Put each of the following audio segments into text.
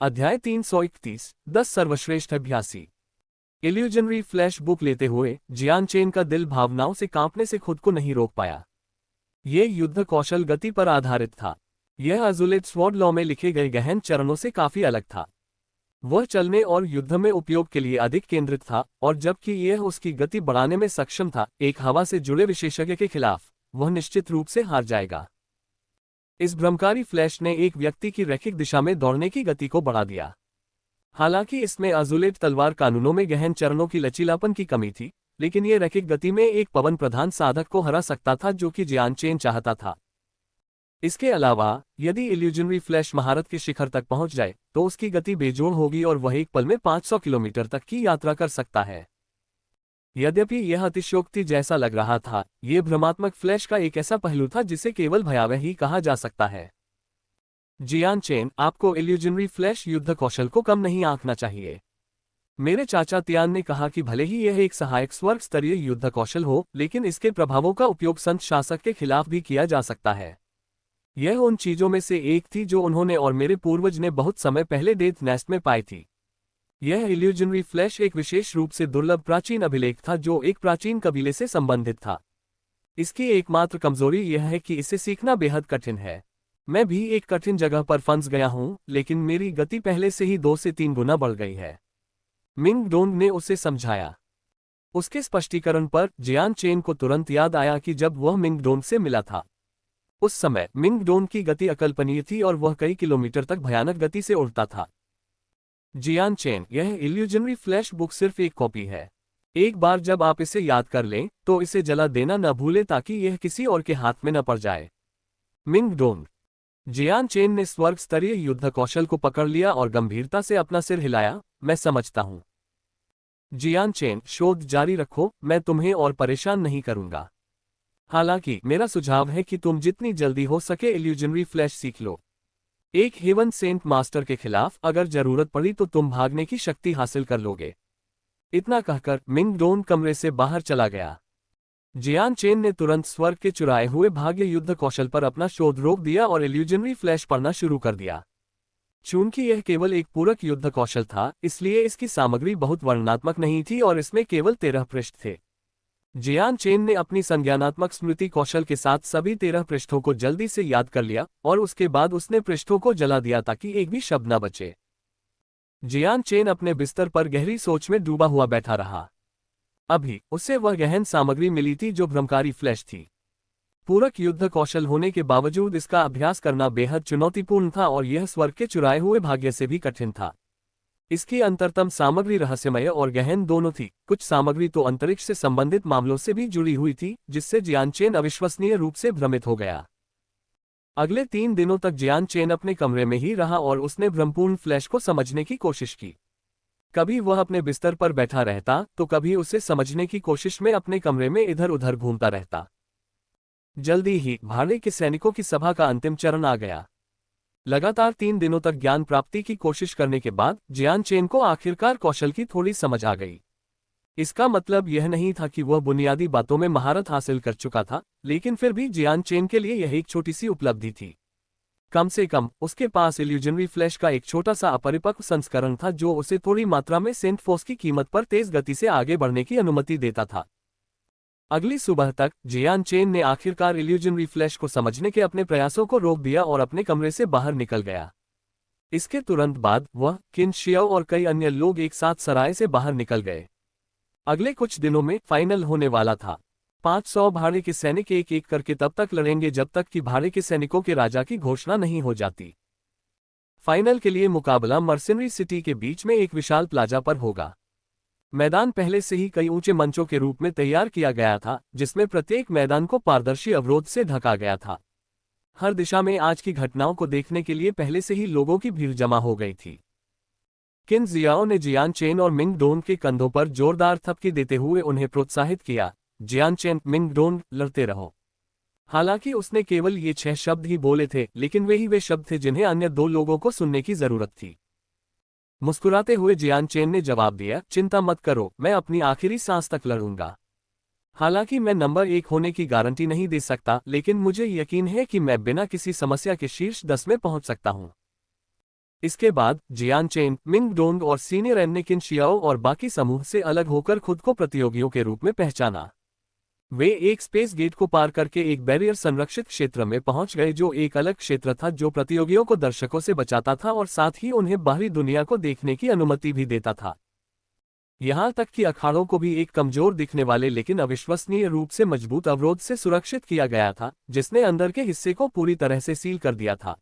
अध्याय 331 10 सर्वश्रेष्ठ अभ्यासी। Illusionary flash book लेते हुए जियान चेन का दिल भावनाओं से कांपने से खुद को नहीं रोक पाया। यह युद्ध कौशल गति पर आधारित था। यह अज़ुलेट स्वॉर्ड लॉ में लिखे गए गहन चरणों से काफी अलग था। वह चलने और युद्ध में उपयोग के लिए अधिक केंद्रित था, और जबकि यह उसकी गति बढ़ाने में सक्षम था, एक हवा से जुड़े विशेषज्ञ के खिलाफ वह निश्चित रूप से हार जाएगा। इस भ्रमकारी फ्लैश ने एक व्यक्ति की रैखिक दिशा में दौड़ने की गति को बढ़ा दिया। हालांकि इसमें अज़ुलेट तलवार कानूनों में गहन चरणों की लचीलापन की कमी थी, लेकिन यह रैखिक गति में एक पवन प्रधान साधक को हरा सकता था जो कि जियान चेन चाहता था। इसके अलावा, यदि इल्यूजनरी फ्लैश महारत के शिखर तक पहुंच जाए तो उसकी गति बेजोड़ होगी और वह एक पल में 500 किलोमीटर तक की यात्रा कर सकता है। यद्यपि यह अतिशयोक्ति जैसा लग रहा था, यह भ्रमात्मक फ्लैश का एक ऐसा पहलू था जिसे केवल भयावह ही कहा जा सकता है। जियान चेन, आपको इल्यूजनरी फ्लैश युद्ध कौशल को कम नहीं आंकना चाहिए। मेरे चाचा तियान ने कहा कि भले ही यह एक सहायक स्वर्ग स्तरीय युद्ध कौशल हो, लेकिन इसके प्रभावों का उपयोग संत शासक के खिलाफ भी किया जा सकता है। यह उन चीजों में से एक थी जो उन्होंने और मेरे पूर्वज ने बहुत समय पहले डेथ नेस्ट में पाई थी। यह इल्यूजनरी फ्लैश एक विशेष रूप से दुर्लभ प्राचीन अभिलेख था जो एक प्राचीन कबीले से संबंधित था। इसकी एकमात्र कमजोरी यह है कि इसे सीखना बेहद कठिन है। मैं भी एक कठिन जगह पर फंस गया हूं, लेकिन मेरी गति पहले से ही 2 से 3 गुना बढ़ गई है, मिंग डोंग ने उसे समझाया। उसके स्पष्टीकरण पर जियान चेन को तुरंत याद आया कि जब वह मिंग डोंग से मिला था, उस समय मिंग डोंग की गति अकल्पनीय थी और वह कई किलोमीटर तक भयानक गति से उड़ता था। जियान चेन, यह इल्यूजनरी फ्लैश बुक सिर्फ एक कॉपी है। एक बार जब आप इसे याद कर लें तो इसे जला देना न भूलें ताकि यह किसी और के हाथ में न पड़ जाए। Ming Dong. जियान चेन ने स्वर्ग स्तरीय युद्ध कौशल को पकड़ लिया और गंभीरता से अपना सिर हिलाया। मैं समझता हूं। जियान चेन, शोध जारी रखो, मैं तुम्हें और परेशान नहीं करूंगा। हालांकि मेरा सुझाव है कि तुम जितनी जल्दी हो सके इल्यूजनरी फ्लैश सीख लो। एक हेवन सेंट मास्टर के खिलाफ अगर जरूरत पड़ी तो तुम भागने की शक्ति हासिल कर लोगे। इतना कहकर मिंग डोंग कमरे से बाहर चला गया। जियान चेन ने तुरंत स्वर्ग के चुराए हुए भाग्य युद्ध कौशल पर अपना शोध रोक दिया और इल्यूजनरी फ्लैश पढ़ना शुरू कर दिया। चूंकि यह केवल एक पूरक युद्ध कौशल था, इसलिए इसकी सामग्री बहुत वर्णनात्मक नहीं थी और इसमें केवल 13 पृष्ठ थे। जियान चेन ने अपनी संज्ञानात्मक स्मृति कौशल के साथ सभी 13 पृष्ठों को जल्दी से याद कर लिया और उसके बाद उसने पृष्ठों को जला दिया ताकि एक भी शब्द न बचे। जियान चेन अपने बिस्तर पर गहरी सोच में डूबा हुआ बैठा रहा। अभी उसे वह गहन सामग्री मिली थी जो भ्रमकारी फ्लैश थी। पूरक युद्ध कौशल होने के बावजूद इसका अभ्यास करना बेहद चुनौतीपूर्ण था और यह स्वर्ग के चुराए हुए भाग्य से भी कठिन था। इसकी अंतरतम सामग्री रहस्यमय और गहन दोनों थी। कुछ सामग्री तो अंतरिक्ष से संबंधित मामलों से भी जुड़ी हुई थी, जिससे जियान चेन अविश्वसनीय रूप से भ्रमित हो गया। अगले 3 दिनों तक जियान चेन अपने कमरे में ही रहा और उसने भ्रमपूर्ण फ्लैश को समझने की कोशिश की। कभी वह अपने बिस्तर पर बैठा रहता तो कभी उसे समझने की कोशिश में अपने कमरे में इधर उधर घूमता रहता। जल्दी ही भाड़े के सैनिकों की सभा का अंतिम चरण आ गया। लगातार 3 दिनों तक ज्ञान प्राप्ति की कोशिश करने के बाद जियान चेन को आखिरकार कौशल की थोड़ी समझ आ गई। इसका मतलब यह नहीं था कि वह बुनियादी बातों में महारत हासिल कर चुका था, लेकिन फिर भी जियान चेन के लिए यह एक छोटी सी उपलब्धि थी। कम से कम उसके पास इल्यूजनरी फ्लैश का एक छोटा सा अपरिपक्व संस्करण था जो उसे थोड़ी मात्रा में सेंट फोर्स की कीमत पर तेज गति से आगे बढ़ने की अनुमति देता था। अगली सुबह तक जियान चेन ने आखिरकार इल्यूजनरी फ्लैश को समझने के अपने प्रयासों को रोक दिया और अपने कमरे से बाहर निकल गया। इसके तुरंत बाद वह, किन शियाओ और कई अन्य लोग एक साथ सराय से बाहर निकल गए। अगले कुछ दिनों में फाइनल होने वाला था। 500 भाड़े के सैनिक एक एक करके तब तक लड़ेंगे जब तक कि भाड़े के सैनिकों के राजा की घोषणा नहीं हो जाती। फाइनल के लिए मुकाबला मर्सिनरी सिटी के बीच में एक विशाल प्लाजा पर होगा। मैदान पहले से ही कई ऊंचे मंचों के रूप में तैयार किया गया था, जिसमें प्रत्येक मैदान को पारदर्शी अवरोध से ढका गया था। हर दिशा में आज की घटनाओं को देखने के लिए पहले से ही लोगों की भीड़ जमा हो गई थी। किन जियाओ ने जियान चेन और मिंग डोंग के कंधों पर जोरदार थपकी देते हुए उन्हें प्रोत्साहित किया। जियान चेन, मिंग डोंग, लड़ते रहो। हालांकि उसने केवल ये 6 शब्द ही बोले थे, लेकिन वे शब्द थे जिन्हें अन्य 2 लोगों को सुनने की जरूरत थी। मुस्कुराते हुए जियान चेन ने जवाब दिया, चिंता मत करो, मैं अपनी आखिरी सांस तक लड़ूंगा। हालांकि मैं नंबर 1 होने की गारंटी नहीं दे सकता, लेकिन मुझे यकीन है कि मैं बिना किसी समस्या के शीर्ष 10 में पहुंच सकता हूं। इसके बाद जियान चेन, मिंग डोंग और सीनियर एन ने किन शियाओ और बाकी समूह से अलग होकर खुद को प्रतियोगियों के रूप में पहचाना। वे एक स्पेस गेट को पार करके एक बैरियर संरक्षित क्षेत्र में पहुंच गए, जो एक अलग क्षेत्र था जो प्रतियोगियों को दर्शकों से बचाता था और साथ ही उन्हें बाहरी दुनिया को देखने की अनुमति भी देता था। यहां तक कि अखाड़ों को भी एक कमजोर दिखने वाले लेकिन अविश्वसनीय रूप से मजबूत अवरोध से सुरक्षित किया गया था, जिसने अंदर के हिस्से को पूरी तरह से सील कर दिया था।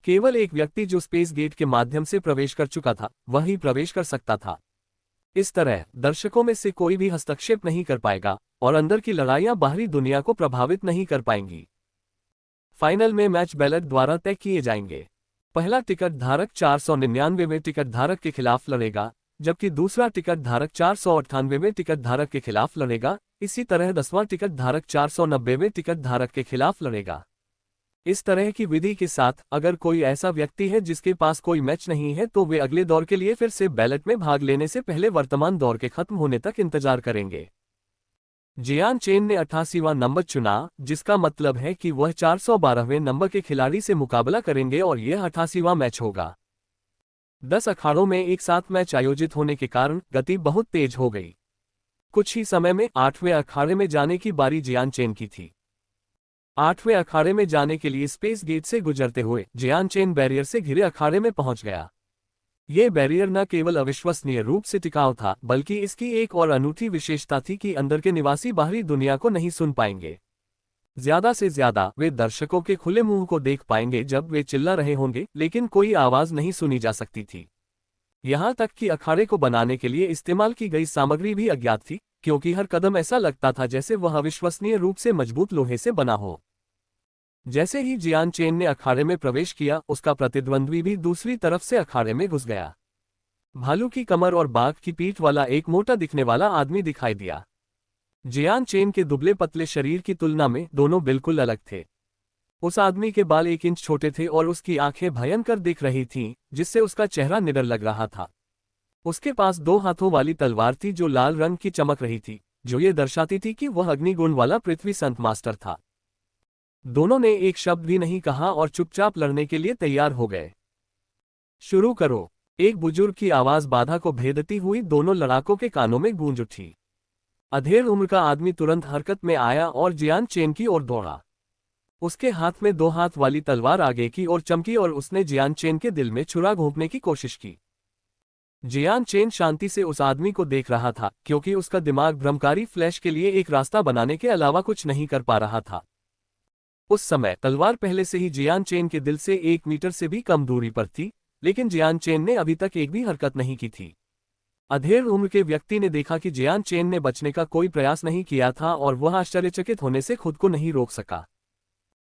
केवल एक व्यक्ति जो स्पेस गेट के माध्यम से प्रवेश कर चुका था, वही प्रवेश कर सकता था। इस तरह दर्शकों में से कोई भी हस्तक्षेप नहीं कर पाएगा और अंदर की लड़ाइयां बाहरी दुनिया को प्रभावित नहीं कर पाएंगी। फाइनल में मैच बैलेट द्वारा तय किए जाएंगे। पहला टिकट धारक 499वें टिकट धारक के खिलाफ लड़ेगा, जबकि दूसरा टिकट धारक 498वें टिकट धारक के खिलाफ लड़ेगा। इसी तरह 10वां टिकट धारक 490वें टिकट धारक के खिलाफ लड़ेगा। इस तरह की विधि के साथ अगर कोई ऐसा व्यक्ति है जिसके पास कोई मैच नहीं है, तो वे अगले दौर के लिए फिर से बैलेट में भाग लेने से पहले वर्तमान दौर के खत्म होने तक इंतजार करेंगे। जियान चेन ने 88वां नंबर चुना, जिसका मतलब है कि वह 412वें नंबर के खिलाड़ी से मुकाबला करेंगे और यह 88वां मैच होगा। 10 अखाड़ों में एक साथ मैच आयोजित होने के कारण गति बहुत तेज हो गई। कुछ ही समय में 8वें अखाड़े में जाने की बारी जियान चेन की थी। 8वें अखाड़े में जाने के लिए स्पेस गेट से गुजरते हुए जियान चेन बैरियर से घिरे अखाड़े में पहुंच गया। ये बैरियर न केवल अविश्वसनीय रूप से टिकाऊ था, बल्कि इसकी एक और अनूठी विशेषता थी कि अंदर के निवासी बाहरी दुनिया को नहीं सुन पाएंगे। ज्यादा से ज्यादा वे दर्शकों के खुले मुंह को देख पाएंगे जब वे चिल्ला रहे होंगे, लेकिन कोई आवाज नहीं सुनी जा सकती थी। यहां तक कि अखाड़े को बनाने के लिए इस्तेमाल की गई सामग्री भी अज्ञात थी, क्योंकि हर कदम ऐसा लगता था जैसे वह अविश्वसनीय रूप से मजबूत लोहे से बना हो। जैसे ही जियान चेन ने अखाड़े में प्रवेश किया, उसका प्रतिद्वंद्वी भी दूसरी तरफ से अखाड़े में घुस गया। भालू की कमर और बाघ की पीठ वाला एक मोटा दिखने वाला आदमी दिखाई दिया। जियान चेन के दुबले पतले शरीर की तुलना में दोनों बिल्कुल अलग थे। उस आदमी के बाल 1 इंच छोटे थे और उसकी आंखें भयंकर दिख रही थीं, जिससे उसका चेहरा निडर लग रहा था। उसके पास 2 हाथों वाली तलवार थी जो लाल रंग की चमक रही थी, जो ये दर्शाती थी कि वह अग्निगुण वाला पृथ्वी संत मास्टर था। दोनों ने एक शब्द भी नहीं कहा और चुपचाप लड़ने के लिए तैयार हो गए। शुरू करो, एक बुजुर्ग की आवाज बाधा को भेदती हुई दोनों लड़ाकों के कानों में गूंज उठी। अधेड़ उम्र का आदमी तुरंत हरकत में आया और जियान चेन की ओर दौड़ा। उसके हाथ में 2 हाथ वाली तलवार आगे की ओर चमकी और उसने जियान चेन के दिल में छुरा घोंपने की कोशिश की। जियान चेन शांति से उस आदमी को देख रहा था, क्योंकि उसका दिमाग भ्रमकारी फ्लैश के लिए एक रास्ता बनाने के अलावा कुछ नहीं कर पा रहा था। उस समय तलवार पहले से ही जियान चेन के दिल से 1 मीटर से भी कम दूरी पर थी, लेकिन जियान चेन ने अभी तक एक भी हरकत नहीं की थी। अधेड़ उम्र के व्यक्ति ने देखा कि जियान चेन ने बचने का कोई प्रयास नहीं किया था और वह आश्चर्यचकित होने से खुद को नहीं रोक सका।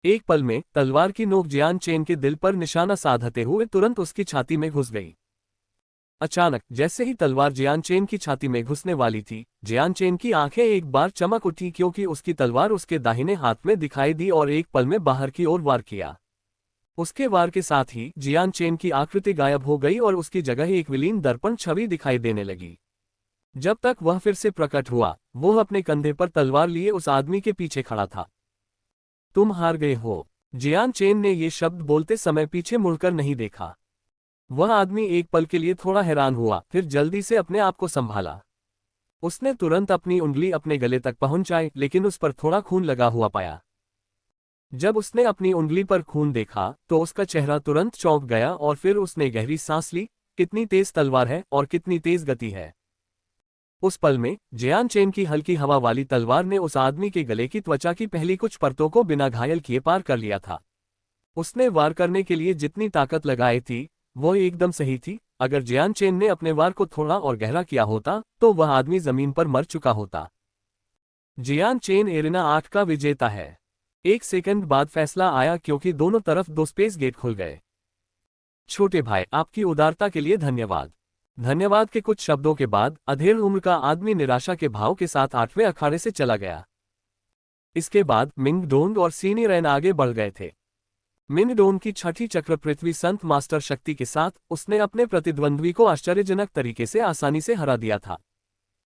एक पल में तलवार की नोक जियान चेन के दिल पर निशाना साधते हुए तुरंत उसकी छाती में घुस गई। अचानक जैसे ही तलवार जियान चेन की छाती में घुसने वाली थी, जियान चेन की आंखें एक बार चमक उठी, क्योंकि उसकी तलवार उसके दाहिने हाथ में दिखाई दी और एक पल में बाहर की ओर वार किया। उसके वार के साथ ही जियान चेन की आकृति गायब हो गई और उसकी जगह एक विलीन दर्पण छवि दिखाई देने लगी। जब तक वह फिर से प्रकट हुआ, वह अपने कंधे पर तलवार लिए उस आदमी के पीछे खड़ा था। तुम हार गए हो। जियान चेन ने ये शब्द बोलते समय पीछे मुड़कर नहीं देखा। वह आदमी एक पल के लिए थोड़ा हैरान हुआ, फिर जल्दी से अपने आप को संभाला। उसने तुरंत अपनी उंगली अपने गले तक पहुंचाई, लेकिन उस पर थोड़ा खून लगा हुआ पाया। जब उसने अपनी उंगली पर खून देखा तो उसका चेहरा तुरंत चौंक गया और फिर उसने गहरी सांस ली। कितनी तेज तलवार है और कितनी तेज गति है। उस पल में जियान चेन की हल्की हवा वाली तलवार ने उस आदमी के गले की त्वचा की पहली कुछ परतों को बिना घायल किए पार कर लिया था। उसने वार करने के लिए जितनी ताकत लगाई थी, वो एकदम सही थी। अगर जियान चेन ने अपने वार को थोड़ा और गहरा किया होता तो वह आदमी जमीन पर मर चुका होता। जियान चेन एरेना 8 का विजेता है। 1 सेकंड बाद फैसला आया, क्योंकि दोनों तरफ 2 स्पेस गेट खुल गए। छोटे भाई, आपकी उदारता के लिए धन्यवाद। धन्यवाद के कुछ शब्दों के बाद अधेड़ उम्र का आदमी निराशा के भाव के साथ 8वें अखाड़े से चला गया। इसके बाद मिंग डोंग और सीनियर एन आगे बढ़ गए थे। मिंग डोंग की छठी चक्र पृथ्वी संत मास्टर शक्ति के साथ उसने अपने प्रतिद्वंद्वी को आश्चर्यजनक तरीके से आसानी से हरा दिया था।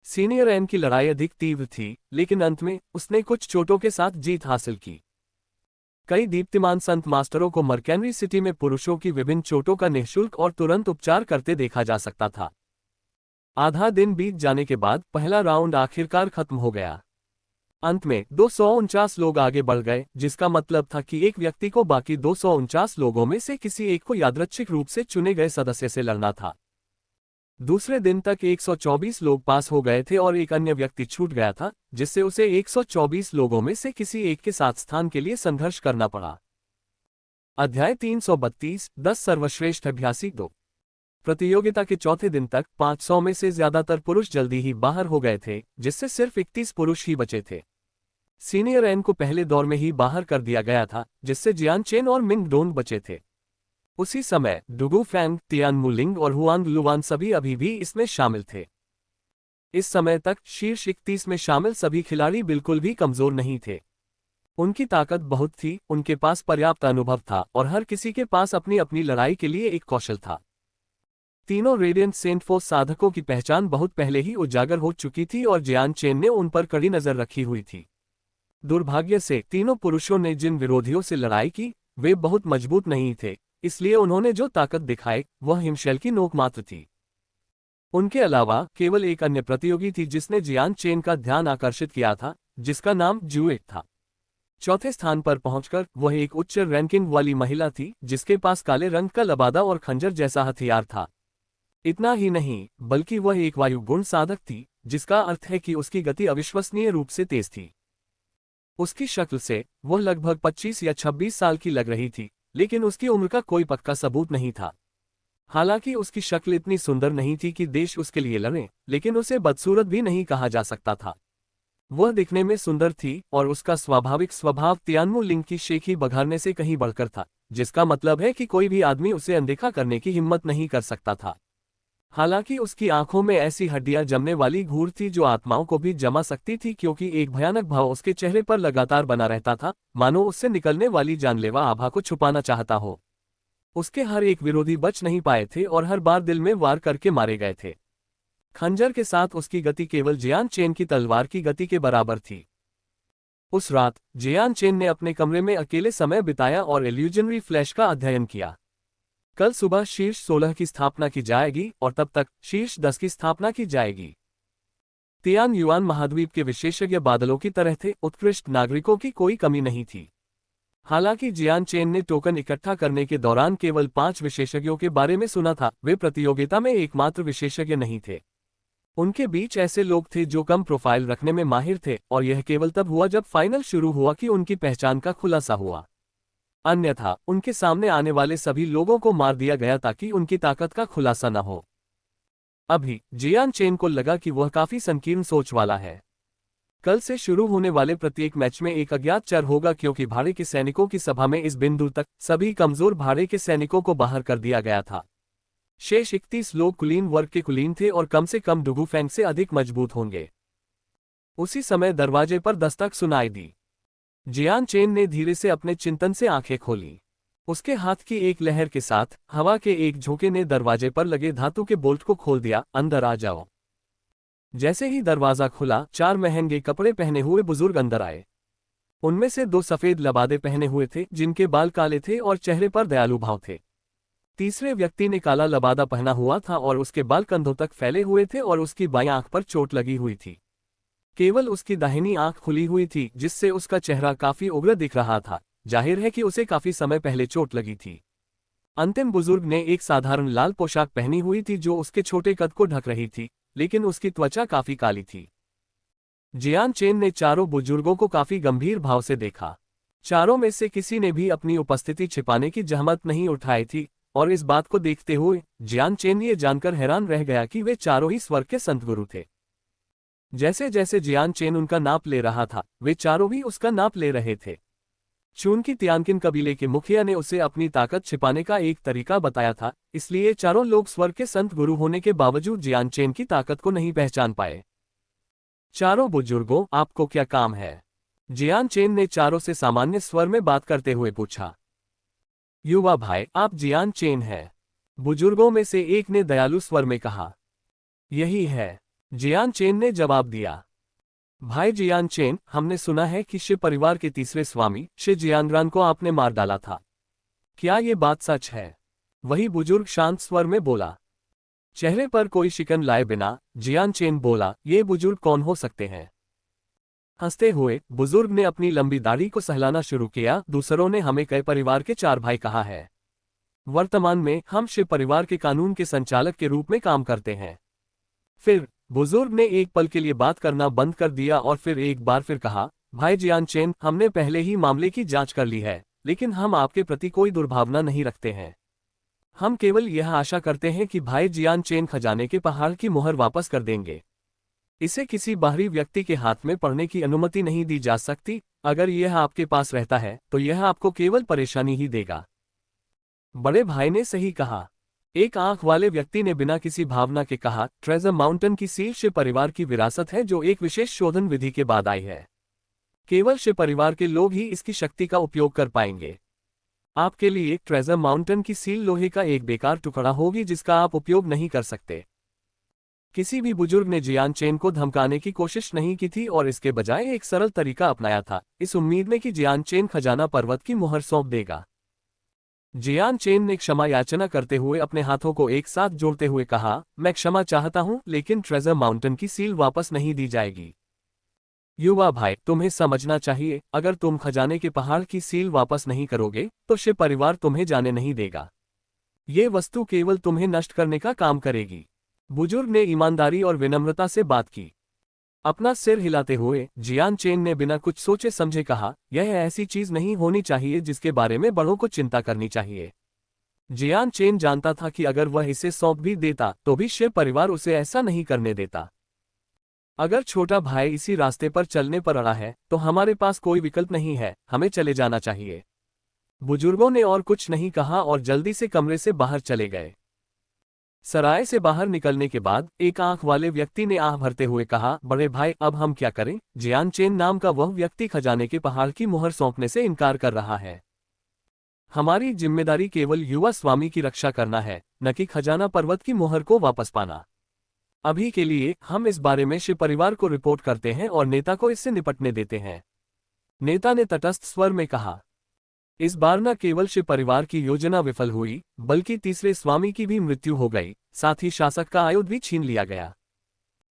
सीनियर एन की लड़ाई अधिक तीव्र थी, लेकिन अंत में उसने कुछ चोटों के साथ जीत हासिल की। कई दीप्तिमान संत मास्टरों को मर्केनरी सिटी में पुरुषों की विभिन्न चोटों का निःशुल्क और तुरंत उपचार करते देखा जा सकता था। आधा दिन बीत जाने के बाद पहला राउंड आखिरकार खत्म हो गया। अंत में 249 लोग आगे बढ़ गए, जिसका मतलब था कि एक व्यक्ति को बाकी 249 लोगों में से किसी एक को यादृच्छिक रूप से चुने गए सदस्य से लड़ना था। दूसरे दिन तक 124 लोग पास हो गए थे और एक अन्य व्यक्ति छूट गया था, जिससे उसे 124 लोगों में से किसी एक के साथ स्थान के लिए संघर्ष करना पड़ा। अध्याय 332 10 सर्वश्रेष्ठ अभ्यासी 2। प्रतियोगिता के चौथे दिन तक 500 में से ज्यादातर पुरुष जल्दी ही बाहर हो गए थे, जिससे सिर्फ 31 पुरुष ही बचे थे। सीनियर एन को पहले दौर में ही बाहर कर दिया गया था, जिससे जियान चेन और मिंग डोंग बचे थे। उसी समय डुगु फैंग, तियान मुलिंग और हुआंग लुवान सभी अभी भी इसमें शामिल थे। इस समय तक शीर्ष 31 में शामिल सभी खिलाड़ी बिल्कुल भी कमजोर नहीं थे। उनकी ताकत बहुत थी, उनके पास पर्याप्त अनुभव था और हर किसी के पास अपनी अपनी लड़ाई के लिए एक कौशल था। तीनों रेडियंट सेंट फोर्स साधकों की पहचान बहुत पहले ही उजागर हो चुकी थी और जियान चेन ने उन पर कड़ी नजर रखी हुई थी। दुर्भाग्य से तीनों पुरुषों ने जिन विरोधियों से लड़ाई की वे बहुत मजबूत नहीं थे, इसलिए उन्होंने जो ताकत दिखाई वह हिमशैल की नोक मात्र थी। उनके अलावा केवल एक अन्य प्रतियोगी थी जिसने जियान चेन का ध्यान आकर्षित किया था, जिसका नाम जुएट था। चौथे स्थान पर पहुंचकर वह एक उच्च रैंकिंग वाली महिला थी, जिसके पास काले रंग का लबादा और खंजर जैसा हथियार था। इतना ही नहीं, बल्कि वह एक वायु गुण साधक थी, जिसका अर्थ है कि उसकी गति अविश्वसनीय रूप से तेज थी। उसकी शक्ल से वह लगभग 25 या 26 साल की लग रही थी, लेकिन उसकी उम्र का कोई पक्का सबूत नहीं था। हालांकि उसकी शक्ल इतनी सुंदर नहीं थी कि देश उसके लिए लड़े, लेकिन उसे बदसूरत भी नहीं कहा जा सकता था। वह दिखने में सुंदर थी और उसका स्वाभाविक स्वभाव तियानमु लिंग की शेखी बघारने से कहीं बढ़कर था, जिसका मतलब है कि कोई भी आदमी उसे अनदेखा करने की हिम्मत नहीं कर सकता था। हालांकि उसकी आंखों में ऐसी हड्डियां जमने वाली घूर थी जो आत्माओं को भी जमा सकती थी, क्योंकि एक भयानक भाव उसके चेहरे पर लगातार बना रहता था, मानो उससे निकलने वाली जानलेवा आभा को छुपाना चाहता हो। उसके हर एक विरोधी बच नहीं पाए थे और हर बार दिल में वार करके मारे गए थे। खंजर के साथ उसकी गति केवल जियान चेन की तलवार की गति के बराबर थी। उस रात जियान चेन ने अपने कमरे में अकेले समय बिताया और इल्यूजनरी फ्लैश का अध्ययन किया। कल सुबह शीर्ष 16 की स्थापना की जाएगी और तब तक शीर्ष 10 की स्थापना की जाएगी। तियान युआन महाद्वीप के विशेषज्ञ बादलों की तरह थे, उत्कृष्ट नागरिकों की कोई कमी नहीं थी। हालांकि जियान चेन ने टोकन इकट्ठा करने के दौरान केवल 5 विशेषज्ञों के बारे में सुना था, वे प्रतियोगिता में एकमात्र विशेषज्ञ नहीं थे। उनके बीच ऐसे लोग थे जो कम प्रोफाइल रखने में माहिर थे, और यह केवल तब हुआ जब फाइनल शुरू हुआ कि उनकी पहचान का खुलासा हुआ। अन्यथा उनके सामने आने वाले सभी लोगों को मार दिया गया ताकि उनकी ताकत का खुलासा न हो। अभी जियान चेन को लगा कि वह काफी संकीर्ण सोच वाला है। कल से शुरू होने वाले प्रत्येक मैच में एक अज्ञात चर होगा, क्योंकि भाड़े के सैनिकों की सभा में इस बिंदु तक सभी कमजोर भाड़े के सैनिकों को बाहर कर दिया गया था। शेष 31 लोग कुलीन वर्ग के कुलीन थे और कम से कम डुगु फैंग से अधिक मजबूत होंगे। उसी समय दरवाजे पर दस्तक सुनाई दी। जियान चेन ने धीरे से अपने चिंतन से आंखें खोली। उसके हाथ की एक लहर के साथ हवा के एक झोंके ने दरवाजे पर लगे धातु के बोल्ट को खोल दिया। अंदर आ जाओ। जैसे ही दरवाजा खुला, 4 महंगे कपड़े पहने हुए बुजुर्ग अंदर आए। उनमें से 2 सफेद लबादे पहने हुए थे, जिनके बाल काले थे और चेहरे पर दयालु भाव थे। तीसरे व्यक्ति ने काला लबादा पहना हुआ था और उसके बाल कंधों तक फैले हुए थे और उसकी बाईं आंख पर चोट लगी हुई थी। केवल उसकी दाहिनी आंख खुली हुई थी, जिससे उसका चेहरा काफी उग्र दिख रहा था। जाहिर है कि उसे काफी समय पहले चोट लगी थी। अंतिम बुजुर्ग ने एक साधारण लाल पोशाक पहनी हुई थी जो उसके छोटे कद को ढक रही थी, लेकिन उसकी त्वचा काफी काली थी। जियान चेन ने चारों बुजुर्गों को काफी गंभीर भाव से देखा। चारों में से किसी ने भी अपनी उपस्थिति छिपाने की जहमत नहीं उठाई थी, और इस बात को देखते हुए जियान चेन ये जानकर हैरान रह गया कि वे चारों ही स्वर्ग के संत गुरु थे। जैसे जैसे जियान चेन उनका नाप ले रहा था, वे चारों भी उसका नाप ले रहे थे। चून की तियानकिन कबीले के मुखिया ने उसे अपनी ताकत छिपाने का एक तरीका बताया था, इसलिए चारों लोग स्वर्ग के संत गुरु होने के बावजूद जियान चेन की ताकत को नहीं पहचान पाए। चारों बुजुर्गों, आपको क्या काम है? जियान चेन ने चारों से सामान्य स्वर में बात करते हुए पूछा। युवा भाई, आप जियान चेन हैं? बुजुर्गों में से एक ने दयालु स्वर में कहा। यही है, जियान चेन ने जवाब दिया। भाई जियान चेन, हमने सुना है कि शे परिवार के तीसरे स्वामी शे जियांग्रान को आपने मार डाला था। क्या ये बात सच है? वही बुजुर्ग शांत स्वर में बोला। चेहरे पर कोई शिकन लाए बिना जियान चेन बोला, ये बुजुर्ग कौन हो सकते हैं? हंसते हुए बुजुर्ग ने अपनी लंबी दाढ़ी को सहलाना शुरू किया। दूसरों ने हमें कई परिवार के 4 भाई कहा है। वर्तमान में हम शे परिवार के कानून के संचालक के रूप में काम करते हैं। फिर बुजुर्ग ने एक पल के लिए बात करना बंद कर दिया और फिर एक बार फिर कहा, भाई जियान चेन, हमने पहले ही मामले की जांच कर ली है, लेकिन हम आपके प्रति कोई दुर्भावना नहीं रखते हैं। हम केवल यह आशा करते हैं कि भाई जियान चेन खजाने के पहाड़ की मुहर वापस कर देंगे। इसे किसी बाहरी व्यक्ति के हाथ में पड़ने की अनुमति नहीं दी जा सकती। अगर यह आपके पास रहता है तो यह आपको केवल परेशानी ही देगा। बड़े भाई ने सही कहा। एक आंख वाले व्यक्ति ने बिना किसी भावना के कहा, ट्रेजर माउंटेन की सील शे परिवार की विरासत है जो एक विशेष शोधन विधि के बाद आई है। केवल शे परिवार के लोग ही इसकी शक्ति का उपयोग कर पाएंगे। आपके लिए ट्रेजर माउंटेन की सील लोहे का एक बेकार टुकड़ा होगी जिसका आप उपयोग नहीं कर सकते। किसी भी बुजुर्ग ने जियान चेन को धमकाने की कोशिश नहीं की थी और इसके बजाय एक सरल तरीका अपनाया था, इस उम्मीद में कि जियान चेन खजाना पर्वत की मुहर सौंप देगा। जियान चेन ने क्षमा याचना करते हुए अपने हाथों को एक साथ जोड़ते हुए कहा, मैं क्षमा चाहता हूं, लेकिन ट्रेजर माउंटेन की सील वापस नहीं दी जाएगी। युवा भाई, तुम्हें समझना चाहिए, अगर तुम खजाने के पहाड़ की सील वापस नहीं करोगे तो शे परिवार तुम्हें जाने नहीं देगा। ये वस्तु केवल तुम्हें नष्ट करने का काम करेगी। बुजुर्ग ने ईमानदारी और विनम्रता से बात की। अपना सिर हिलाते हुए जियान चेन ने बिना कुछ सोचे समझे कहा, यह ऐसी चीज नहीं होनी चाहिए जिसके बारे में बड़ों को चिंता करनी चाहिए। जियान चेन जानता था कि अगर वह इसे सौंप भी देता तो भी शे परिवार उसे ऐसा नहीं करने देता। अगर छोटा भाई इसी रास्ते पर चलने पर अड़ा है तो हमारे पास कोई विकल्प नहीं है, हमें चले जाना चाहिए। बुजुर्गों ने और कुछ नहीं कहा और जल्दी से कमरे से बाहर चले गए। सराय से बाहर निकलने के बाद एक आंख वाले व्यक्ति ने आह भरते हुए कहा, बड़े भाई, अब हम क्या करें? जियान चेन नाम का वह व्यक्ति खजाने के पहाड़ की मुहर सौंपने से इनकार कर रहा है। हमारी जिम्मेदारी केवल युवा स्वामी की रक्षा करना है, न कि खजाना पर्वत की मुहर को वापस पाना। अभी के लिए हम इस बारे में शे परिवार को रिपोर्ट करते हैं और नेता को इससे निपटने देते हैं। नेता ने तटस्थ स्वर में कहा। इस बार न केवल शे परिवार की योजना विफल हुई, बल्कि तीसरे स्वामी की भी मृत्यु हो गई, साथ ही शासक का आयुध भी छीन लिया गया।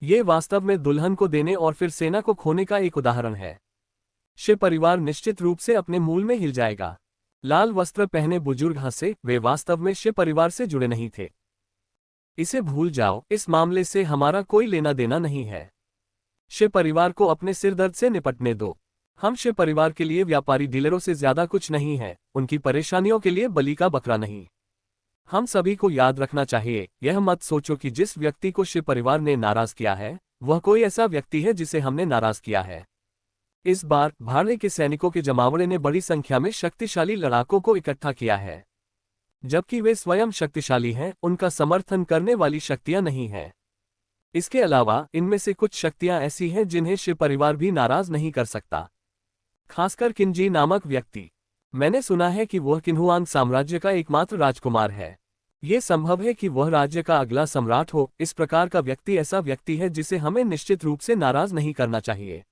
ये वास्तव में दुल्हन को देने और फिर सेना को खोने का एक उदाहरण है। शे परिवार निश्चित रूप से अपने मूल में हिल जाएगा। लाल वस्त्र पहने बुजुर्ग हंसे, वे वास्तव में शे परिवार से जुड़े नहीं थे। इसे भूल जाओ, इस मामले से हमारा कोई लेना देना नहीं है। शे परिवार को अपने सिरदर्द से निपटने दो। हम शे परिवार के लिए व्यापारी डीलरों से ज्यादा कुछ नहीं है, उनकी परेशानियों के लिए बलि का बकरा नहीं। हम सभी को याद रखना चाहिए, यह मत सोचो कि जिस व्यक्ति को शे परिवार ने नाराज किया है वह कोई ऐसा व्यक्ति है जिसे हमने नाराज किया है। इस बार भाड़े के सैनिकों के जमावड़े ने बड़ी संख्या में शक्तिशाली लड़ाकों को इकट्ठा किया है। जबकि वे स्वयं शक्तिशाली हैं, उनका समर्थन करने वाली शक्तियां नहीं हैं। इसके अलावा इनमें से कुछ शक्तियां ऐसी हैं जिन्हें शे परिवार भी नाराज नहीं कर सकता, खासकर किन्जी नामक व्यक्ति। मैंने सुना है कि वह किन्हुआंग साम्राज्य का एकमात्र राजकुमार है। ये संभव है कि वह राज्य का अगला सम्राट हो। इस प्रकार का व्यक्ति ऐसा व्यक्ति है जिसे हमें निश्चित रूप से नाराज नहीं करना चाहिए।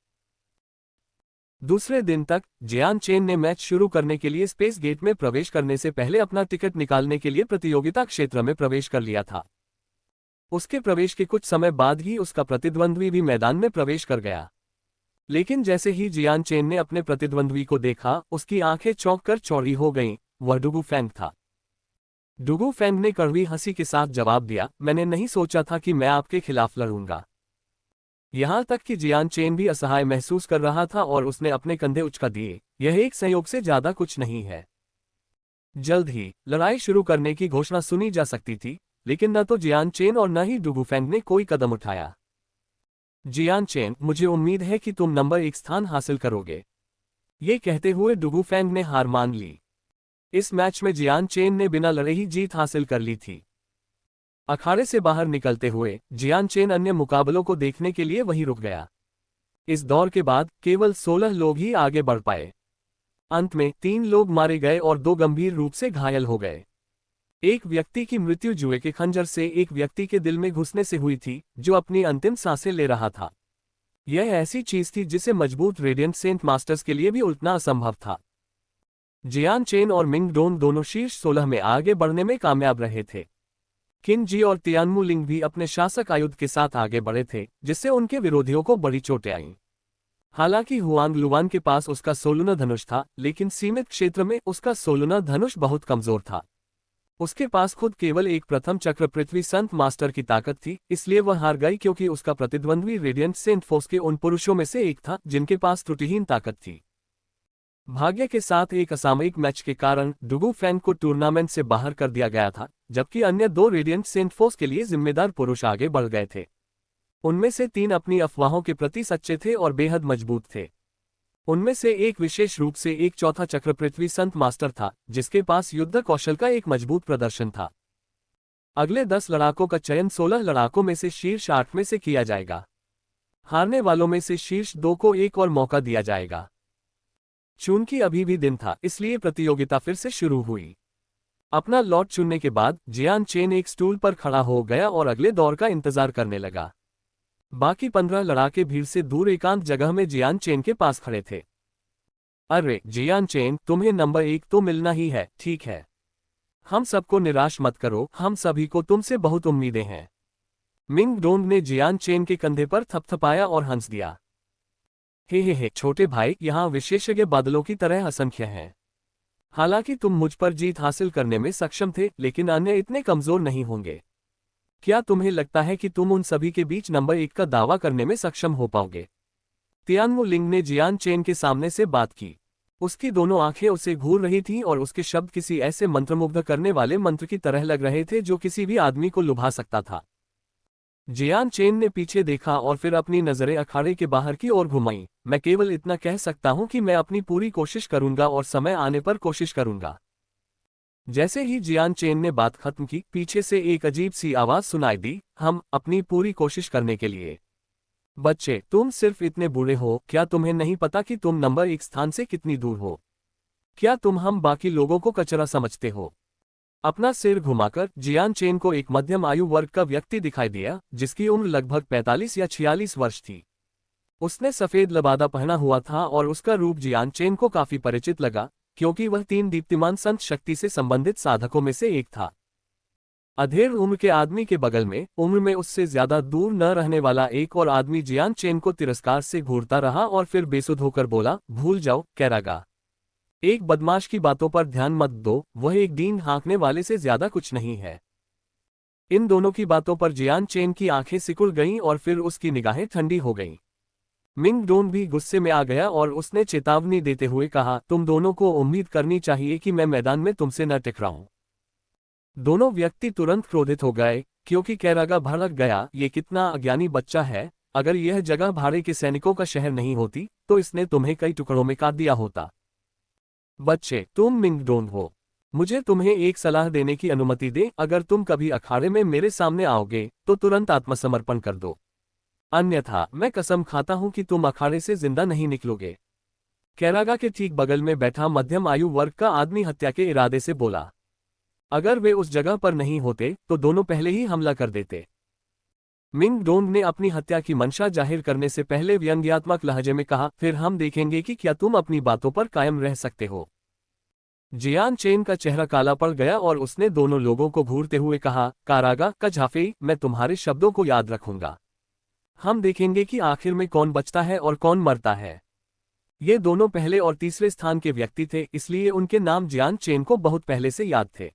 दूसरे दिन तक जियान चेन ने मैच शुरू करने के लिए स्पेस गेट में प्रवेश करने से पहले अपना टिकट निकालने के लिए प्रतियोगिता क्षेत्र में प्रवेश कर लिया था। उसके प्रवेश के कुछ समय बाद ही उसका प्रतिद्वंद्वी भी मैदान में प्रवेश कर गया। लेकिन जैसे ही जियान चेन ने अपने प्रतिद्वंद्वी को देखा, उसकी आंखें चौंक कर चौड़ी हो गईं। वह डुगू फैंग था। डुगू फैंग ने कड़वी हंसी के साथ जवाब दिया, मैंने नहीं सोचा था कि मैं आपके खिलाफ लड़ूंगा। यहां तक कि जियान चेन भी असहाय महसूस कर रहा था और उसने अपने कंधे उचका दिए। यह एक संयोग से ज्यादा कुछ नहीं है। जल्द ही लड़ाई शुरू करने की घोषणा सुनी जा सकती थी, लेकिन न तो जियान चेन और न ही डुगू फैंग ने कोई कदम उठाया। जियान चेन, मुझे उम्मीद है कि तुम नंबर 1 स्थान हासिल करोगे। ये कहते हुए डुगू फैंग ने हार मान ली। इस मैच में जियान चेन ने बिना लड़े ही जीत हासिल कर ली थी। अखाड़े से बाहर निकलते हुए जियान चेन अन्य मुकाबलों को देखने के लिए वहीं रुक गया। इस दौर के बाद केवल 16 लोग ही आगे बढ़ पाए। अंत में 3 लोग मारे गए और 2 गंभीर रूप से घायल हो गए। एक व्यक्ति की मृत्यु जुए के खंजर से एक व्यक्ति के दिल में घुसने से हुई थी, जो अपनी अंतिम सांसें ले रहा था। यह ऐसी चीज थी जिसे मजबूत रेडियंट सेंट मास्टर्स के लिए भी उलटना असंभव था। जियान चेन और मिंग डोंग दोनों शीर्ष 16 में आगे बढ़ने में कामयाब रहे थे। किन जी और तियानमु लिंग भी अपने शासक आयुध के साथ आगे बढ़े थे, जिससे उनके विरोधियों को बड़ी चोटें आईं। हालांकि हुआंग लुवान के पास उसका सोलुना धनुष था, लेकिन सीमित क्षेत्र में उसका सोलुना धनुष बहुत कमजोर था। उसके पास खुद केवल एक प्रथम चक्र पृथ्वी संत मास्टर की ताकत थी, इसलिए वह हार गई क्योंकि उसका प्रतिद्वंद्वी रेडियंट सेंट फोर्स के उन पुरुषों में से एक था जिनके पास त्रुटिहीन ताकत थी। भाग्य के साथ एक असामयिक मैच के कारण डुगू फैन को टूर्नामेंट से बाहर कर दिया गया था, जबकि अन्य दो रेडियंट सेंट फोर्स के लिए जिम्मेदार पुरुष आगे बढ़ गए थे। उनमें से 3 अपनी अफवाहों के प्रति सच्चे थे और बेहद मजबूत थे। उनमें से एक विशेष रूप से एक चौथा चक्र पृथ्वी संत मास्टर था, जिसके पास युद्ध कौशल का एक मजबूत प्रदर्शन था। अगले 10 लड़ाकों का चयन 16 लड़ाकों में से शीर्ष 8 में से किया जाएगा। हारने वालों में से शीर्ष 2 को एक और मौका दिया जाएगा। चूंकि अभी भी दिन था, इसलिए प्रतियोगिता फिर से शुरू हुई। अपना लॉट चुनने के बाद जियान चेन एक स्टूल पर खड़ा हो गया और अगले दौर का इंतजार करने लगा। बाकी 15 लड़ाके भीड़ से दूर एकांत जगह में जियान चेन के पास खड़े थे। अरे जियान चेन, तुम्हें नंबर 1 तो मिलना ही है, ठीक है। हम सबको निराश मत करो, हम सभी को तुमसे बहुत उम्मीदें हैं। मिंग डोंग ने जियान चेन के कंधे पर थपथपाया और हंस दिया। हे छोटे भाई, यहाँ विशेषज्ञ बादलों की तरह असंख्य हैं। हालांकि तुम मुझ पर जीत हासिल करने में सक्षम थे, लेकिन अन्य इतने कमजोर नहीं होंगे। क्या तुम्हें लगता है कि तुम उन सभी के बीच नंबर 1 का दावा करने में सक्षम हो पाओगे? तियानमु लिंग ने जियान चेन के सामने से बात की। उसकी दोनों आंखें उसे घूर रही थीं और उसके शब्द किसी ऐसे मंत्रमुग्ध करने वाले मंत्र की तरह लग रहे थे जो किसी भी आदमी को लुभा सकता था। जियान चेन ने पीछे देखा और फिर अपनी नजरें अखाड़े के बाहर की ओर घुमाईं। मैं केवल इतना कह सकता हूं कि मैं अपनी पूरी कोशिश करूंगा और समय आने पर कोशिश करूंगा। जैसे ही जियान चेन ने बात खत्म की, पीछे से एक अजीब सी आवाज सुनाई दी, हम अपनी पूरी कोशिश करने के लिए। बच्चे, तुम सिर्फ इतने बूढ़े हो, क्या तुम्हें नहीं पता कि तुम नंबर 1 स्थान से कितनी दूर हो? क्या तुम हम बाकी लोगों को कचरा समझते हो? अपना सिर घुमाकर जियान चेन को एक मध्यम आयु वर्ग का व्यक्ति दिखाई दिया, जिसकी उम्र लगभग 45 या 46 वर्ष थी। उसने सफेद लबादा पहना हुआ था और उसका रूप जियान चेन को काफी परिचित लगा, क्योंकि वह 3 दीप्तिमान संत शक्ति से संबंधित साधकों में से एक था। अधेड़ उम्र के आदमी के बगल में, उम्र में उससे ज्यादा दूर न रहने वाला एक और आदमी जियान चेन को तिरस्कार से घूरता रहा और फिर बेसुध होकर बोला, भूल जाओ कैरागा। एक बदमाश की बातों पर ध्यान मत दो, वह एक दीन हाँकने वाले से ज्यादा कुछ नहीं है। इन दोनों की बातों पर जियान चेन की आंखें सिकुड़ गईं और फिर उसकी निगाहें ठंडी हो गईं। मिंग डोन भी गुस्से में आ गया और उसने चेतावनी देते हुए कहा, तुम दोनों को उम्मीद करनी चाहिए कि मैं मैदान में तुमसे न टकराऊं। दोनों व्यक्ति तुरंत क्रोधित हो गए, क्योंकि कैरागा भड़क गया, ये कितना अज्ञानी बच्चा है। अगर यह जगह भाड़े के सैनिकों का शहर नहीं होती, तो इसने तुम्हें कई टुकड़ों में काट दिया होता। बच्चे, तुम मिंग डोन हो। मुझे तुम्हें एक सलाह देने की अनुमति दे, अगर तुम कभी अखाड़े में मेरे सामने आओगे, तो तुरंत आत्मसमर्पण कर दो। अन्यथा मैं कसम खाता हूं कि तुम अखाड़े से जिंदा नहीं निकलोगे। कैरागा के ठीक बगल में बैठा मध्यम आयु वर्ग का आदमी हत्या के इरादे से बोला। अगर वे उस जगह पर नहीं होते, तो दोनों पहले ही हमला कर देते। मिंग डोंग ने अपनी हत्या की मंशा जाहिर करने से पहले व्यंग्यात्मक लहजे में कहा, फिर हम देखेंगे कि क्या तुम अपनी बातों पर कायम रह सकते हो। जियान चेन का चेहरा काला पड़ गया और उसने दोनों लोगों को घूरते हुए कहा, कारागा का झाफेई, मैं तुम्हारे शब्दों को याद रखूंगा। हम देखेंगे कि आखिर में कौन बचता है और कौन मरता है। ये दोनों पहले और तीसरे स्थान के व्यक्ति थे, इसलिए उनके नाम जियान चेन को बहुत पहले से याद थे।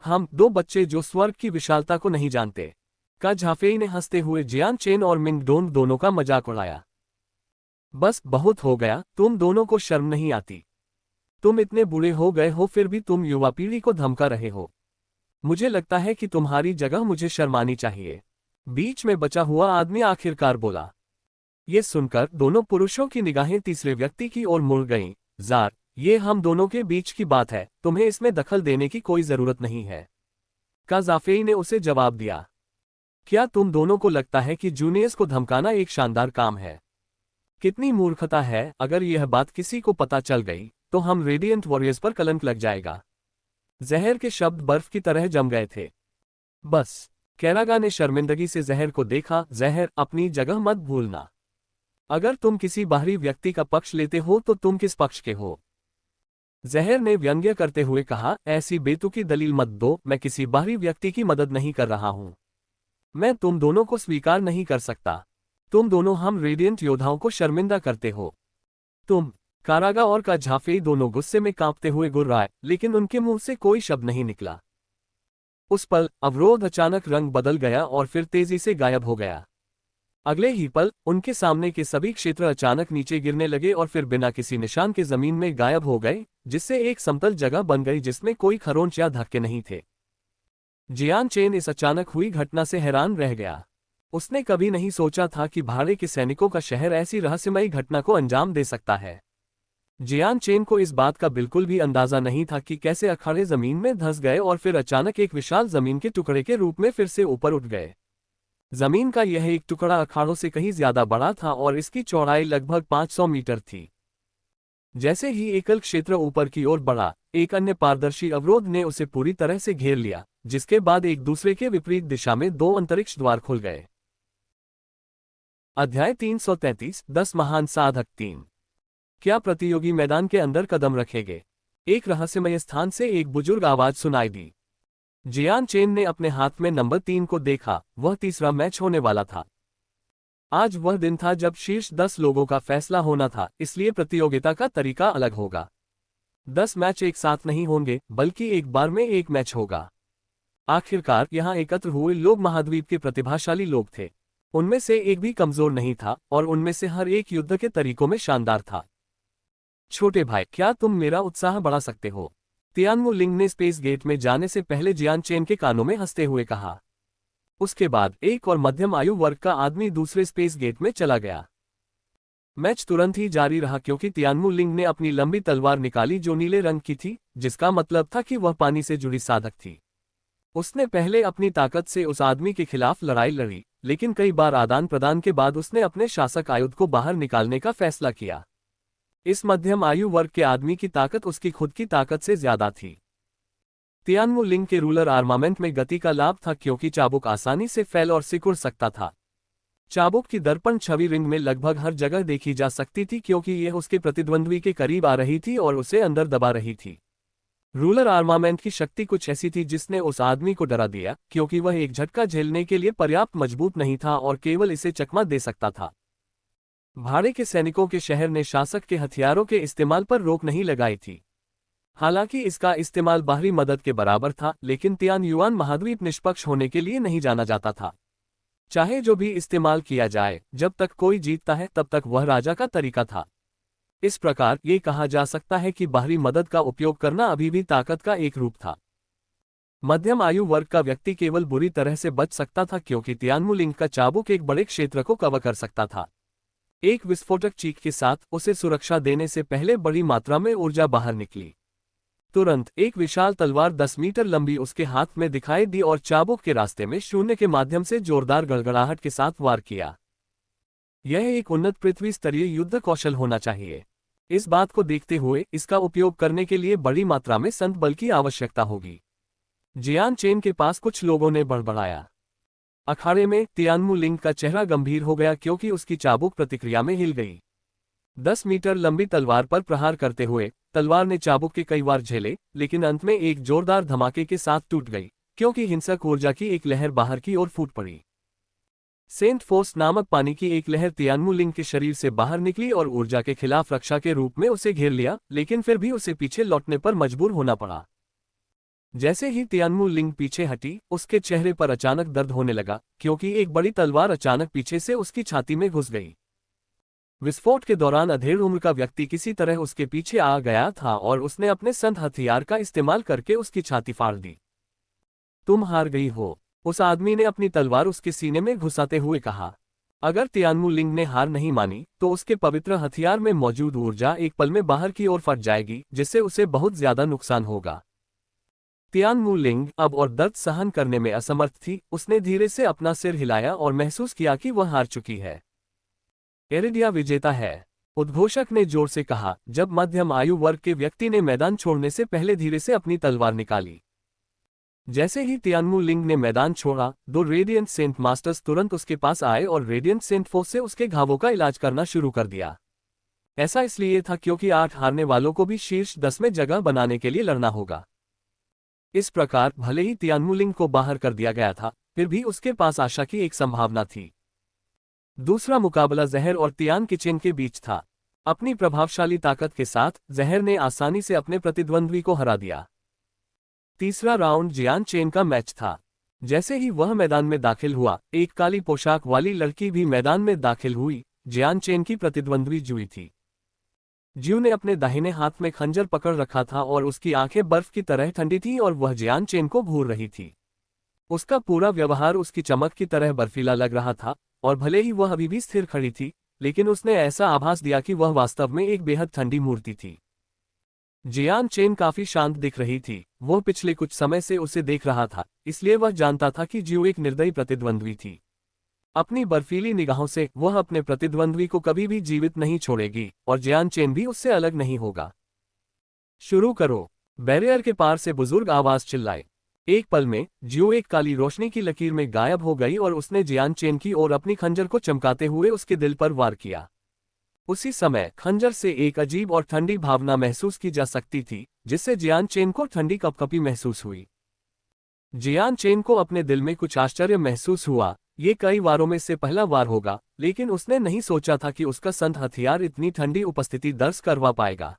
हम 2 बच्चे जो स्वर्ग की विशालता को नहीं जानते, का झाफेई ने हंसते हुए जियान चेन और मिंग डोन दोनों का मजाक उड़ाया। बस बहुत हो गया, तुम दोनों को शर्म नहीं आती। तुम इतने बूढ़े हो गए हो, फिर भी तुम युवा पीढ़ी को धमका रहे हो। मुझे लगता है कि तुम्हारी जगह मुझे शर्मानी चाहिए। बीच में बचा हुआ आदमी आखिरकार बोला। ये सुनकर दोनों पुरुषों की निगाहें तीसरे व्यक्ति की ओर मुड़ गईं। जार, ये हम दोनों के बीच की बात है, तुम्हें इसमें दखल देने की कोई जरूरत नहीं है, का जाफेई ने उसे जवाब दिया। क्या तुम दोनों को लगता है कि जूनियर्स को धमकाना एक शानदार काम है? कितनी मूर्खता है, अगर यह बात किसी को पता चल गई, तो हम रेडिएंट वॉरियर्स पर कलंक लग जाएगा। जहर के शब्द बर्फ की तरह जम गए थे। बस, कैरागा ने शर्मिंदगी से जहर को देखा, जहर, अपनी जगह मत भूलना। अगर तुम किसी बाहरी व्यक्ति का पक्ष लेते हो तो तुम किस पक्ष के हो? जहर ने व्यंग्य करते हुए कहा, ऐसी बेतुकी दलील मत दो, मैं किसी बाहरी व्यक्ति की मदद नहीं कर रहा हूं। मैं तुम दोनों को स्वीकार नहीं कर सकता। तुम दोनों हम रेडियंट योद्धाओं को शर्मिंदा करते हो। तुम। कारागा और का झाफेई दोनों गुस्से में कांपते हुए गुर्राए, लेकिन उनके मुंह से कोई शब्द नहीं निकला। उस पल अवरोध अचानक रंग बदल गया और फिर तेजी से गायब हो गया। अगले ही पल उनके सामने के सभी क्षेत्र अचानक नीचे गिरने लगे और फिर बिना किसी निशान के जमीन में गायब हो गए, जिससे एक समतल जगह बन गई जिसमें कोई खरोंच या धक्के नहीं थे। जियान चेन इस अचानक हुई घटना से हैरान रह गया। उसने कभी नहीं सोचा था कि भाड़े के सैनिकों का शहर ऐसी रहस्यमयी घटना को अंजाम दे सकता है। जियान चेन को इस बात का बिल्कुल भी अंदाजा नहीं था कि कैसे अखाड़े जमीन में धंस गए और फिर अचानक एक विशाल जमीन के टुकड़े के रूप में फिर से ऊपर उठ गए। जमीन का यह एक टुकड़ा अखाड़ों से कहीं ज्यादा बड़ा था और इसकी चौड़ाई लगभग 500 मीटर थी। जैसे ही एकल क्षेत्र ऊपर की ओर बढ़ा, एक अन्य पारदर्शी अवरोध ने उसे पूरी तरह से घेर लिया, जिसके बाद एक दूसरे के विपरीत दिशा में 2 अंतरिक्ष द्वार खुल गए। अध्याय 333 10 महान साधक 3। क्या प्रतियोगी मैदान के अंदर कदम रखेंगे? एक रहस्यमय स्थान से एक बुजुर्ग आवाज सुनाई दी। जियान चेन ने अपने हाथ में नंबर 3 को देखा। वह तीसरा मैच होने वाला था। आज वह दिन था जब शीर्ष 10 लोगों का फैसला होना था, इसलिए प्रतियोगिता का तरीका अलग होगा। 10 मैच एक साथ नहीं होंगे, बल्कि एक बार में एक मैच होगा। आखिरकार यहां एकत्र हुए लोग महाद्वीप के प्रतिभाशाली लोग थे। उनमें से एक भी कमजोर नहीं था और उनमें से हर एक युद्ध के तरीकों में शानदार था। छोटे भाई, क्या तुम मेरा उत्साह बढ़ा सकते हो? तियानमु लिंग ने स्पेस गेट में जाने से पहले जियान चेन के कानों में हंसते हुए कहा। उसके बाद एक और मध्यम आयु वर्ग का आदमी दूसरे स्पेस गेट में चला गया। मैच तुरंत ही जारी रहा क्योंकि तियानमु लिंग ने अपनी लंबी तलवार निकाली जो नीले रंग की थी, जिसका मतलब था कि वह पानी से जुड़ी साधक थी। उसने पहले अपनी ताकत से उस आदमी के खिलाफ लड़ाई लड़ी, लेकिन कई बार आदान प्रदान के बाद उसने अपने शासक आयुध को बाहर निकालने का फैसला किया। इस मध्यम आयु वर्ग के आदमी की ताकत उसकी खुद की ताकत से ज्यादा थी। तियानमु लिंग के रूलर आर्मामेंट में गति का लाभ था क्योंकि चाबुक आसानी से फैल और सिकुड़ सकता था। चाबुक की दर्पण छवि रिंग में लगभग हर जगह देखी जा सकती थी क्योंकि यह उसके प्रतिद्वंद्वी के करीब आ रही थी और उसे अंदर दबा रही थी। रूलर आर्मामेंट की शक्ति कुछ ऐसी थी जिसने उस आदमी को डरा दिया, क्योंकि वह एक झटका झेलने के लिए पर्याप्त मजबूत नहीं था और केवल इसे चकमा दे सकता था। भाड़े के सैनिकों के शहर ने शासक के हथियारों के इस्तेमाल पर रोक नहीं लगाई थी। हालांकि इसका इस्तेमाल बाहरी मदद के बराबर था, लेकिन तियान युआन महाद्वीप निष्पक्ष होने के लिए नहीं जाना जाता था। चाहे जो भी इस्तेमाल किया जाए, जब तक कोई जीतता है तब तक वह राजा का तरीका था। इस प्रकार ये कहा जा सकता है कि बाहरी मदद का उपयोग करना अभी भी ताकत का एक रूप था। मध्यम आयु वर्ग का व्यक्ति केवल बुरी तरह से बच सकता था क्योंकि तियानमु लिंग का चाबुक एक बड़े क्षेत्र को कवर कर सकता था। एक विस्फोटक चीख के साथ उसे सुरक्षा देने से पहले बड़ी मात्रा में ऊर्जा बाहर निकली। तुरंत एक विशाल तलवार 10 मीटर लंबी उसके हाथ में दिखाई दी और चाबुक के रास्ते में शून्य के माध्यम से जोरदार गड़गड़ाहट के साथ वार किया। यह एक उन्नत पृथ्वी स्तरीय युद्ध कौशल होना चाहिए। इस बात को देखते हुए इसका उपयोग करने के लिए बड़ी मात्रा में संत बल की आवश्यकता होगी। जियान चेन के पास कुछ लोगों ने बड़बड़ाया। अखाड़े में तियानमु लिंग का चेहरा गंभीर हो गया क्योंकि उसकी चाबुक प्रतिक्रिया में हिल गई। 10 मीटर लंबी तलवार पर प्रहार करते हुए तलवार ने चाबुक के कई बार झेले, लेकिन अंत में एक जोरदार धमाके के साथ टूट गई क्योंकि हिंसक ऊर्जा की एक लहर बाहर की ओर फूट पड़ी। सेंट फोर्स नामक पानी की एक लहर तियानमु लिंग के शरीर से बाहर निकली और ऊर्जा के खिलाफ रक्षा के रूप में उसे घेर लिया, लेकिन फिर भी उसे पीछे लौटने पर मजबूर होना पड़ा। जैसे ही तियानमु लिंग पीछे हटी, उसके चेहरे पर अचानक दर्द होने लगा क्योंकि एक बड़ी तलवार अचानक पीछे से उसकी छाती में घुस गई। विस्फोट के दौरान अधेड़ उम्र का व्यक्ति किसी तरह उसके पीछे आ गया था और उसने अपने संत हथियार का इस्तेमाल करके उसकी छाती फाड़ दी। तुम हार गई हो, उस आदमी ने अपनी तलवार उसके सीने में घुसाते हुए कहा। अगर तियानमु लिंग ने हार नहीं मानी तो उसके पवित्र हथियार में मौजूद ऊर्जा एक पल में बाहर की ओर फट जाएगी, जिससे उसे बहुत ज्यादा नुकसान होगा। तियानमु लिंग अब और दर्द सहन करने में असमर्थ थी। उसने धीरे से अपना सिर हिलाया और महसूस किया कि वह हार चुकी है। एरिडिया विजेता है, उद्घोषक ने जोर से कहा जब मध्यम आयु वर्ग के व्यक्ति ने मैदान छोड़ने से पहले धीरे से अपनी तलवार निकाली। जैसे ही तियानमू लिंग ने मैदान छोड़ा, दो रेडियंट सेंट मास्टर्स तुरंत उसके पास आए और रेडियंट सेंट फोर्स से उसके घावों का इलाज करना शुरू कर दिया। ऐसा इसलिए था क्योंकि 8 हारने वालों को भी शीर्ष 10 में जगह बनाने के लिए लड़ना होगा। इस प्रकार भले ही तियानमू लिंग को बाहर कर दिया गया था, फिर भी उसके पास आशा की एक संभावना थी। दूसरा मुकाबला जहर और तियान किचेन के बीच था। अपनी प्रभावशाली ताकत के साथ जहर ने आसानी से अपने प्रतिद्वंद्वी को हरा दिया। तीसरा राउंड जियान चेन का मैच था। जैसे ही वह मैदान में दाखिल हुआ, एक काली पोशाक वाली लड़की भी मैदान में दाखिल हुई। जियान चेन की प्रतिद्वंद्वी जुई थी। ज्यू ने अपने दाहिने हाथ में खंजर पकड़ रखा था और उसकी आंखें बर्फ की तरह ठंडी थीं और वह जियान चेन को घूर रही थी। उसका पूरा व्यवहार उसकी चमक की तरह बर्फीला लग रहा था, और भले ही वह अभी भी स्थिर खड़ी थी, लेकिन उसने ऐसा आभास दिया कि वह वास्तव में एक बेहद ठंडी मूर्ति थी। जियान चेन काफी शांत दिख रही थी। वह पिछले कुछ समय से उसे देख रहा था, इसलिए वह जानता था कि ज्यू एक निर्दयी प्रतिद्वंद्वी थी। अपनी बर्फीली निगाहों से वह अपने प्रतिद्वंद्वी को कभी भी जीवित नहीं छोड़ेगी, और जियान चेन भी उससे अलग नहीं होगा। शुरू करो। बैरियर के पार से बुजुर्ग आवाज चिल्लाए। एक पल में ज्यू एक काली रोशनी की लकीर में गायब हो गई और उसने जियान चेन की ओर अपनी खंजर को चमकाते हुए उसके दिल पर वार किया। उसी समय खंजर से एक अजीब और ठंडी भावना महसूस की जा सकती थी, जिससे जियान चेन को ठंडी कपकपी महसूस हुई। जियान चेन को अपने दिल में कुछ आश्चर्य महसूस हुआ। ये कई वारों में से पहला वार होगा, लेकिन उसने नहीं सोचा था कि उसका संत हथियार इतनी ठंडी उपस्थिति दर्ज करवा पाएगा।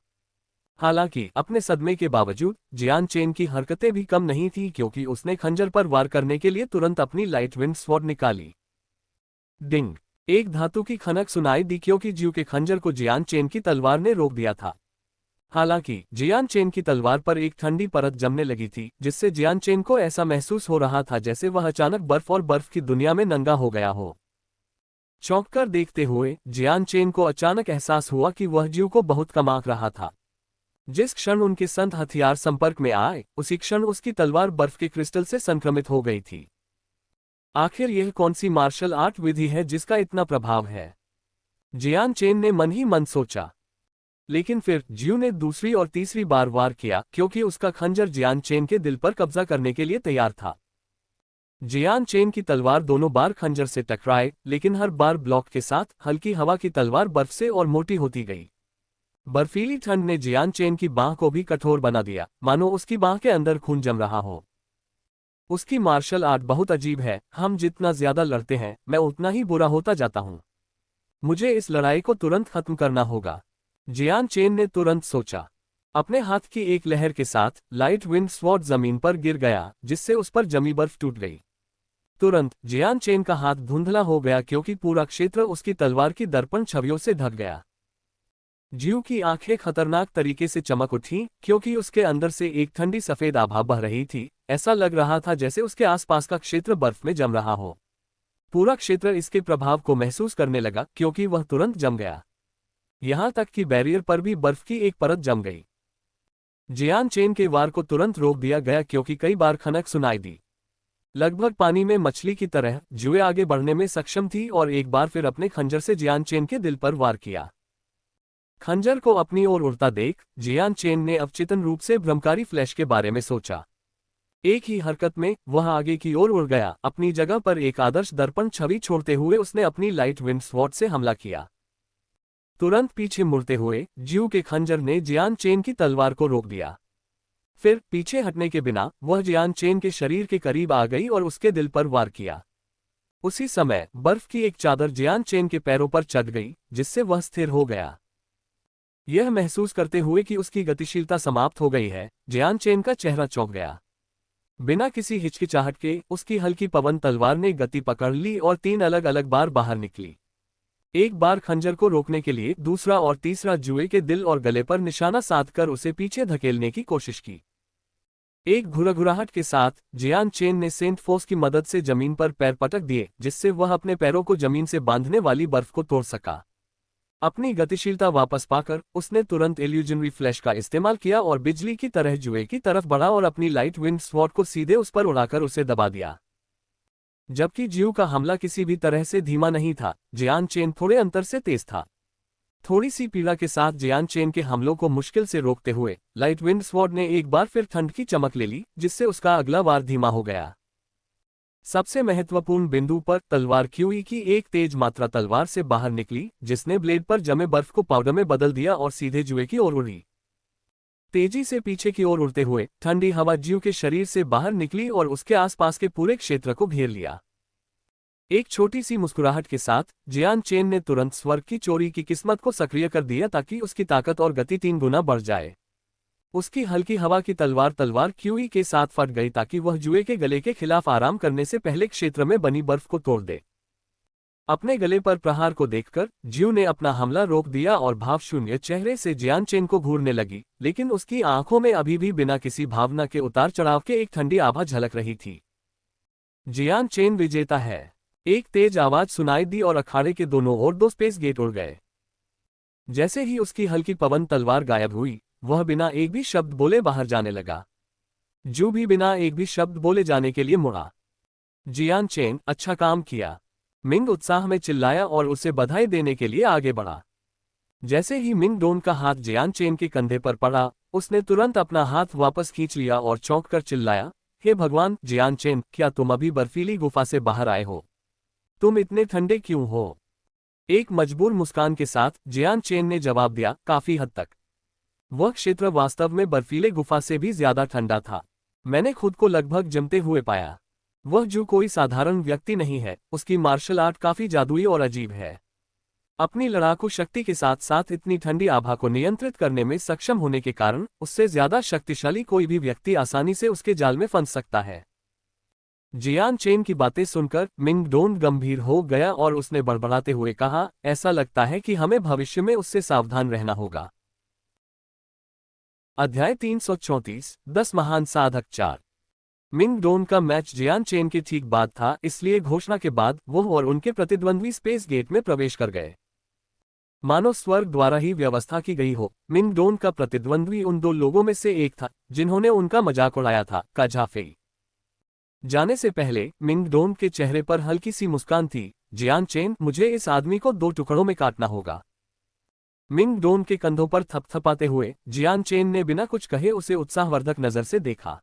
हालांकि अपने सदमे के बावजूद जियान चेन की हरकतें भी कम नहीं थी, क्योंकि उसने खंजर पर वार करने के लिए तुरंत अपनी लाइट विंड स्वॉर्ड निकाली। डिंग! एक धातु की खनक सुनाई दी, क्योंकि ज्यू के खंजर को जियान चेन की तलवार ने रोक दिया था। हालांकि जियान चेन की तलवार पर एक ठंडी परत जमने लगी थी, जिससे जियान चेन को ऐसा महसूस हो रहा था जैसे वह अचानक बर्फ और बर्फ की दुनिया में नंगा हो गया हो। चौंककर देखते हुए जियान चेन को अचानक एहसास हुआ कि वह ज्यू को बहुत कम आंक रहा था। जिस क्षण उनके संत हथियार संपर्क में आए, उसी क्षण उसकी तलवार बर्फ के क्रिस्टल से संक्रमित हो गई थी। आखिर यह कौन सी मार्शल आर्ट विधि है जिसका इतना प्रभाव है? जियान चेन ने मन ही मन सोचा। लेकिन फिर ज्यू ने दूसरी और तीसरी बार वार किया, क्योंकि उसका खंजर जियान चेन के दिल पर कब्जा करने के लिए तैयार था। जियान चेन की तलवार दोनों बार खंजर से टकराए, लेकिन हर बार ब्लॉक के साथ हल्की हवा की तलवार बर्फ से और मोटी होती गई। बर्फीली ठंड ने जियान चेन की बांह को भी कठोर बना दिया, मानो उसकी बांह के अंदर खून जम रहा हो। उसकी मार्शल आर्ट बहुत अजीब है। हम जितना ज्यादा लड़ते हैं, मैं उतना ही बुरा होता जाता हूं। मुझे इस लड़ाई को तुरंत खत्म करना होगा। जियान चेन ने तुरंत सोचा। अपने हाथ की एक लहर के साथ लाइट विंड स्वॉर्ड जमीन पर गिर गया, जिससे उस पर जमी बर्फ टूट गई। तुरंत जियान चेन का हाथ धुंधला हो गया, क्योंकि पूरा क्षेत्र उसकी तलवार की दर्पण छवियों से ढक गया। ज्यू की आंखें खतरनाक तरीके से चमक उठीं, क्योंकि उसके अंदर से एक ठंडी सफेद आभा बह रही थी। ऐसा लग रहा था जैसे उसके आसपास का क्षेत्र बर्फ में जम रहा हो। पूरा क्षेत्र इसके प्रभाव को महसूस करने लगा, क्योंकि वह तुरंत जम गया। यहां तक कि बैरियर पर भी बर्फ की एक परत जम गई। जियान चेन के वार को तुरंत रोक दिया गया, क्योंकि कई बार खनक सुनाई दी। लगभग पानी में मछली की तरह ज्यू आगे बढ़ने में सक्षम थी और एक बार फिर अपने खंजर से जियान चेन के दिल पर वार किया। खंजर को अपनी ओर उड़ता देख जियान चेन ने अवचेतन रूप से भ्रमकारी फ्लैश के बारे में सोचा। एक ही हरकत में वह आगे की ओर उड़ गया। अपनी जगह पर एक आदर्श दर्पण छवि छोड़ते हुए उसने अपनी लाइट विंड स्वॉर्ड से हमला किया। तुरंत पीछे मुड़ते हुए ज्यू के खंजर ने जियान चेन की तलवार को रोक दिया। फिर पीछे हटने के बिना वह जियान चेन के शरीर के करीब आ गई और उसके दिल पर वार किया। उसी समय बर्फ की एक चादर जियान चेन के पैरों पर चढ़ गई, जिससे वह स्थिर हो गया। यह महसूस करते हुए कि उसकी गतिशीलता समाप्त हो गई है, जियान चेन का चेहरा चौंक गया। बिना किसी हिचकिचाहट के उसकी हल्की पवन तलवार ने गति पकड़ ली और 3 अलग अलग बार बाहर निकली। एक बार खंजर को रोकने के लिए, दूसरा और तीसरा जुए के दिल और गले पर निशाना साधकर उसे पीछे धकेलने की कोशिश की। एक घुरघुराहट के साथ जियान चेन ने सेंट फोर्स की मदद से जमीन पर पैर पटक दिए, जिससे वह अपने पैरों को जमीन से बांधने वाली बर्फ को तोड़ सका। अपनी गतिशीलता वापस पाकर उसने तुरंत इल्यूजनरी फ्लैश का इस्तेमाल किया और बिजली की तरह जुए की तरफ बढ़ा और अपनी लाइट विंड स्वॉर्ड को सीधे उस पर उड़ाकर उसे दबा दिया। जबकि ज्यू का हमला किसी भी तरह से धीमा नहीं था, जियान चेन थोड़े अंतर से तेज था। थोड़ी सी पीड़ा के साथ जियान चेन के हमलों को मुश्किल से रोकते हुए लाइट विंड स्वॉर्ड ने एक बार फिर ठंड की चमक ले ली, जिससे उसका अगला वार धीमा हो गया। सबसे महत्वपूर्ण बिंदु पर तलवार क्यूई की एक तेज मात्रा तलवार से बाहर निकली, जिसने ब्लेड पर जमे बर्फ को पाउडर में बदल दिया और सीधे जुए की ओर उड़ी। तेजी से पीछे की ओर उड़ते हुए ठंडी हवा ज्यू के शरीर से बाहर निकली और उसके आसपास के पूरे क्षेत्र को घेर लिया। एक छोटी सी मुस्कुराहट के साथ जियान चेन ने तुरंत स्वर्ग की चोरी की किस्मत को सक्रिय कर दिया ताकि उसकी ताकत और गति 3 गुना बढ़ जाए। उसकी हल्की हवा की तलवार क्यूई के साथ फट गई ताकि वह जुए के गले के खिलाफ आराम करने से पहले क्षेत्र में बनी बर्फ को तोड़ दे। अपने गले पर प्रहार को देखकर ज्यू ने अपना हमला रोक दिया और भावशून्य चेहरे से जियान चेन को घूरने लगी, लेकिन उसकी आंखों में अभी भी बिना किसी भावना के उतार चढ़ाव के एक ठंडी आभा झलक रही थी। जियान चेन विजेता है। एक तेज आवाज सुनाई दी और अखाड़े के दोनों ओर 2 स्पेस गेट उड़ गए। जैसे ही उसकी हल्की पवन तलवार गायब हुई, वह बिना एक भी शब्द बोले बाहर जाने लगा। जू भी बिना एक भी शब्द बोले जाने के लिए मुड़ा। जियान चेन, अच्छा काम किया। मिंग उत्साह में चिल्लाया और उसे बधाई देने के लिए आगे बढ़ा। जैसे ही मिंग डोन का हाथ जियान चेन के कंधे पर पड़ा, उसने तुरंत अपना हाथ वापस खींच लिया और चौंक कर चिल्लाया, हे भगवान जियान चेन, क्या तुम अभी बर्फीली गुफा से बाहर आए हो? तुम इतने ठंडे क्यों हो? एक मजबूर मुस्कान के साथ जियान चेन ने जवाब दिया, काफी हद तक। वह क्षेत्र वास्तव में बर्फीले गुफा से भी ज्यादा ठंडा था। मैंने खुद को लगभग जमते हुए पाया। वह जो कोई साधारण व्यक्ति नहीं है, उसकी मार्शल आर्ट काफी जादुई और अजीब है। अपनी लड़ाकू शक्ति के साथ साथ इतनी ठंडी आभा को नियंत्रित करने में सक्षम होने के कारण उससे ज्यादा शक्तिशाली कोई भी व्यक्ति आसानी से उसके जाल में फंस सकता है। जियान चेन की बातें सुनकर मिंग डोन गंभीर हो गया और उसने बड़बड़ाते हुए कहा, ऐसा लगता है कि हमें भविष्य में उससे सावधान रहना होगा। अध्याय 334 10 महान साधक 4। मिंग डोन का मैच जियान चेन के ठीक बाद था, इसलिए घोषणा के बाद वो और उनके प्रतिद्वंद्वी स्पेस गेट में प्रवेश कर गए। मानो स्वर्ग द्वारा ही व्यवस्था की गई हो। मिंग डोन का प्रतिद्वंद्वी उन 2 लोगों में से एक था जिन्होंने उनका मजाक उड़ाया था, का झाफेई। जाने से पहले मिंग डोन के चेहरे पर हल्की सी मुस्कान थी। जियान चेन, मुझे इस आदमी को 2 टुकड़ों में काटना होगा। मिंग डोन के कंधों पर थपथपाते हुए जियान चेन ने बिना कुछ कहे उसे उत्साहवर्धक नजर से देखा।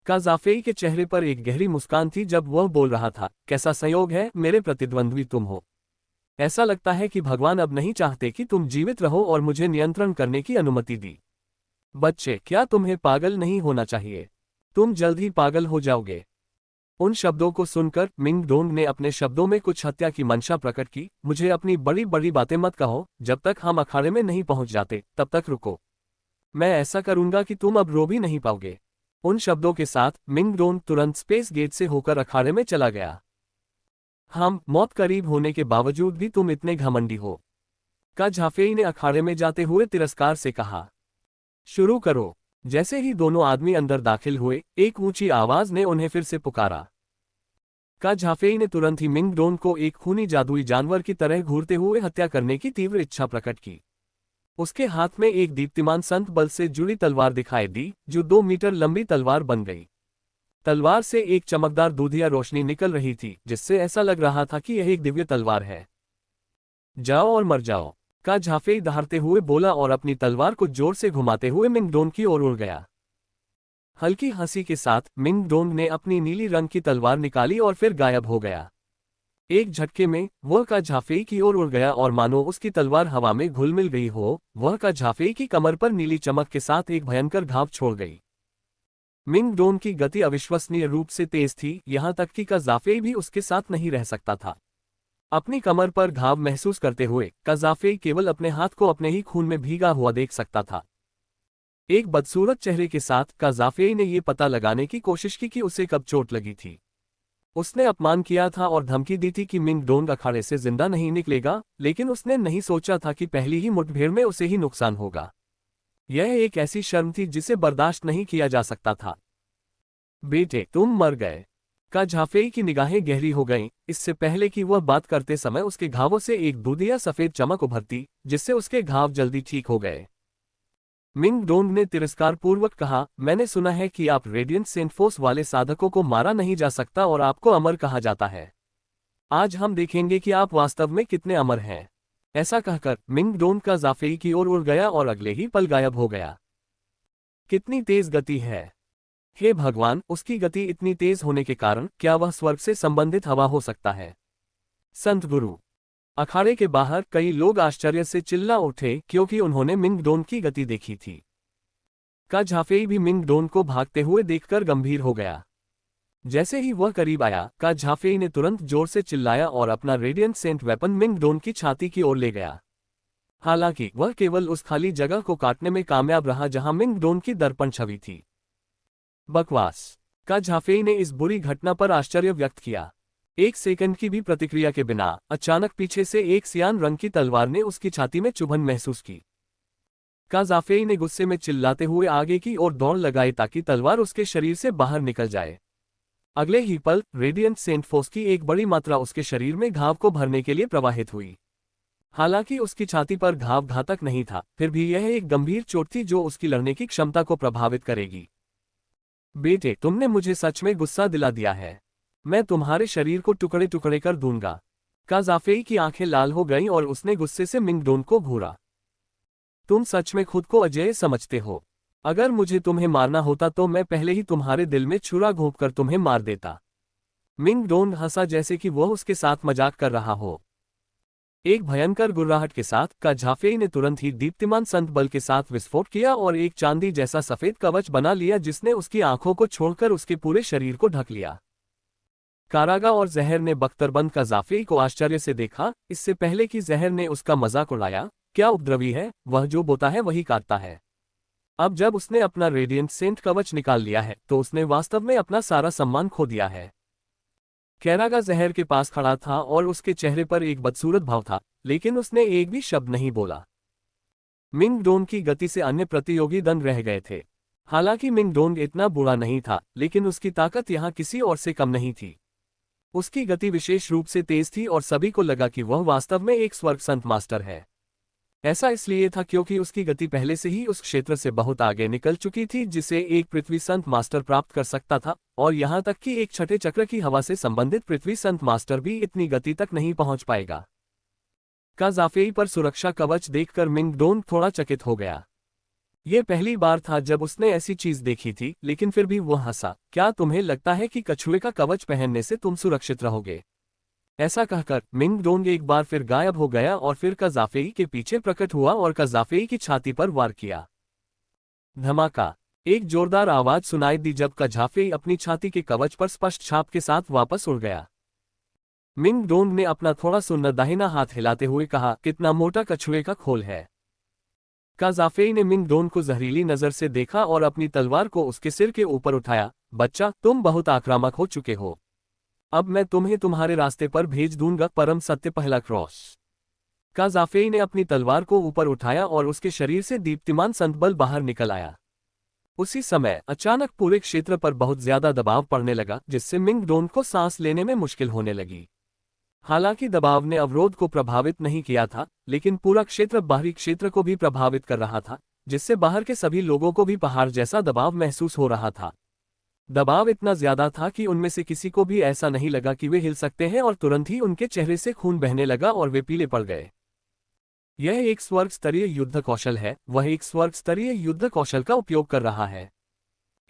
काजाफेई के चेहरे पर एक गहरी मुस्कान थी जब वह बोल रहा था, कैसा संयोग है, मेरे प्रतिद्वंद्वी तुम हो। ऐसा लगता है कि भगवान अब नहीं चाहते कि तुम जीवित रहो और मुझे नियंत्रण करने की अनुमति दी। बच्चे, क्या तुम्हें पागल नहीं होना चाहिए? तुम जल्द ही पागल हो जाओगे। उन शब्दों को सुनकर मिंग डोंग ने अपने शब्दों में कुछ हत्या की मंशा प्रकट की। मुझे अपनी बड़ी बड़ी बातें मत कहो, जब तक हम अखाड़े में नहीं पहुंच जाते तब तक रुको। मैं ऐसा करूंगा कि तुम अब रो भी नहीं पाओगे। उन शब्दों के साथ मिंग डोंग तुरंत स्पेस गेट से होकर अखाड़े में चला गया। हम मौत करीब होने के बावजूद भी तुम इतने घमंडी हो, का झाफेई ने अखाड़े में जाते हुए तिरस्कार से कहा। शुरू करो। जैसे ही दोनों आदमी अंदर दाखिल हुए, एक ऊंची आवाज ने उन्हें फिर से पुकारा। का झाफेई ने तुरंत ही मिंग डोन को एक खूनी जादुई जानवर की तरह घूरते हुए हत्या करने की तीव्र इच्छा प्रकट की। उसके हाथ में एक दीप्तिमान संत बल से जुड़ी तलवार दिखाई दी, जो 2 मीटर लंबी तलवार बन गई। तलवार से एक चमकदार दूधिया रोशनी निकल रही थी, जिससे ऐसा लग रहा था कि यह एक दिव्य तलवार है। जाओ और मर जाओ, का झाफेई दहाड़ते हुए बोला और अपनी तलवार को जोर से घुमाते हुए मिंग डोन की ओर उड़ गया। हल्की हंसी के साथ मिंग डोन ने अपनी नीली रंग की तलवार निकाली और फिर गायब हो गया। एक झटके में वह का झाफेई की ओर उड़ गया और मानो उसकी तलवार हवा में घुल मिल गई हो, वह का झाफेई की कमर पर नीली चमक के साथ एक भयंकर घाव छोड़ गई। मिंग डोन की गति अविश्वसनीय रूप से तेज थी, यहां तक कि का झाफेई भी उसके साथ नहीं रह सकता था। अपनी कमर पर घाव महसूस करते हुए का झाफेई केवल अपने हाथ को अपने ही खून में भीगा हुआ देख सकता था। एक बदसूरत चेहरे के साथ का झाफेई ने यह पता लगाने की कोशिश की कि उसे कब चोट लगी थी। उसने अपमान किया था और धमकी दी थी कि मिंग डोंग अखाड़े से जिंदा नहीं निकलेगा, लेकिन उसने नहीं सोचा था कि पहली ही मुठभेड़ में उसे ही नुकसान होगा। यह एक ऐसी शर्म थी जिसे बर्दाश्त नहीं किया जा सकता था। बेटे, तुम मर गए। का झाफेई की निगाहें गहरी हो गईं, इससे पहले कि वह बात करते समय उसके घावों से एक दूधिया सफेद चमक उभरती, जिससे उसके घाव जल्दी ठीक हो गए। मिंग डोंग ने तिरस्कारपूर्वक कहा, मैंने सुना है कि आप रेडियंट सेंटफोर्स वाले साधकों को मारा नहीं जा सकता और आपको अमर कहा जाता है। आज हम देखेंगे कि आप वास्तव में कितने अमर हैं। ऐसा कहकर मिंग डोन का जाफेई की ओर उड़ गया और अगले ही पल गायब हो गया। कितनी तेज गति है! हे भगवान, उसकी गति इतनी तेज होने के कारण क्या वह स्वर्ग से संबंधित हवा हो सकता है? संत गुरु। अखाड़े के बाहर कई लोग आश्चर्य से चिल्ला उठे क्योंकि उन्होंने मिंग डोन की गति देखी थी। का झाफेई भी मिंग डोन को भागते हुए देखकर गंभीर हो गया। जैसे ही वह करीब आया, का झाफेई ने तुरंत जोर से चिल्लाया और अपना radiant saint weapon Ming Don की छाती की ओर ले गया। हालांकि वह केवल उस खाली जगह को काटने में कामयाब रहा जहां मिंग डोन की दर्पण छवि थी। बकवास! का झाफेई ने इस बुरी घटना पर आश्चर्य व्यक्त किया। एक सेकंड की भी प्रतिक्रिया के बिना अचानक पीछे से एक सियान रंग की तलवार ने उसकी छाती में चुभन महसूस की। का झाफेई ने गुस्से में चिल्लाते हुए आगे की ओर दौड़ लगाई ताकि तलवार उसके शरीर से बाहर निकल जाए। अगले ही पल रेडियंट सेंट फोर्स की एक बड़ी मात्रा उसके शरीर में घाव को भरने के लिए प्रवाहित हुई। हालांकि उसकी छाती पर घाव घातक नहीं था, फिर भी यह एक गंभीर चोट थी जो उसकी लड़ने की क्षमता को प्रभावित करेगी। बेटे, तुमने मुझे सच में गुस्सा दिला दिया है। मैं तुम्हारे शरीर को टुकड़े टुकड़े कर दूंगा। का झाफेई की आंखें लाल हो गईं और उसने गुस्से से मिंग डोन को घूरा। तुम सच में खुद को अजेय समझते हो। अगर मुझे तुम्हें मारना होता तो मैं पहले ही तुम्हारे दिल में छुरा घोंपकर तुम्हें मार देता। मिंग डोन हंसा जैसे कि वह उसके साथ मजाक कर रहा हो। एक भयंकर गुर्राहट के साथ का झाफेई ने तुरंत ही दीप्तिमान संत बल के साथ विस्फोट किया और एक चांदी जैसा सफेद कवच बना लिया जिसने उसकी आंखों को छोड़कर उसके पूरे शरीर को ढक लिया। कारागा और जहर ने बख्तरबंद का झाफेई को आश्चर्य से देखा। इससे पहले कि जहर ने उसका मजाक उड़ाया, क्या उपद्रवी है, वह जो बोता है वही काटता है। अब जब उसने अपना रेडियंट सेंट कवच निकाल लिया है तो उसने वास्तव में अपना सारा सम्मान खो दिया है। कैरागा जहर के पास खड़ा था और उसके चेहरे पर एक बदसूरत भाव था, लेकिन उसने एक भी शब्द नहीं बोला। मिंग डोन की गति से अन्य प्रतियोगी दंग रह गए थे। हालांकि मिंग डोन इतना बुरा नहीं था, लेकिन उसकी ताकत यहां किसी और से कम नहीं थी। उसकी गति विशेष रूप से तेज थी और सभी को लगा कि वह वास्तव में एक स्वर्ग संत मास्टर है। ऐसा इसलिए था क्योंकि उसकी गति पहले से ही उस क्षेत्र से बहुत आगे निकल चुकी थी जिसे एक पृथ्वी संत मास्टर प्राप्त कर सकता था, और यहां तक कि एक छठे चक्र की हवा से संबंधित पृथ्वी संत मास्टर भी इतनी गति तक नहीं पहुंच पाएगा। का झाफेई पर सुरक्षा कवच देखकर मिंग डोन थोड़ा चकित हो गया। यह पहली बार था जब उसने ऐसी चीज देखी थी, लेकिन फिर भी वह हंसा। क्या तुम्हें लगता है कि कछुए का कवच पहनने से तुम सुरक्षित रहोगे? ऐसा कहकर मिंग डोन एक बार फिर गायब हो गया और फिर का झाफेई के पीछे प्रकट हुआ और का झाफेई की छाती पर वार किया। धमाका! एक जोरदार आवाज सुनाई दी जब का झाफेई अपनी छाती के कवच पर स्पष्ट छाप के साथ वापस उड़ गया। मिंग डोन ने अपना थोड़ा सुन्ना दाहिना हाथ हिलाते हुए कहा, कितना मोटा कछुए का खोल है। का झाफेई ने मिंग डोन को जहरीली नजर से देखा और अपनी तलवार को उसके सिर के ऊपर उठाया। बच्चा, तुम बहुत आक्रामक हो चुके हो। अब मैं तुम्हें तुम्हारे रास्ते पर भेज दूंगा। परम सत्य पहला क्रॉस। का झाफेई ने अपनी तलवार को ऊपर उठाया और उसके शरीर से दीप्तिमान संतबल बाहर निकल आया। उसी समय अचानक पूरे क्षेत्र पर बहुत ज्यादा दबाव पड़ने लगा जिससे मिंग डोन को सांस लेने में मुश्किल होने लगी। हालांकि दबाव ने अवरोध को प्रभावित नहीं किया था, लेकिन पूरा क्षेत्र बाहरी क्षेत्र को भी प्रभावित कर रहा था, जिससे बाहर के सभी लोगों को भी पहाड़ जैसा दबाव महसूस हो रहा था। दबाव इतना ज्यादा था कि उनमें से किसी को भी ऐसा नहीं लगा कि वे हिल सकते हैं और तुरंत ही उनके चेहरे से खून बहने लगा और वे पीले पड़ गए। यह एक स्वर्ग स्तरीय युद्ध कौशल है। वह एक स्वर्ग स्तरीय युद्ध कौशल का उपयोग कर रहा है।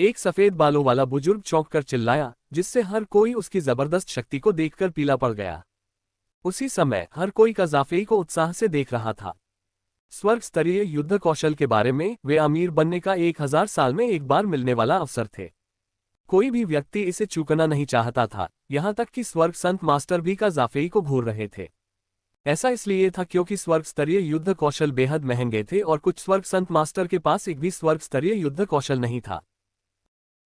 एक सफेद बालों वाला बुजुर्ग चौंक कर चिल्लाया, जिससे हर कोई उसकी जबरदस्त शक्ति को देखकर पीला पड़ गया। उसी समय हर कोई का झाफेई को उत्साह से देख रहा था। स्वर्ग स्तरीय युद्ध कौशल के बारे में वे अमीर बनने का 1000 साल में एक बार मिलने वाला अवसर थे। कोई भी व्यक्ति इसे चूकना नहीं चाहता था, यहां तक कि स्वर्ग संत मास्टर भी का झाफेई को घूर रहे थे। ऐसा इसलिए था क्योंकि स्वर्ग स्तरीय युद्ध कौशल बेहद महंगे थे और कुछ स्वर्ग संत मास्टर के पास एक भी स्वर्ग स्तरीय युद्ध कौशल नहीं था।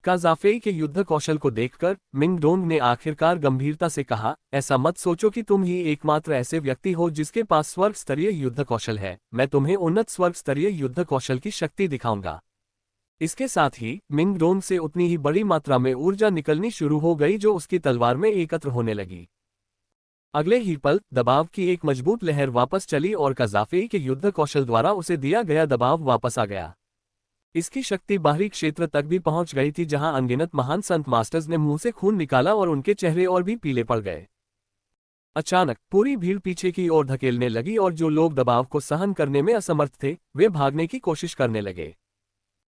का झाफेई के युद्ध कौशल को देखकर मिंग डोन ने आखिरकार गंभीरता से कहा, ऐसा मत सोचो कि तुम ही एकमात्र ऐसे व्यक्ति हो जिसके पास स्वर्ग स्तरीय युद्ध कौशल है। मैं तुम्हें उन्नत स्वर्ग स्तरीय युद्ध कौशल की शक्ति दिखाऊंगा। इसके साथ ही मिंग डोन से उतनी ही बड़ी मात्रा में ऊर्जा निकलनी शुरू हो गई जो उसकी तलवार में एकत्र होने लगी। अगले ही पल दबाव की एक मजबूत लहर वापस चली और का झाफेई के युद्ध कौशल द्वारा उसे दिया गया दबाव वापस आ गया। इसकी शक्ति बाहरी क्षेत्र तक भी पहुंच गई थी जहां अनगिनत महान संत मास्टर्स ने मुंह से खून निकाला और उनके चेहरे और भी पीले पड़ गए। अचानक पूरी भीड़ पीछे की ओर धकेलने लगी और जो लोग दबाव को सहन करने में असमर्थ थे वे भागने की कोशिश करने लगे।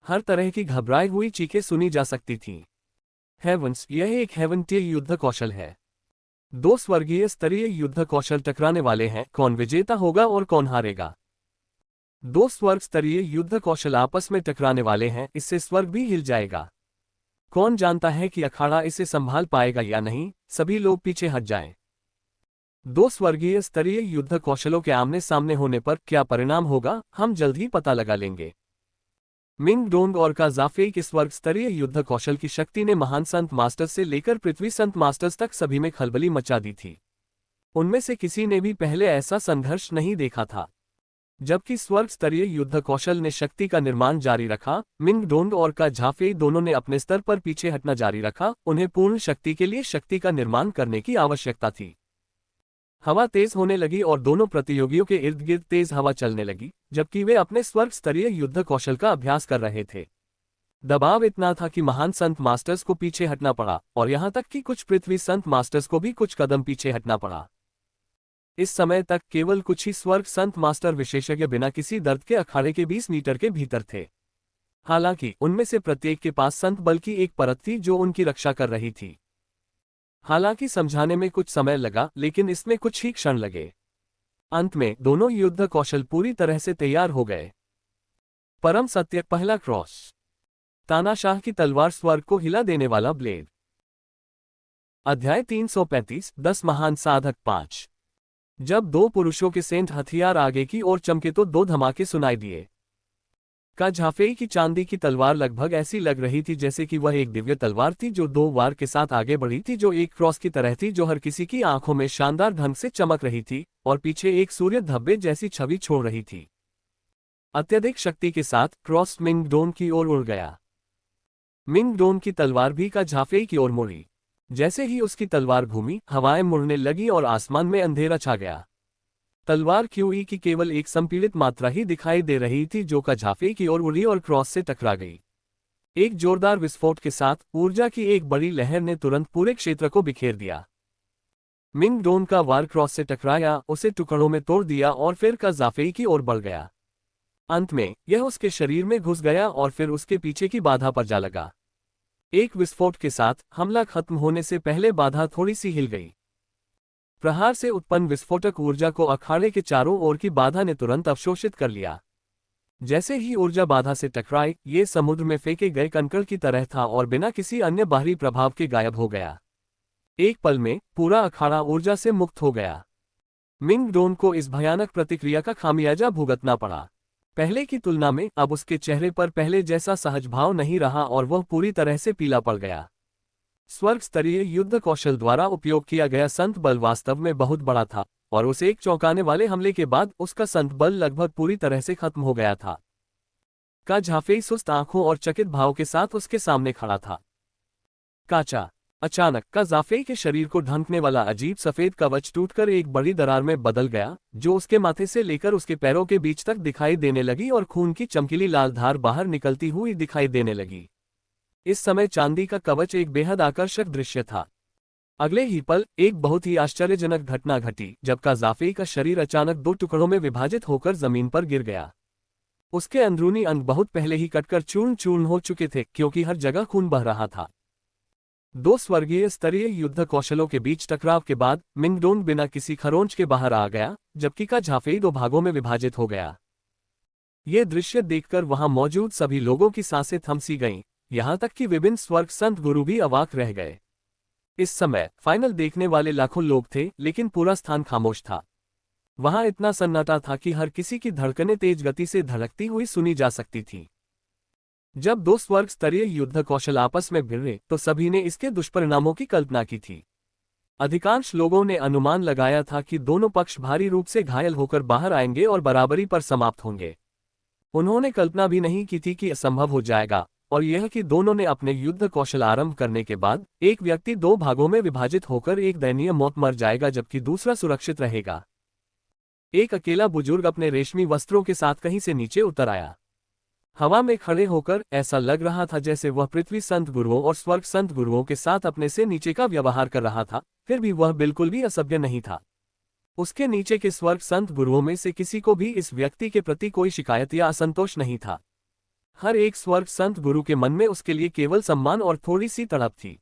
हर तरह की घबराई हुई चीखें सुनी जा सकती थीं। हेवंस, यह एक हेवंटीय युद्ध कौशल है। दो स्वर्गीय स्तरीय युद्ध कौशल टकराने वाले हैं, कौन विजेता होगा और कौन हारेगा। दो स्वर्ग स्तरीय युद्ध कौशल आपस में टकराने वाले हैं, इससे स्वर्ग भी हिल जाएगा। कौन जानता है कि अखाड़ा इसे संभाल पाएगा या नहीं। सभी लोग पीछे हट जाएं। दो स्वर्गीय स्तरीय युद्ध कौशलों के आमने सामने होने पर क्या परिणाम होगा, हम जल्द ही पता लगा लेंगे। मिंग डोंग और काजाफे के स्वर्ग स्तरीय युद्ध कौशल की शक्ति ने महान संत मास्टर्स से लेकर पृथ्वी संत मास्टर्स तक सभी में खलबली मचा दी थी। उनमें से किसी ने भी पहले ऐसा संघर्ष नहीं देखा था। जबकि स्वर्ग स्तरीय युद्ध कौशल ने शक्ति का निर्माण जारी रखा, मिंग डोंग और काजाफे दोनों ने अपने स्तर पर पीछे हटना जारी रखा। उन्हें पूर्ण शक्ति के लिए शक्ति का निर्माण करने की आवश्यकता थी। हवा तेज होने लगी और दोनों प्रतियोगियों के इर्द गिर्द तेज हवा चलने लगी, जबकि वे अपने स्वर्ग स्तरीय युद्ध कौशल का अभ्यास कर रहे थे। दबाव इतना था कि महान संत मास्टर्स को पीछे हटना पड़ा और यहां तक कि कुछ पृथ्वी संत मास्टर्स को भी कुछ कदम पीछे हटना पड़ा। इस समय तक केवल कुछ ही स्वर्ग संत मास्टर विशेषज्ञ बिना किसी दर्द के अखाड़े के 20 मीटर के भीतर थे। हालांकि उनमें से प्रत्येक के पास संत बल की एक परत थी जो उनकी रक्षा कर रही थी। हालांकि समझाने में कुछ समय लगा, लेकिन इसमें कुछ ही क्षण लगे। अंत में दोनों युद्ध कौशल पूरी तरह से तैयार हो गए। परम सत्य, पहला क्रॉस। तानाशाह की तलवार, स्वर्ग को हिला देने वाला ब्लेड। अध्याय 335, 10 महान साधक 5। जब दो पुरुषों के सेंट हथियार आगे की ओर चमके तो दो धमाके सुनाई दिए। काजाफे की चांदी की तलवार लगभग ऐसी लग रही थी जैसे कि वह एक दिव्य तलवार थी जो दो वार के साथ आगे बढ़ी थी, जो एक क्रॉस की तरह थी जो हर किसी की आंखों में शानदार ढंग से चमक रही थी और पीछे एक सूर्य धब्बे जैसी छवि छोड़ रही थी। अत्यधिक शक्ति के साथ क्रॉस मिंग डोन की ओर उड़ गया। मिंग डोन की तलवार भी काजाफे की ओर मुड़ी। जैसे ही उसकी तलवार घूमी, हवाएं मुड़ने लगी और आसमान में अंधेरा छा गया। तलवार क्यूई की केवल एक संपीड़ित मात्रा ही दिखाई दे रही थी जो काजाफे की ओर उड़ी और क्रॉस से टकरा गई। एक जोरदार विस्फोट के साथ ऊर्जा की एक बड़ी लहर ने तुरंत पूरे क्षेत्र को बिखेर दिया। मिंग डोन का वार क्रॉस से टकराया, उसे टुकड़ों में तोड़ दिया और फिर काजाफे की ओर बढ़ गया। अंत में यह उसके शरीर में घुस गया और फिर उसके पीछे की बाधा पर जा लगा। एक विस्फोट के साथ हमला खत्म होने से पहले बाधा थोड़ी सी हिल गई। प्रहार से उत्पन्न विस्फोटक ऊर्जा को अखाड़े के चारों ओर की बाधा ने तुरंत अवशोषित कर लिया। जैसे ही ऊर्जा बाधा से टकराई, ये समुद्र में फेंके गए कंकड़ की तरह था और बिना किसी अन्य बाहरी प्रभाव के गायब हो गया। एक पल में पूरा अखाड़ा ऊर्जा से मुक्त हो गया। मिंग डोन को इस भयानक प्रतिक्रिया का खामियाजा भुगतना पड़ा। पहले की तुलना में अब उसके चेहरे पर पहले जैसा सहज भाव नहीं रहा और वह पूरी तरह से पीला पड़ गया। स्वर्ग स्तरीय युद्ध कौशल द्वारा उपयोग किया गया संत बल वास्तव में बहुत बड़ा था और उस एक चौंकाने वाले हमले के बाद उसका संत बल लगभग पूरी तरह से खत्म हो गया था। काजाफे सुस्त आंखों और चकित भाव के साथ उसके सामने खड़ा था। काचा। अचानक काजाफे के शरीर को ढंकने वाला अजीब सफेद कवच टूटकर एक बड़ी दरार में बदल गया, जो उसके माथे से लेकर उसके पैरों के बीच तक दिखाई देने लगी और खून की चमकीली लाल धार बाहर निकलती हुई दिखाई देने लगी। इस समय चांदी का कवच एक बेहद आकर्षक दृश्य था। अगले ही पल एक बहुत ही आश्चर्यजनक घटना घटी जब काजाफे का शरीर अचानक दो टुकड़ों में विभाजित होकर जमीन पर गिर गया। उसके अंदरूनी अंग बहुत पहले ही कटकर चूर्ण चूर्ण हो चुके थे क्योंकि हर जगह खून बह रहा था। दो स्वर्गीय स्तरीय युद्ध कौशलों के बीच टकराव के बाद मिंग डोन बिना किसी खरोंच के बाहर आ गया, जबकि काजाफे दो भागों में विभाजित हो गया। ये दृश्य देखकर वहां मौजूद सभी लोगों की सांसें थम सी गईं, यहां तक कि विभिन्न स्वर्ग संत गुरु भी अवाक रह गए। इस समय फाइनल देखने वाले लाखों लोग थे, लेकिन पूरा स्थान खामोश था। वहां इतना सन्नाटा था कि हर किसी की धड़कनें तेज गति से धड़कती हुई सुनी जा सकती थी। जब दो स्वर्ग स्तरीय युद्ध कौशल आपस में भिड़े तो सभी ने इसके दुष्परिणामों की कल्पना की थी। अधिकांश लोगों ने अनुमान लगाया था कि दोनों पक्ष भारी रूप से घायल होकर बाहर आएंगे और बराबरी पर समाप्त होंगे। उन्होंने कल्पना भी नहीं की थी कि असंभव हो जाएगा, और यह कि दोनों ने अपने युद्ध कौशल आरंभ करने के बाद एक व्यक्ति दो भागों में विभाजित होकर एक दयनीय मौत मर जाएगा जबकि दूसरा सुरक्षित रहेगा। एक अकेला बुजुर्ग अपने रेशमी वस्त्रों के साथ कहीं से नीचे उतर आया। हवा में खड़े होकर ऐसा लग रहा था जैसे वह पृथ्वी संत गुरुओं और स्वर्ग संत गुरुओं के साथ अपने से नीचे का व्यवहार कर रहा था, फिर भी वह बिल्कुल भी असभ्य नहीं था। उसके नीचे के स्वर्ग संत गुरुओं में से किसी को भी इस व्यक्ति के प्रति कोई शिकायत या असंतोष नहीं था। हर एक स्वर्ग संत गुरु के मन में उसके लिए केवल सम्मान और थोड़ी सी तड़प थी।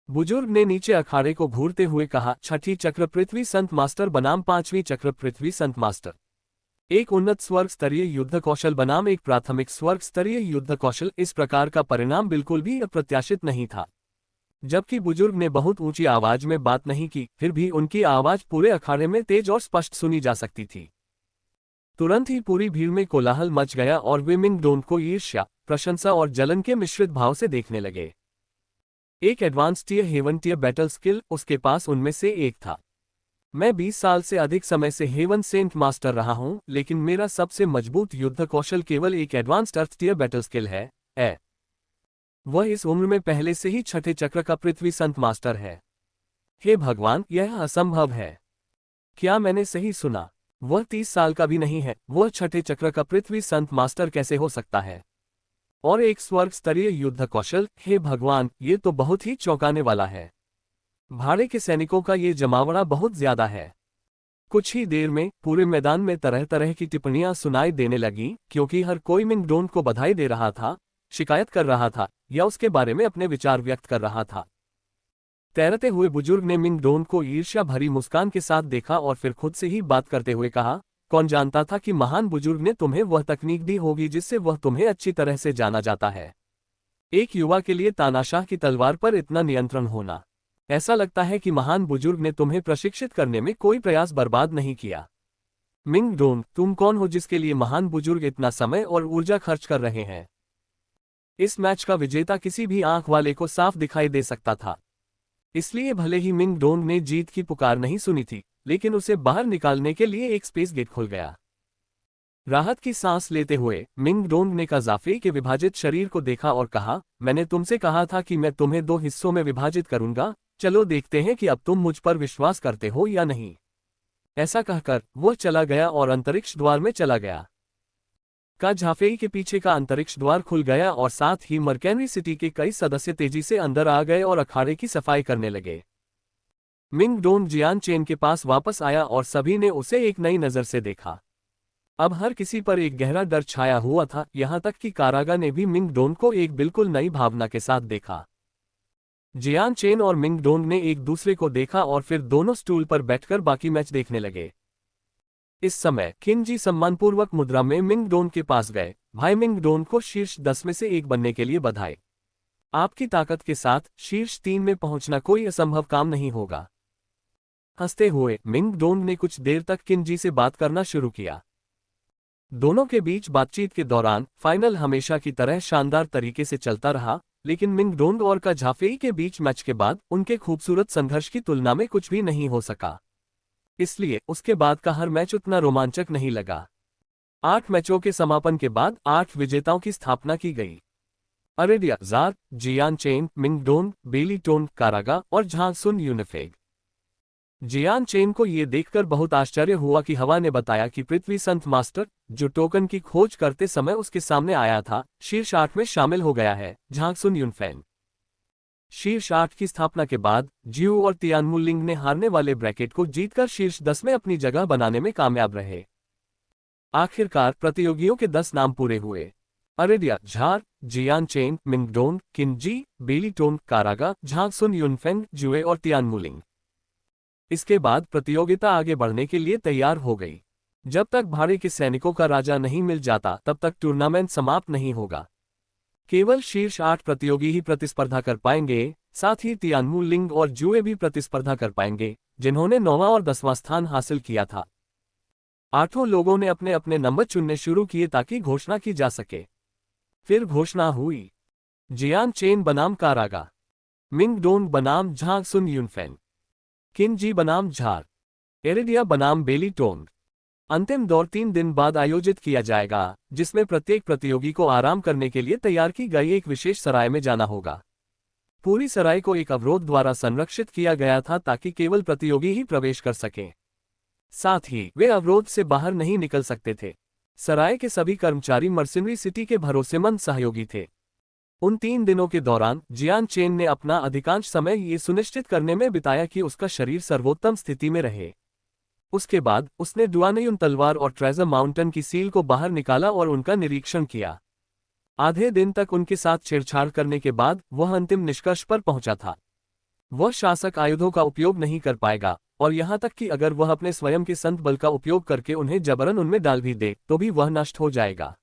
बुजुर्ग ने नीचे अखाड़े को घूरते हुए कहा, छठी चक्र पृथ्वी संत मास्टर बनाम पांचवी चक्र पृथ्वी संत मास्टर। एक उन्नत स्वर्ग स्तरीय युद्ध कौशल बनाम एक प्राथमिक स्वर्ग स्तरीय युद्ध कौशल। इस प्रकार का परिणाम बिल्कुल भी अप्रत्याशित नहीं था। जबकि बुजुर्ग ने बहुत ऊंची आवाज में बात नहीं की, फिर भी उनकी आवाज पूरे अखाड़े में तेज और स्पष्ट सुनी जा सकती थी। तुरंत ही पूरी भीड़ में कोलाहल मच गया और वे मिंग डोन को ईर्ष्या, प्रशंसा और जलन के मिश्रित भाव से देखने लगे। एक advance tier heaven tier battle skill उसके पास उनमें से एक था। मैं 20 साल से अधिक समय से हेवन सेंट मास्टर रहा हूं, लेकिन मेरा सबसे मजबूत युद्ध कौशल केवल एक एडवांस्ड अर्थ टियर बैटल स्किल है। वह इस उम्र में पहले से ही छठे चक्र का पृथ्वी संत मास्टर है। हे भगवान, यह असंभव है। क्या मैंने सही सुना? वह 30 साल का भी नहीं है। वह छठे चक्र का पृथ्वी संत मास्टर कैसे हो सकता है? और एक स्वर्ग स्तरीय युद्ध कौशल। हे भगवान, ये तो बहुत ही चौंकाने वाला है। भाड़े के सैनिकों का ये जमावड़ा बहुत ज्यादा है। कुछ ही देर में पूरे मैदान में तरह तरह की टिप्पणियां सुनाई देने लगीं, क्योंकि हर कोई मिंग डोन को बधाई दे रहा था, शिकायत कर रहा था या उसके बारे में अपने विचार व्यक्त कर रहा था। तैरते हुए बुजुर्ग ने मिंग डोन को ईर्ष्या भरी मुस्कान के साथ देखा और फिर खुद से ही बात करते हुए कहा, कौन जानता था कि महान बुजुर्ग ने तुम्हें वह तकनीक दी होगी जिससे वह तुम्हें अच्छी तरह से जाना जाता है। एक युवा के लिए तानाशाह की तलवार पर इतना नियंत्रण होना। ऐसा लगता है कि महान बुजुर्ग ने तुम्हें प्रशिक्षित करने में कोई प्रयास बर्बाद नहीं किया। मिंग डोन, तुम कौन हो जिसके लिए महान बुजुर्ग इतना समय और ऊर्जा खर्च कर रहे हैं? इस मैच का विजेता किसी भी आंख वाले को साफ दिखाई दे सकता था। इसलिए भले ही मिंग डोंग ने जीत की पुकार नहीं सुनी थी, लेकिन उसे बाहर निकालने के लिए एक स्पेस गेट खुल गया। राहत की सांस लेते हुए मिंग डोंग ने काजाफे के विभाजित शरीर को देखा और कहा, मैंने तुमसे कहा था कि मैं तुम्हें 2 हिस्सों में विभाजित करूंगा। चलो देखते हैं कि अब तुम मुझ पर विश्वास करते हो या नहीं। ऐसा कहकर वह चला गया और अंतरिक्ष द्वार में चला गया। काजाफे के पीछे का अंतरिक्ष द्वार खुल गया और साथ ही मर्केनरी सिटी के कई सदस्य तेजी से अंदर आ गए और अखाड़े की सफाई करने लगे। मिंग डोन जियान चेन के पास वापस आया और सभी ने उसे एक नई नजर से देखा। अब हर किसी पर एक गहरा डर छाया हुआ था, यहां तक कि कारागा ने भी मिंग डोन को एक बिल्कुल नई भावना के साथ देखा। जियान चेन और मिंग डोन ने एक दूसरे को देखा और फिर दोनों स्टूल पर बैठकर बाकी मैच देखने लगे। इस समय किनजी सम्मानपूर्वक मुद्रा में मिंग डोन के पास गए। भाई मिंग डोन को शीर्ष 10 में से एक बनने के लिए बधाई। आपकी ताकत के साथ शीर्ष 3 में पहुंचना कोई असंभव काम नहीं होगा। हंसते हुए मिंग डोन ने कुछ देर तक किनजी से बात करना शुरू किया। दोनों के बीच बातचीत के दौरान फाइनल हमेशा की तरह शानदार तरीके से चलता रहा, लेकिन मिंग डोन और काजाफे के बीच मैच के बाद उनके खूबसूरत संघर्ष की तुलना में कुछ भी नहीं हो सका। इसलिए उसके बाद का हर मैच उतना रोमांचक नहीं लगा। 8 मैचों के समापन के बाद 8 विजेताओं की स्थापना की गई। अरेडिया जार, जियान चेन, मिंग डोन, बेली टोन, कारागा और झांग सुन यूनिफेग। जियान चेन को यह देखकर बहुत आश्चर्य हुआ कि हवा ने बताया कि पृथ्वी संत मास्टर, जो टोकन की खोज करते समय उसके सामने आया था, शीर्ष 8 में शामिल हो गया है। झांग सुन यूनफेन। शीर्ष 8 की स्थापना के बाद जियो और तियानमुलिंग ने हारने वाले ब्रैकेट को जीतकर शीर्ष 10 में अपनी जगह बनाने में कामयाब रहे। आखिरकार प्रतियोगियों के 10 नाम पूरे हुए। अरेडिया झार, जियान चेन, मिंग डोन, किनजी, बेली टोन, कारागा, झांग सुन यूनफेंग, जुए और तियानमुलिंग। इसके बाद प्रतियोगिता आगे बढ़ने के लिए तैयार हो गई। जब तक भाड़े के सैनिकों का राजा नहीं मिल जाता तब तक टूर्नामेंट समाप्त नहीं होगा। केवल शीर्ष 8 प्रतियोगी ही प्रतिस्पर्धा कर पाएंगे, साथ ही तियानमुलिंग और जुए भी प्रतिस्पर्धा कर पाएंगे, जिन्होंने 9वां और 10वां स्थान हासिल किया था। 8 लोगों ने अपने अपने नंबर चुनने शुरू किए ताकि घोषणा की जा सके। फिर घोषणा हुई। जियान चेन बनाम कारागा, मिंग डोन बनाम झांग सुन यूनफेन, किनजी बनाम झार, एरेडिया बनाम बेली टोंग। अंतिम दौर 3 दिन बाद आयोजित किया जाएगा, जिसमें प्रत्येक प्रतियोगी को आराम करने के लिए तैयार की गई एक विशेष सराय में जाना होगा। पूरी सराय को एक अवरोध द्वारा संरक्षित किया गया था ताकि केवल प्रतियोगी ही प्रवेश कर सकें। साथ ही वे अवरोध से बाहर नहीं निकल सकते थे। सराय के सभी कर्मचारी मर्सिनरी सिटी के भरोसेमंद सहयोगी थे। उन 3 दिनों के दौरान जियान चेन ने अपना अधिकांश समय ये सुनिश्चित करने में बिताया कि उसका शरीर सर्वोत्तम स्थिति में रहे। उसके बाद उसने डुआनयुन तलवार और ट्रेजर माउंटेन की सील को बाहर निकाला और उनका निरीक्षण किया। आधे दिन तक उनके साथ छेड़छाड़ करने के बाद वह अंतिम निष्कर्ष पर पहुंचा था। वह शासक आयुधों का उपयोग नहीं कर पाएगा, और यहां तक कि अगर वह अपने स्वयं के संत बल का उपयोग करके उन्हें जबरन उनमें डाल भी दे तो भी वह नष्ट हो जाएगा।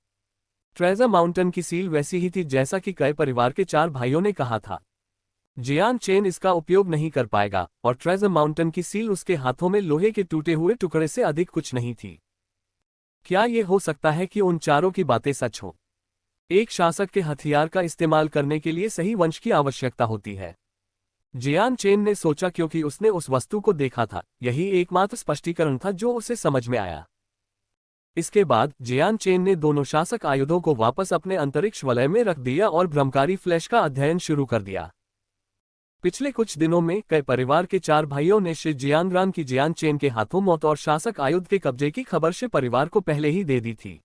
ट्रेजर माउंटेन की सील वैसी ही थी जैसा कि कई परिवार के 4 भाइयों ने कहा था। जियान चेन इसका उपयोग नहीं कर पाएगा, और ट्रेजर माउंटेन की सील उसके हाथों में लोहे के टूटे हुए टुकड़े से अधिक कुछ नहीं थी। क्या यह हो सकता है कि उन चारों की बातें सच हों? एक शासक के हथियार का इस्तेमाल करने के लिए सही वंश की आवश्यकता होती है। जियान चेन ने सोचा क्योंकि उसने उस वस्तु को देखा था, यही एकमात्र स्पष्टीकरण था जो उसे समझ में आया। इसके बाद जियान चेन ने दोनों शासक आयुधों को वापस अपने अंतरिक्ष वलय में रख दिया और भ्रमकारी फ्लैश का अध्ययन शुरू कर दिया। पिछले कुछ दिनों में कई परिवार के 4 भाइयों ने श्री जियानरान की जियान चेन के हाथों मौत और शासक आयुध के कब्जे की खबर शे परिवार को पहले ही दे दी थी।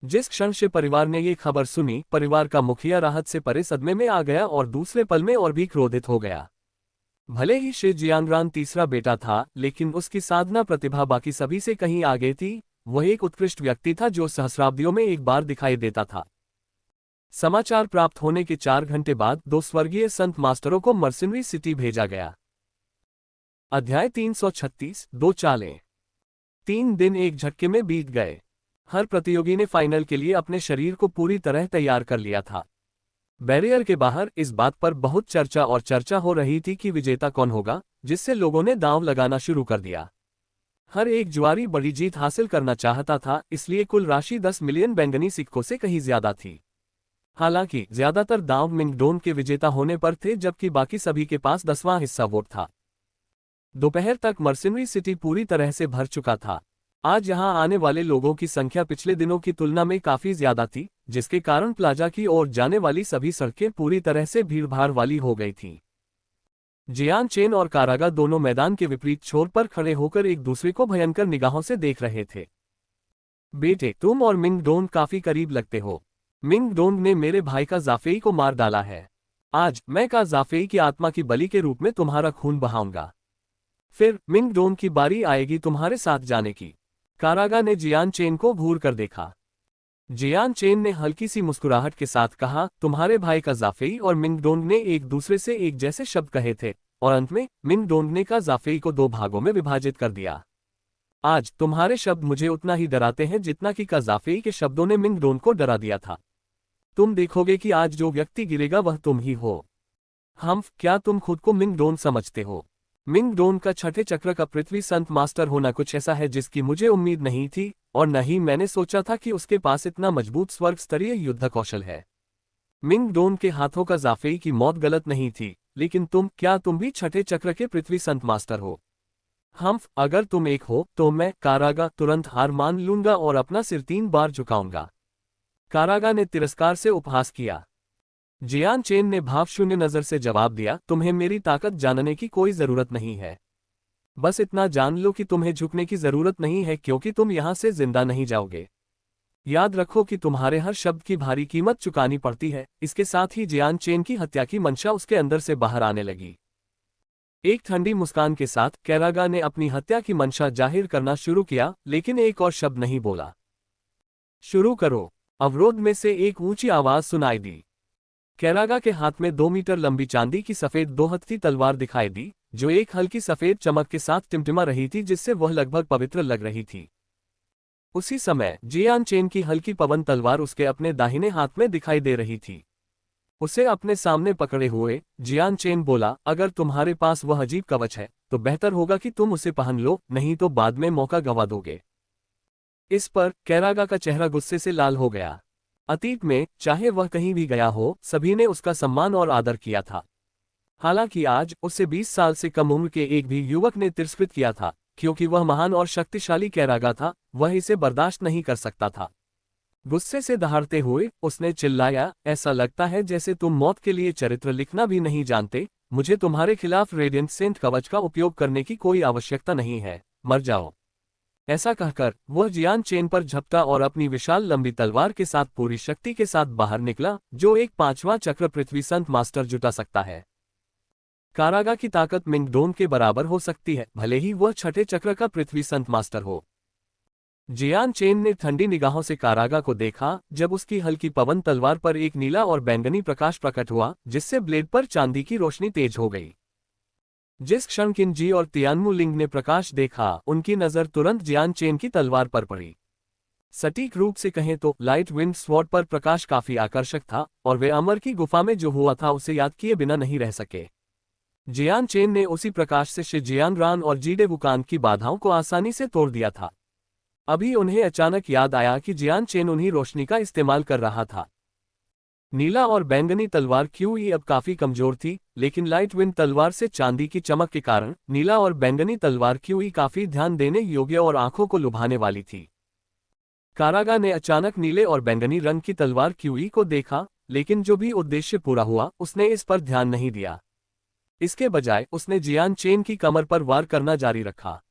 जिस क्षण शे परिवार ने ये खबर सुनी, परिवार का मुखिया राहत से परे सदमे में आ गया और दूसरे पल में और भी क्रोधित हो गया। भले ही श्री जियानरान तीसरा बेटा था, लेकिन उसकी साधना प्रतिभा बाकी सभी से कहीं आगे थी। वह एक उत्कृष्ट व्यक्ति था जो सहस्राब्दियों में एक बार दिखाई देता था। समाचार प्राप्त होने के 4 घंटे बाद 2 स्वर्गीय संत मास्टरों को मर्सिनरी सिटी भेजा गया। अध्याय 336 2 चालें। 3 दिन एक झटके में बीत गए। हर प्रतियोगी ने फाइनल के लिए अपने शरीर को पूरी तरह तैयार कर लिया था। बैरियर के बाहर इस बात पर बहुत चर्चा हो रही थी कि विजेता कौन होगा, जिससे लोगों ने दांव लगाना शुरू कर दिया। हर एक जुआरी बड़ी जीत हासिल करना चाहता था, इसलिए कुल राशि 10 मिलियन बैंगनी सिक्कों से कहीं ज्यादा थी। हालांकि ज्यादातर दांव मिंगडोन के विजेता होने पर थे, जबकि बाकी सभी के पास 10वां हिस्सा वोट था। दोपहर तक मर्सिनरी सिटी पूरी तरह से भर चुका था। आज यहां आने वाले लोगों की संख्या पिछले दिनों की तुलना में काफी ज्यादा थी, जिसके कारण प्लाजा की ओर जाने वाली सभी सड़कें पूरी तरह से भीड़भाड़ वाली हो गई थीं। जियान चेन और कारागा दोनों मैदान के विपरीत छोर पर खड़े होकर एक दूसरे को भयंकर निगाहों से देख रहे थे। बेटे, तुम और मिंगडोन काफी करीब लगते हो। मिंगडोन ने मेरे भाई का जाफेई को मार डाला है। आज मैं का जाफेई की आत्मा की बलि के रूप में तुम्हारा खून बहाऊंगा। फिर मिंगडोन की बारी आएगी तुम्हारे साथ जाने की। कारागा ने जियान चेन को घूर कर देखा। जियान चेन ने हल्की सी मुस्कुराहट के साथ कहा, तुम्हारे भाई का जाफेई और मिंगडोन ने एक दूसरे से एक जैसे शब्द कहे थे, और अंत में मिंगडोन ने का जाफेई को 2 भागों में विभाजित कर दिया। आज तुम्हारे शब्द मुझे उतना ही डराते हैं जितना कि का जाफेई के शब्दों ने मिंगडोन को डरा दिया था। तुम देखोगे कि आज जो व्यक्ति गिरेगा वह तुम ही हो। क्या तुम खुद को मिंगडोन समझते हो? मिंगडोन का 6ठे चक्र का पृथ्वी संत मास्टर होना कुछ ऐसा है जिसकी मुझे उम्मीद नहीं थी, और न ही मैंने सोचा था कि उसके पास इतना मजबूत स्वर्ग स्तरीय युद्ध कौशल है। मिंगडोन के हाथों का जाफेई की मौत गलत नहीं थी, लेकिन क्या तुम भी 6ठे चक्र के पृथ्वी संत मास्टर हो? अगर तुम एक हो तो मैं कारागा तुरंत हार मान लूंगा और अपना सिर 3 बार झुकाऊंगा। कारागा ने तिरस्कार से उपहास किया। जियान चेन ने भावशून्य नजर से जवाब दिया, तुम्हें मेरी ताकत जानने की कोई जरूरत नहीं है। बस इतना जान लो कि तुम्हें झुकने की जरूरत नहीं है, क्योंकि तुम यहां से जिंदा नहीं जाओगे। याद रखो कि तुम्हारे हर शब्द की भारी कीमत चुकानी पड़ती है। इसके साथ ही जियान चेन की हत्या की मंशा उसके अंदर से बाहर आने लगी। एक ठंडी मुस्कान के साथ कारागा ने अपनी हत्या की मंशा जाहिर करना शुरू किया, लेकिन एक और शब्द नहीं बोला। शुरू करो। अवरोध में से एक ऊंची आवाज सुनाई दी। कारागा के हाथ में 2 मीटर लंबी चांदी की सफेद 2 हथी तलवार दिखाई दी, जो एक हल्की सफेद चमक के साथ टिमटिमा रही थी, जिससे वह लगभग पवित्र लग रही थी। उसी समय जियान चेन की हल्की पवन तलवार उसके अपने दाहिने हाथ में दिखाई दे रही थी। उसे अपने सामने पकड़े हुए जियान चेन बोला, अगर तुम्हारे पास वह अजीब कवच है तो बेहतर होगा कि तुम उसे पहन लो, नहीं तो बाद में मौका गंवा दोगे। इस पर कारागा का चेहरा गुस्से से लाल हो गया। अतीत में चाहे वह कहीं भी गया हो, सभी ने उसका सम्मान और आदर किया था। हालांकि आज उससे 20 साल से कम उम्र के एक भी युवक ने तिरस्कृत किया था, क्योंकि वह महान और शक्तिशाली कारागा था। वह इसे बर्दाश्त नहीं कर सकता था। गुस्से से दहाड़ते हुए उसने चिल्लाया, ऐसा लगता है जैसे तुम मौत के लिए चरित्र लिखना भी नहीं जानते। मुझे तुम्हारे खिलाफ रेडियंट सेंट कवच का उपयोग करने की कोई आवश्यकता नहीं है, मर जाओ। ऐसा कहकर वह जियान चेन पर झपटा और अपनी विशाल लंबी तलवार के साथ पूरी शक्ति के साथ बाहर निकला, जो एक 5वां चक्र पृथ्वी संत मास्टर जुटा सकता है। कारागा की ताकत मिंगडोंग के बराबर हो सकती है, भले ही वह छठे चक्र का पृथ्वी संत मास्टर हो। जियान चेन ने ठंडी निगाहों से कारागा को देखा जब उसकी हल्की पवन तलवार पर एक नीला और बैंगनी प्रकाश प्रकट हुआ, जिससे ब्लेड पर चांदी की रोशनी तेज हो गई। जिस क्षण किनजी और तियानमू लिंग ने प्रकाश देखा, उनकी नजर तुरंत जियान चेन की तलवार पर पड़ी। सटीक रूप से कहें तो लाइट विंड स्वॉर्ड पर प्रकाश काफी आकर्षक था, और वे अमर की गुफा में जो हुआ था उसे याद किए बिना नहीं रह सके। जियान चेन ने उसी प्रकाश से शिजियांग रान और जीडे वुकान की बाधाओं को आसानी से तोड़ दिया था। अभी उन्हें अचानक याद आया कि जियान चेन उन्हीं रोशनी का इस्तेमाल कर रहा था। नीला और बैंगनी तलवार क्यूई अब काफी कमजोर थी, लेकिन लाइट विंड तलवार से चांदी की चमक के कारण नीला और बैंगनी तलवार क्यूई काफी ध्यान देने योग्य और आंखों को लुभाने वाली थी। कारागा ने अचानक नीले और बैंगनी रंग की तलवार क्यूई को देखा, लेकिन जो भी उद्देश्य पूरा हुआ उसने इस पर ध्यान नहीं दिया। इसके बजाय उसने जियान चेन की कमर पर वार करना जारी रखा।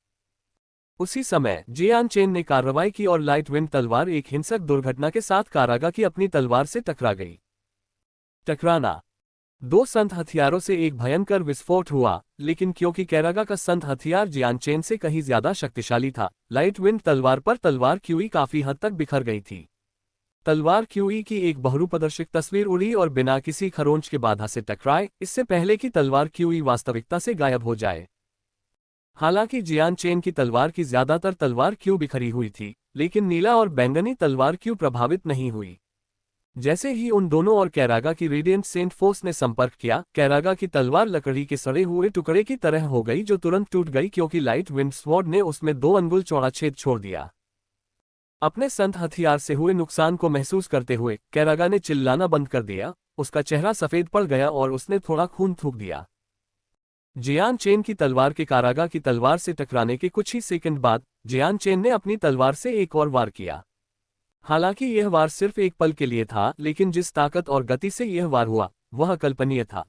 उसी समय जियान चेन ने कार्रवाई की और लाइट विंड तलवार एक हिंसक दुर्घटना के साथ कारागा की अपनी तलवार से टकरा गई। टकराना। दो संत हथियारों से एक भयंकर विस्फोट हुआ, लेकिन क्योंकि कारागा का संत हथियार जियान चेन से कहीं ज्यादा शक्तिशाली था, लाइट विंड तलवार पर तलवार क्यूई काफी हद तक बिखर गई थी। तलवार क्यूई की एक बहुरूपदर्शक तस्वीर उड़ी और बिना किसी खरोंच के बाधा से टकराए, इससे पहले कि तलवार क्यूई वास्तविकता से गायब हो जाए। हालांकि जियान चेन की तलवार की ज्यादातर तलवार क्यू बिखरी हुई थी, लेकिन नीला और बैंगनी तलवार क्यू प्रभावित नहीं हुई। जैसे ही उन दोनों और कैरागा की रेडियंट सेंट फोर्स ने संपर्क किया, कैरागा की तलवार लकड़ी के सड़े हुए टुकड़े की तरह हो गई, जो तुरंत टूट गई क्योंकि लाइट विंड स्वॉर्ड ने उसमें 2 अंगुल चौड़ा छेद छोड़ दिया। अपने संत हथियार से हुए नुकसान को महसूस करते हुए कैरागा ने चिल्लाना बंद कर दिया। उसका चेहरा सफेद पड़ गया और उसने थोड़ा खून थूक दिया। जियान चेन की तलवार के कारागा की तलवार से टकराने के कुछ ही सेकंड बाद जियान चेन ने अपनी तलवार से एक और वार किया। हालांकि यह वार सिर्फ एक पल के लिए था, लेकिन जिस ताकत और गति से यह वार हुआ वह अकल्पनीय था।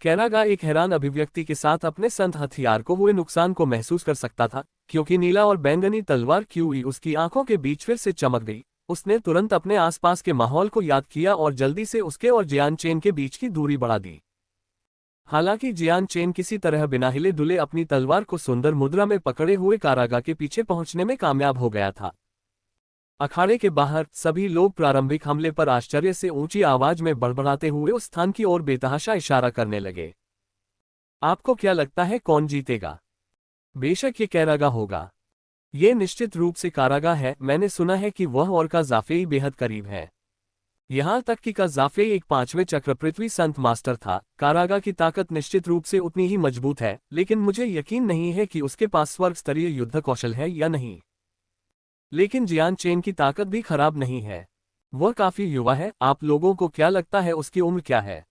कैरागा एक हैरान अभिव्यक्ति के साथ अपने संत हथियार को हुए नुकसान को महसूस कर सकता था, क्योंकि नीला और बैंगनी तलवार क्यूई उसकी आंखों के बीच फिर से चमक गई। उसने तुरंत अपने आसपास के माहौल को याद किया और जल्दी से उसके और जियान चेन के बीच की दूरी बढ़ा दी। हालांकि जियान चेन किसी तरह बिना हिले डुले अपनी तलवार को सुंदर मुद्रा में पकड़े हुए कारागा के पीछे पहुंचने में कामयाब हो गया था। अखाड़े के बाहर सभी लोग प्रारंभिक हमले पर आश्चर्य से ऊंची आवाज में बड़बड़ाते हुए उस स्थान की ओर बेतहाशा इशारा करने लगे। आपको क्या लगता है कौन जीतेगा? बेशक ये कैरागा होगा। ये निश्चित रूप से कारागा है। मैंने सुना है कि वह और काजाफेई बेहद करीब है। यहां तक कि काजाफेई एक 5वें चक्र पृथ्वी संत मास्टर था। कारागा की ताकत निश्चित रूप से उतनी ही मजबूत है, लेकिन मुझे यकीन नहीं है कि उसके पास स्वर्ग स्तरीय युद्ध कौशल है या नहीं। लेकिन जियान चेन की ताकत भी खराब नहीं है। वह काफी युवा है। आप लोगों को क्या लगता है उसकी उम्र क्या है?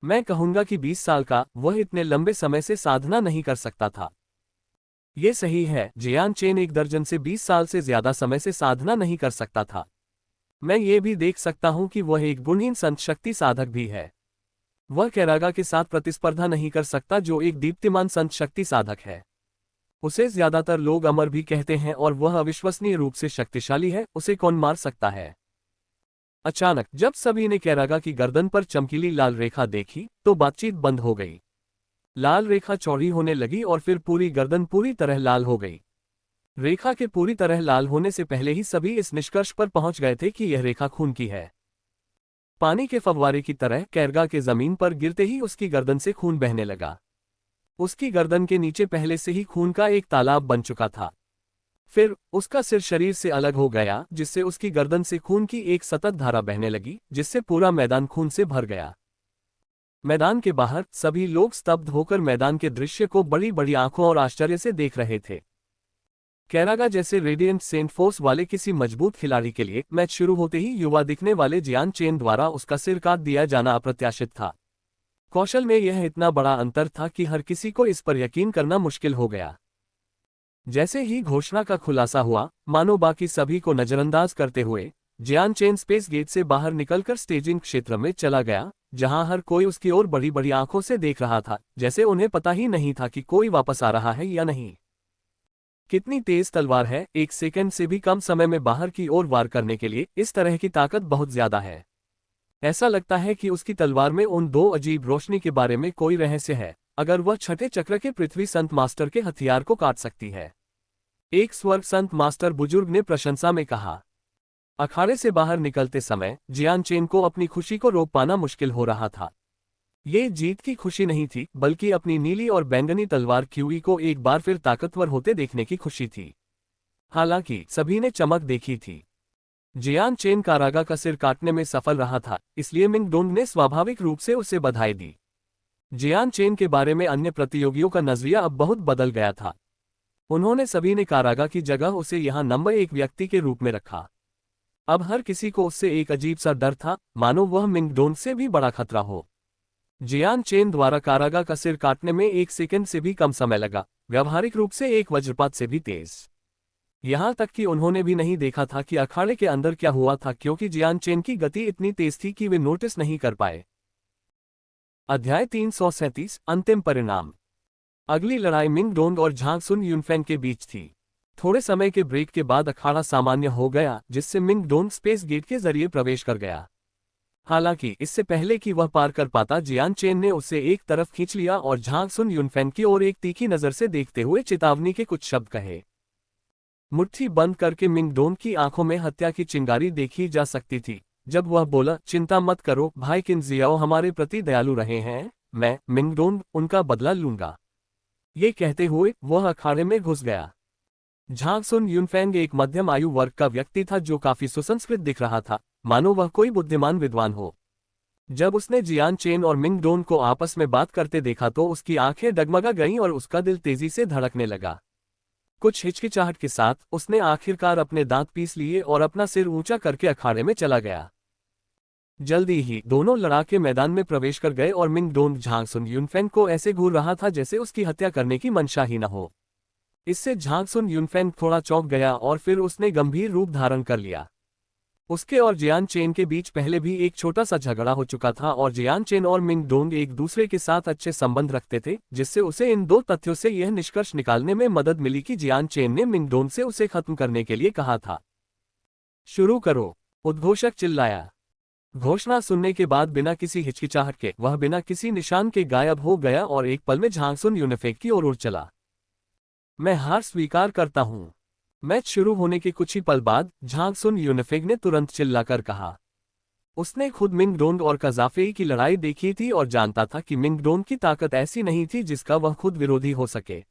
मैं कहूंगा कि 20 साल का। वह इतने लंबे समय से साधना नहीं कर सकता था। ये सही है, जियान चेन 1 दर्जन से 20 साल से ज्यादा समय से साधना नहीं कर सकता था। मैं ये भी देख सकता हूं कि वह एक गुणहीन संत शक्ति साधक भी है। वह कैरागा के साथ प्रतिस्पर्धा नहीं कर सकता, जो एक दीप्तिमान संत शक्ति साधक है। उसे ज्यादातर लोग अमर भी कहते हैं और वह अविश्वसनीय रूप से शक्तिशाली है। उसे कौन मार सकता है? अचानक जब सभी ने कैरागा की गर्दन पर चमकीली लाल रेखा देखी, तो बातचीत बंद हो गई। लाल रेखा चौड़ी होने लगी और फिर पूरी गर्दन पूरी तरह लाल हो गई। रेखा के पूरी तरह लाल होने से पहले ही सभी इस निष्कर्ष पर पहुंच गए थे कि यह रेखा खून की है। पानी के फव्वारे की तरह कैरागा के जमीन पर गिरते ही उसकी गर्दन से खून बहने लगा। उसकी गर्दन के नीचे पहले से ही खून का एक तालाब बन चुका था। फिर उसका सिर शरीर से अलग हो गया, जिससे उसकी गर्दन से खून की एक सतत धारा बहने लगी, जिससे पूरा मैदान खून से भर गया। मैदान के बाहर सभी लोग स्तब्ध होकर मैदान के दृश्य को बड़ी बड़ी आंखों और आश्चर्य से देख रहे थे। कैरागा जैसे रेडिएंट सेंट फोर्स वाले किसी मजबूत खिलाड़ी के लिए मैच शुरू होते ही युवा दिखने वाले जियान चेन द्वारा उसका सिर काट दिया जाना अप्रत्याशित था। कौशल में यह इतना बड़ा अंतर था कि हर किसी को इस पर यकीन करना मुश्किल हो गया। जैसे ही घोषणा का खुलासा हुआ, मानो बाकी सभी को नजरअंदाज करते हुए जियान चेन स्पेस गेट से बाहर निकलकर स्टेजिंग क्षेत्र में चला गया, जहां हर कोई उसकी ओर बड़ी बड़ी आंखों से देख रहा था, जैसे उन्हें पता ही नहीं था कि कोई वापस आ रहा है या नहीं। कितनी तेज तलवार है! 1 सेकंड से भी कम समय में बाहर की ओर वार करने के लिए इस तरह की ताकत बहुत ज्यादा है। ऐसा लगता है कि उसकी तलवार में उन दो अजीब रोशनी के बारे में कोई रहस्य है, अगर वह छठे चक्र के पृथ्वी संत मास्टर के हथियार को काट सकती है। एक स्वर्ग संत मास्टर बुजुर्ग ने प्रशंसा में कहा। अखाड़े से बाहर निकलते समय जियान चेन को अपनी खुशी को रोक पाना मुश्किल हो रहा था। ये जीत की खुशी नहीं थी, बल्कि अपनी नीली और बैंगनी तलवार क्यूई को एक बार फिर ताकतवर होते देखने की खुशी थी। हालांकि सभी ने चमक देखी थी। जियान चेन कारागा का सिर काटने में सफल रहा था, इसलिए मिंग डोंग ने स्वाभाविक रूप से उसे बधाई दी। जियान चेन के बारे में अन्य प्रतियोगियों का नजरिया अब बहुत बदल गया था। उन्होंने सभी ने कारागा की जगह उसे यहां नंबर एक व्यक्ति के रूप में रखा। अब हर किसी को उससे एक अजीब सा डर था, मानो वह मिंग डोंग से भी बड़ा खतरा हो। जियान चेन द्वारा कारागा का सिर काटने में 1 सेकंड से भी कम समय लगा, व्यावहारिक रूप से एक वज्रपात से भी तेज। यहां तक कि उन्होंने भी नहीं देखा था कि अखाड़े के अंदर क्या हुआ था, क्योंकि जियान चेन की गति इतनी तेज थी कि वे नोटिस नहीं कर पाए। अध्याय 337 अंतिम परिणाम। अगली लड़ाई मिंग डोंग और झांग सुन यूनफेंग के बीच थी। थोड़े समय के ब्रेक के बाद अखाड़ा सामान्य हो गया, जिससे मिंग डोंग स्पेस गेट के जरिए प्रवेश कर गया। हालांकि इससे पहले कि वह पार कर पाता, जियान चेन ने उसे एक तरफ खींच लिया और झांग सुन यूनफेंग की ओर एक तीखी नजर से देखते हुए चेतावनी के कुछ शब्द कहे। मुट्ठी बंद करके मिंग डोंग की आंखों में हत्या की चिंगारी देखी जा सकती थी जब वह बोला, चिंता मत करो भाई किन जियाओ हमारे प्रति दयालु रहे हैं, मैं मिंग डोंग उनका बदला लूंगा। ये कहते हुए वह अखाड़े में घुस गया। झांग सुन यूनफेंग एक मध्यम आयु वर्ग का व्यक्ति था जो काफी सुसंस्कृत दिख रहा था, मानो वह कोई बुद्धिमान विद्वान हो। जब उसने जियान चेन और मिंग डोंग को आपस में बात करते देखा तो उसकी आंखें डगमगा गईं और उसका दिल तेजी से धड़कने लगा। कुछ हिचकिचाहट के साथ उसने आखिरकार अपने दांत पीस लिए और अपना सिर ऊंचा करके अखाड़े में चला गया। जल्दी ही दोनों लड़ाके मैदान में प्रवेश कर गए और मिंग डोंग झांग सुन यूनफेंग को ऐसे घूर रहा था जैसे उसकी हत्या करने की मंशा ही न हो। इससे झांग सुन यूनफेंग थोड़ा चौंक गया और फिर उसने गंभीर रूप धारण कर लिया। उसके और जियान चेन के बीच पहले भी एक छोटा सा झगड़ा हो चुका था और जियान चेन और मिंग डोंग एक दूसरे के साथ अच्छे संबंध रखते थे, जिससे उसे इन दो तथ्यों से यह निष्कर्ष निकालने में मदद मिली कि जियान चेन ने मिंग डोंग से उसे खत्म करने के लिए कहा था। शुरू करो, उद्घोषक चिल्लाया। घोषणा सुनने के बाद बिना किसी हिचकिचाहट के वह बिना किसी निशान के गायब हो गया और एक पल में झांग सुन यूनफेंग की ओर उड़ चला। मैं हार स्वीकार करता हूं। मैच शुरू होने के कुछ ही पल बाद झांग सुन यूनफेंग ने तुरंत चिल्लाकर कहा। उसने खुद मिंग डोंग और काजाफेई की लड़ाई देखी थी और जानता था कि मिंग डोंग की ताकत ऐसी नहीं थी जिसका वह खुद विरोधी हो सके।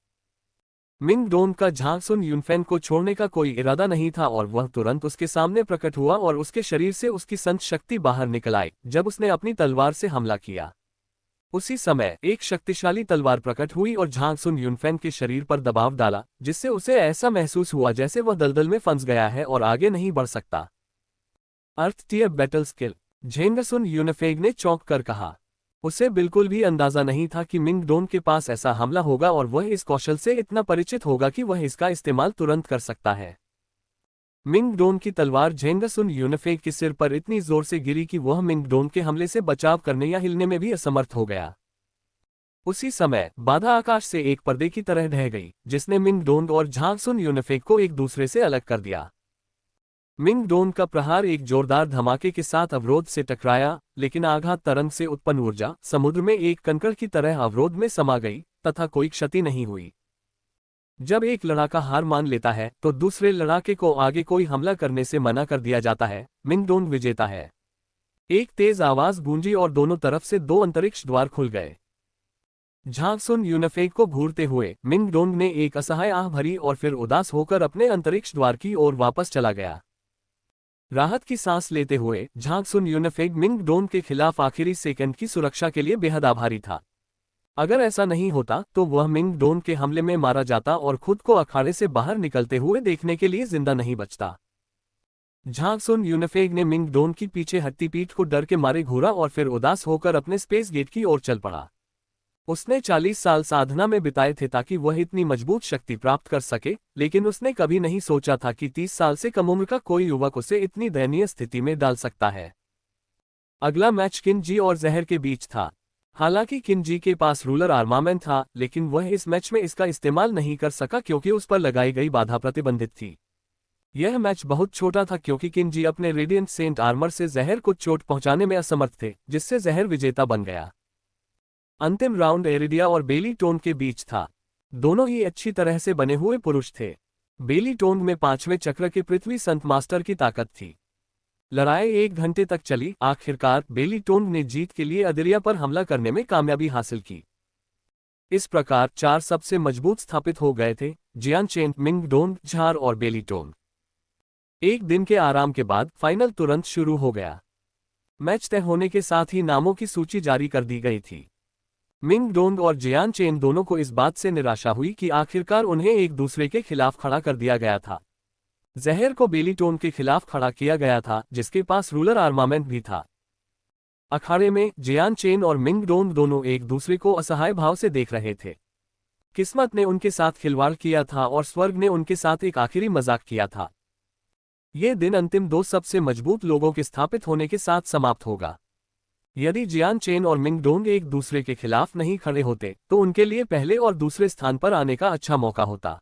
मिंग डोंग का झांग सुन यूनफेंग को छोड़ने का कोई इरादा नहीं था और वह तुरंत उसके सामने प्रकट हुआ और उसके शरीर से उसकी संत शक्ति बाहर निकल आई जब उसने अपनी तलवार से हमला किया। उसी समय एक शक्तिशाली तलवार प्रकट हुई और झांग सुन यूनफेंग के शरीर पर दबाव डाला, जिससे उसे ऐसा महसूस हुआ जैसे वह दलदल में फंस गया है और आगे नहीं बढ़ सकता। अर्थ टियर बैटल स्किल, झांग सुन यूनफेंग ने चौंक कर कहा। उसे बिल्कुल भी अंदाजा नहीं था कि मिंग डोंग के पास ऐसा हमला होगा और वह इस कौशल से इतना परिचित होगा कि वह इसका इस्तेमाल तुरंत कर सकता है। मिंग डोंग की तलवार झांग सुन यूनफेंग के सिर पर इतनी जोर से गिरी कि वह मिंग डोंग के हमले से बचाव करने या हिलने में भी असमर्थ हो गया। उसी समय बाधा आकाश से एक पर्दे की तरह ढह गई, जिसने मिंग डोंग और झांग सुन यूनफेंग को एक दूसरे से अलग कर दिया। मिंग डोंग का प्रहार एक जोरदार धमाके के साथ अवरोध से टकराया, लेकिन आघात तरंग से उत्पन्न ऊर्जा समुद्र में एक कंकड़ की तरह अवरोध में समा गई तथा कोई क्षति नहीं हुई। जब एक लड़ाका हार मान लेता है तो दूसरे लड़ाके को आगे कोई हमला करने से मना कर दिया जाता है। मिंग डोंग विजेता है। एक तेज आवाज गूंजी और दोनों तरफ से 2 अंतरिक्ष द्वार खुल गए। झांग सुन यूनफेंग को घूरते हुए मिंग डोंग ने एक असहाय आह भरी और फिर उदास होकर अपने अंतरिक्ष द्वार की ओर वापस चला गया। राहत की सांस लेते हुए झांग सुन यूनफेंग मिंग डोंग के खिलाफ आखिरी सेकंड की सुरक्षा के लिए बेहद आभारी था। अगर ऐसा नहीं होता तो वह मिंग डोंग के हमले में मारा जाता और खुद को अखाड़े से बाहर निकलते हुए देखने के लिए जिंदा नहीं बचता। झांग सुन यूनफेंग ने मिंग डोंग की पीछे हट्टी पीठ को डर के मारे घूरा और फिर उदास होकर अपने स्पेस गेट की ओर चल पड़ा। उसने 40 साल साधना में बिताए थे ताकि वह इतनी मजबूत शक्ति प्राप्त कर सके, लेकिन उसने कभी नहीं सोचा था कि 30 साल से कम उम्र का कोई युवक उसे इतनी दयनीय स्थिति में डाल सकता है। अगला मैच किनजी और जहर के बीच था। हालांकि किनजी के पास रूलर आर्मामेंट था, लेकिन वह इस मैच में इसका इस्तेमाल नहीं कर सका क्योंकि उस पर लगाई गई बाधा प्रतिबंधित थी। यह मैच बहुत छोटा था क्योंकि किनजी अपने रेडिएंट सेंट आर्मर से जहर को चोट पहुंचाने में असमर्थ थे, जिससे जहर विजेता बन गया। अंतिम राउंड एरिडिया और बेली टोन के बीच था। दोनों ही अच्छी तरह से बने हुए पुरुष थे। बेली टोन में 5वें चक्र के पृथ्वी संत मास्टर की ताकत थी। लड़ाई 1 घंटे तक चली। आखिरकार बेली टोन ने जीत के लिए अदरिया पर हमला करने में कामयाबी हासिल की। इस प्रकार 4 सबसे मजबूत स्थापित हो गए थे, जियान चेन, मिंग डोंग, झार और बेली टोन। एक दिन के आराम के बाद फाइनल तुरंत शुरू हो गया। मैच तय होने के साथ ही नामों की सूची जारी कर दी गई थी। मिंग डोंग और जियान चेन दोनों को इस बात से निराशा हुई कि आखिरकार उन्हें एक दूसरे के खिलाफ खड़ा कर दिया गया था। जहर को बेली टोन के खिलाफ खड़ा किया गया था, जिसके पास रूलर आर्मामेंट भी था। अखाड़े में जियान चेन और मिंग डोंग दोनों एक दूसरे को असहाय भाव से देख रहे थे। किस्मत ने उनके साथ खिलवाड़ किया था और स्वर्ग ने उनके साथ एक आखिरी मजाक किया था। ये दिन अंतिम 2 सबसे मजबूत लोगों के स्थापित होने के साथ समाप्त होगा। यदि जियान चेन और मिंग डोंग एक दूसरे के खिलाफ नहीं खड़े होते तो उनके लिए पहले और दूसरे स्थान पर आने का अच्छा मौका होता।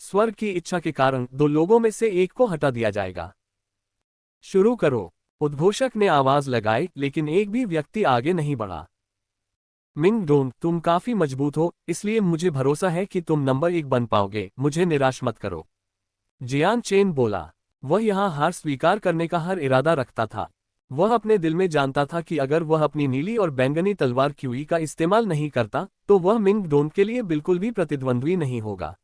स्वर्ग की इच्छा के कारण 2 लोगों में से एक को हटा दिया जाएगा। शुरू करो, उद्घोषक ने आवाज लगाई, लेकिन एक भी व्यक्ति आगे नहीं बढ़ा। मिंग डोंग, तुम काफी मजबूत हो, इसलिए मुझे भरोसा है कि तुम नंबर 1 बन पाओगे, मुझे निराश मत करो। जियान चेन बोला। वह यहां हार स्वीकार करने का हर इरादा रखता था। वह अपने दिल में जानता था कि अगर वह अपनी नीली और बैंगनी तलवार क्यूई का इस्तेमाल नहीं करता तो वह मिंग डोंग के लिए बिल्कुल भी प्रतिद्वंद्वी नहीं होगा।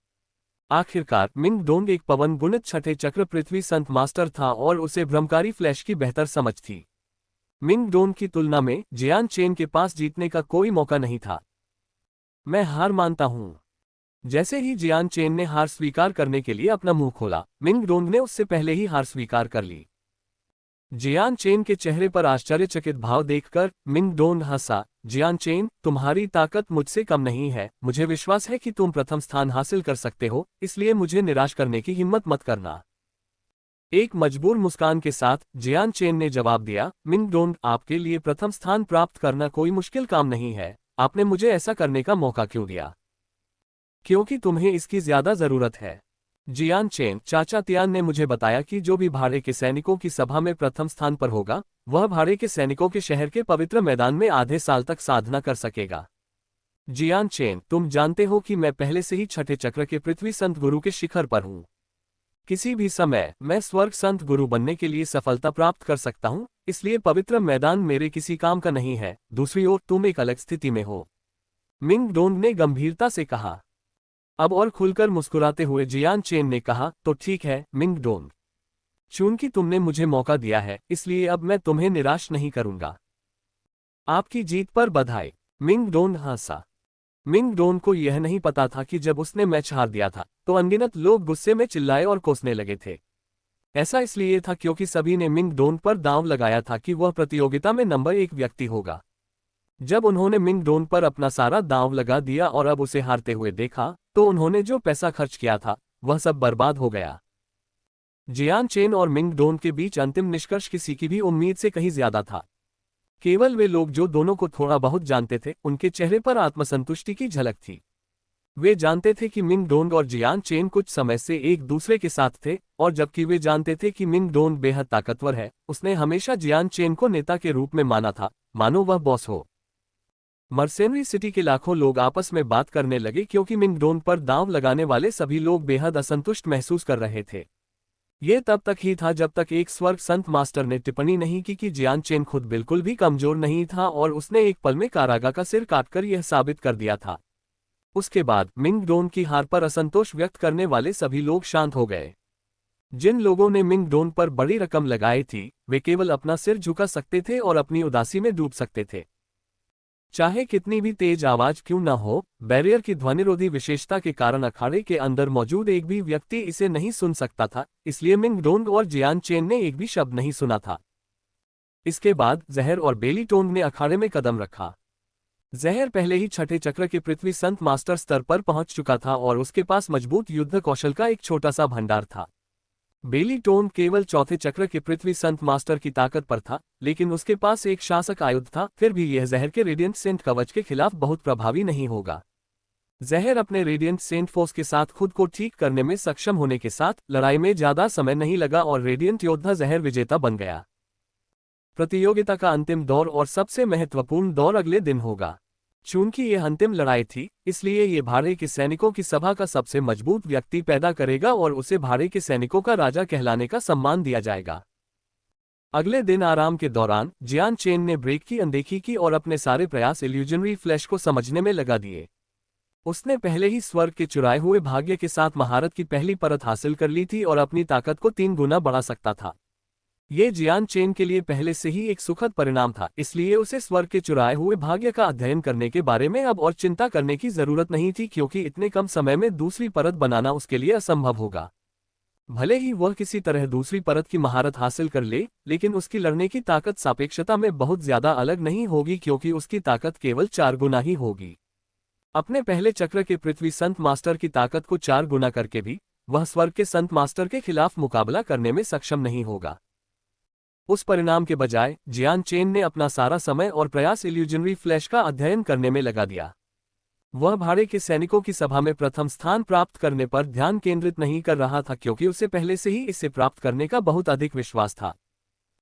आखिरकार मिंग डोंग एक पवन गुणित 6ठे चक्र पृथ्वी संत मास्टर था और उसे भ्रमकारी फ्लैश की बेहतर समझ थी। मिंग डोंग की तुलना में जियान चेन के पास जीतने का कोई मौका नहीं था। मैं हार मानता हूं। जैसे ही जियान चेन ने हार स्वीकार करने के लिए अपना मुंह खोला, मिंग डोंग ने उससे पहले ही हार स्वीकार कर ली। जियान चेन के चेहरे पर आश्चर्यचकित भाव देखकर मिंग डोंग हंसा। जियान चेन, तुम्हारी ताकत मुझसे कम नहीं है, मुझे विश्वास है कि तुम प्रथम स्थान हासिल कर सकते हो, इसलिए मुझे निराश करने की हिम्मत मत करना। एक मजबूर मुस्कान के साथ जियान चेन ने जवाब दिया, मिंग डोंग, आपके लिए प्रथम स्थान प्राप्त करना कोई मुश्किल काम नहीं है, आपने मुझे ऐसा करने का मौका क्यों दिया? क्योंकि तुम्हें इसकी ज्यादा जरूरत है। जियान चेन, चाचा तियान ने मुझे बताया कि जो भी भाड़े के सैनिकों की सभा में प्रथम स्थान पर होगा, वह भाड़े के सैनिकों के शहर के पवित्र मैदान में आधे साल तक साधना कर सकेगा। जियान चेन, तुम जानते हो कि मैं पहले से ही 6ठे चक्र के पृथ्वी संत गुरु के शिखर पर हूं। किसी भी समय मैं स्वर्ग संत गुरु बनने के लिए सफलता प्राप्त कर सकता हूं, इसलिए पवित्र मैदान मेरे किसी काम का नहीं है। दूसरी ओर तुम एक अलग स्थिति में हो, मिंग डोंग ने गंभीरता से कहा। अब और खुलकर मुस्कुराते हुए जियान चेन ने कहा, तो ठीक है मिंग डोंग, चूंकि तुमने मुझे मौका दिया है, इसलिए अब मैं तुम्हें निराश नहीं करूंगा। आपकी जीत पर बधाई। मिंग डोंग हंसा। मिंग डोंग को यह नहीं पता था कि जब उसने मैच हार दिया था तो अनगिनत लोग गुस्से में चिल्लाए और कोसने लगे थे। ऐसा इसलिए था क्योंकि सभी ने मिंग डोंग पर दांव लगाया था कि वह प्रतियोगिता में नंबर 1 व्यक्ति होगा। जब उन्होंने मिंग डोंग पर अपना सारा दांव लगा दिया और अब उसे हारते हुए देखा, तो उन्होंने जो पैसा खर्च किया था वह सब बर्बाद हो गया। जियान चेन और मिंग डोंग के बीच अंतिम निष्कर्ष किसी की भी उम्मीद से कहीं ज्यादा था। केवल वे लोग जो दोनों को थोड़ा बहुत जानते थे, उनके चेहरे पर आत्मसंतुष्टि की झलक थी। वे जानते थे कि मिंग डोंग और जियान चेन कुछ समय से एक दूसरे के साथ थे, और जबकि वे जानते थे कि मिंग डोंग बेहद ताकतवर है, उसने हमेशा जियान चेन को नेता के रूप में माना था, मानो वह बॉस हो। मर्सेनरी सिटी के लाखों लोग आपस में बात करने लगे क्योंकि मिंग डोंग पर दांव लगाने वाले सभी लोग बेहद असंतुष्ट महसूस कर रहे थे। ये तब तक ही था जब तक एक स्वर्ग संत मास्टर ने टिप्पणी नहीं की कि जियान चेन खुद बिल्कुल भी कमजोर नहीं था और उसने एक पल में कारागा का सिर काटकर यह साबित कर दिया था। उसके बाद मिंग डोंग की हार पर असंतोष व्यक्त करने वाले सभी लोग शांत हो गए। जिन लोगों ने मिंग डोंग पर बड़ी रकम लगाई थी, वे केवल अपना सिर झुका सकते थे और अपनी उदासी में डूब सकते थे। चाहे कितनी भी तेज आवाज क्यों न हो, बैरियर की ध्वनिरोधी विशेषता के कारण अखाड़े के अंदर मौजूद एक भी व्यक्ति इसे नहीं सुन सकता था, इसलिए मिंग डोंग और जियान चेन ने एक भी शब्द नहीं सुना था। इसके बाद जहर और बेली टोंग ने अखाड़े में कदम रखा। जहर पहले ही 6ठे चक्र के पृथ्वी संत मास्टर स्तर पर पहुंच चुका था और उसके पास मजबूत युद्ध कौशल का एक छोटा सा भंडार था। बेली टोंग केवल 4थे चक्र के पृथ्वी संत मास्टर की ताकत पर था, लेकिन उसके पास एक शासक आयुध था, फिर भी यह जहर के रेडिएंट सेंट कवच के खिलाफ बहुत प्रभावी नहीं होगा। जहर अपने रेडियंट सेंट फोर्स के साथ खुद को ठीक करने में सक्षम होने के साथ लड़ाई में ज्यादा समय नहीं लगा और रेडियंट योद्धा जहर विजेता बन गया। प्रतियोगिता का अंतिम दौर और सबसे महत्वपूर्ण दौर अगले दिन होगा। चूंकि यह अंतिम लड़ाई थी, इसलिए ये भाड़े के सैनिकों की सभा का सबसे मजबूत व्यक्ति पैदा करेगा और उसे भाड़े के सैनिकों का राजा कहलाने का सम्मान दिया जाएगा। अगले दिन आराम के दौरान जियान चेन ने ब्रेक की अनदेखी की और अपने सारे प्रयास इल्यूजनरी फ्लैश को समझने में लगा दिए। उसने पहले ही स्वर्ग के चुराए हुए भाग्य के साथ महारत की पहली परत हासिल कर ली थी और अपनी ताकत को 3 गुना बढ़ा सकता था। ये जियान चेन के लिए पहले से ही एक सुखद परिणाम था, इसलिए उसे स्वर्ग के चुराए हुए भाग्य का अध्ययन करने के बारे में अब और चिंता करने की जरूरत नहीं थी, क्योंकि इतने कम समय में दूसरी परत बनाना उसके लिए असंभव होगा। भले ही वह किसी तरह दूसरी परत की महारत हासिल कर ले, लेकिन उसकी लड़ने की ताकत सापेक्षता में बहुत ज्यादा अलग नहीं होगी, क्योंकि उसकी ताकत केवल 4 गुना ही होगी। अपने पहले चक्र के पृथ्वी संत मास्टर की ताकत को 4 गुना करके भी वह स्वर्ग के संत मास्टर के खिलाफ मुकाबला करने में सक्षम नहीं होगा। उस परिणाम के बजाय जियान चेन ने अपना सारा समय और प्रयास इल्यूजनरी फ्लैश का अध्ययन करने में लगा दिया। वह भाड़े के सैनिकों की सभा में प्रथम स्थान प्राप्त करने पर ध्यान केंद्रित नहीं कर रहा था, क्योंकि उसे पहले से ही इसे प्राप्त करने का बहुत अधिक विश्वास था।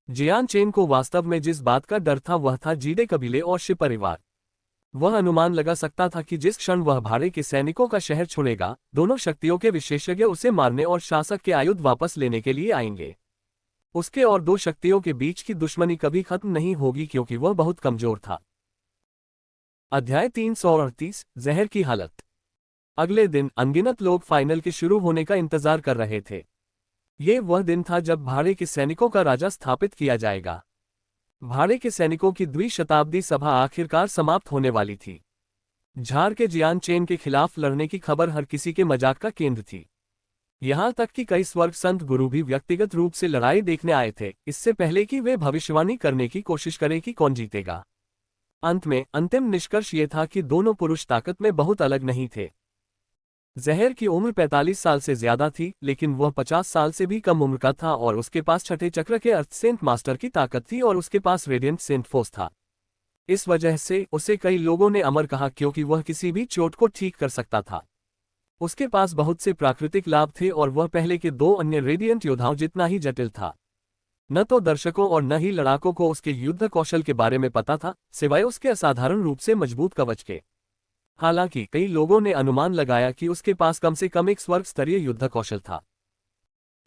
जियान चेन को वास्तव में जिस बात का डर था वह था जीडे कबीले और शि परिवार। वह अनुमान लगा सकता था कि जिस क्षण वह भाड़े के सैनिकों का शहर छोड़ेगा, दोनों शक्तियों के विशेषज्ञ उसे मारने और शासक के आयुध वापस लेने के लिए आएंगे। उसके और 2 शक्तियों के बीच की दुश्मनी कभी खत्म नहीं होगी, क्योंकि वह बहुत कमजोर था। अध्याय 338 जहर की हालत। अगले दिन अनगिनत लोग फाइनल के शुरू होने का इंतजार कर रहे थे। ये वह दिन था जब भाड़े के सैनिकों का राजा स्थापित किया जाएगा। भाड़े के सैनिकों की द्विशताब्दी सभा आखिरकार समाप्त होने वाली थी। झार के जियान चेन के खिलाफ लड़ने की खबर हर किसी के मजाक का केंद्र थी। यहां तक कि कई स्वर्ग संत गुरु भी व्यक्तिगत रूप से लड़ाई देखने आए थे, इससे पहले कि वे भविष्यवाणी करने की कोशिश करें कि कौन जीतेगा। अंत में अंतिम निष्कर्ष ये था कि दोनों पुरुष ताकत में बहुत अलग नहीं थे। जहर की उम्र 45 साल से ज्यादा थी, लेकिन वह 50 साल से भी कम उम्र का था और उसके पास छठे चक्र के अर्थ सेंट मास्टर की ताकत थी और उसके पास रेडियंट सेंट फोर्स था। इस वजह से उसे कई लोगों ने अमर कहा, क्योंकि वह किसी भी चोट को ठीक कर सकता था। उसके पास बहुत से प्राकृतिक लाभ थे और वह पहले के 2 अन्य रेडियंट योद्धाओं जितना ही जटिल था। न तो दर्शकों और न ही लड़ाकों को उसके युद्ध कौशल के बारे में पता था, सिवाय उसके असाधारण रूप से मजबूत कवच के। हालांकि कई लोगों ने अनुमान लगाया कि उसके पास कम से कम एक स्वर्ग स्तरीय युद्ध कौशल था।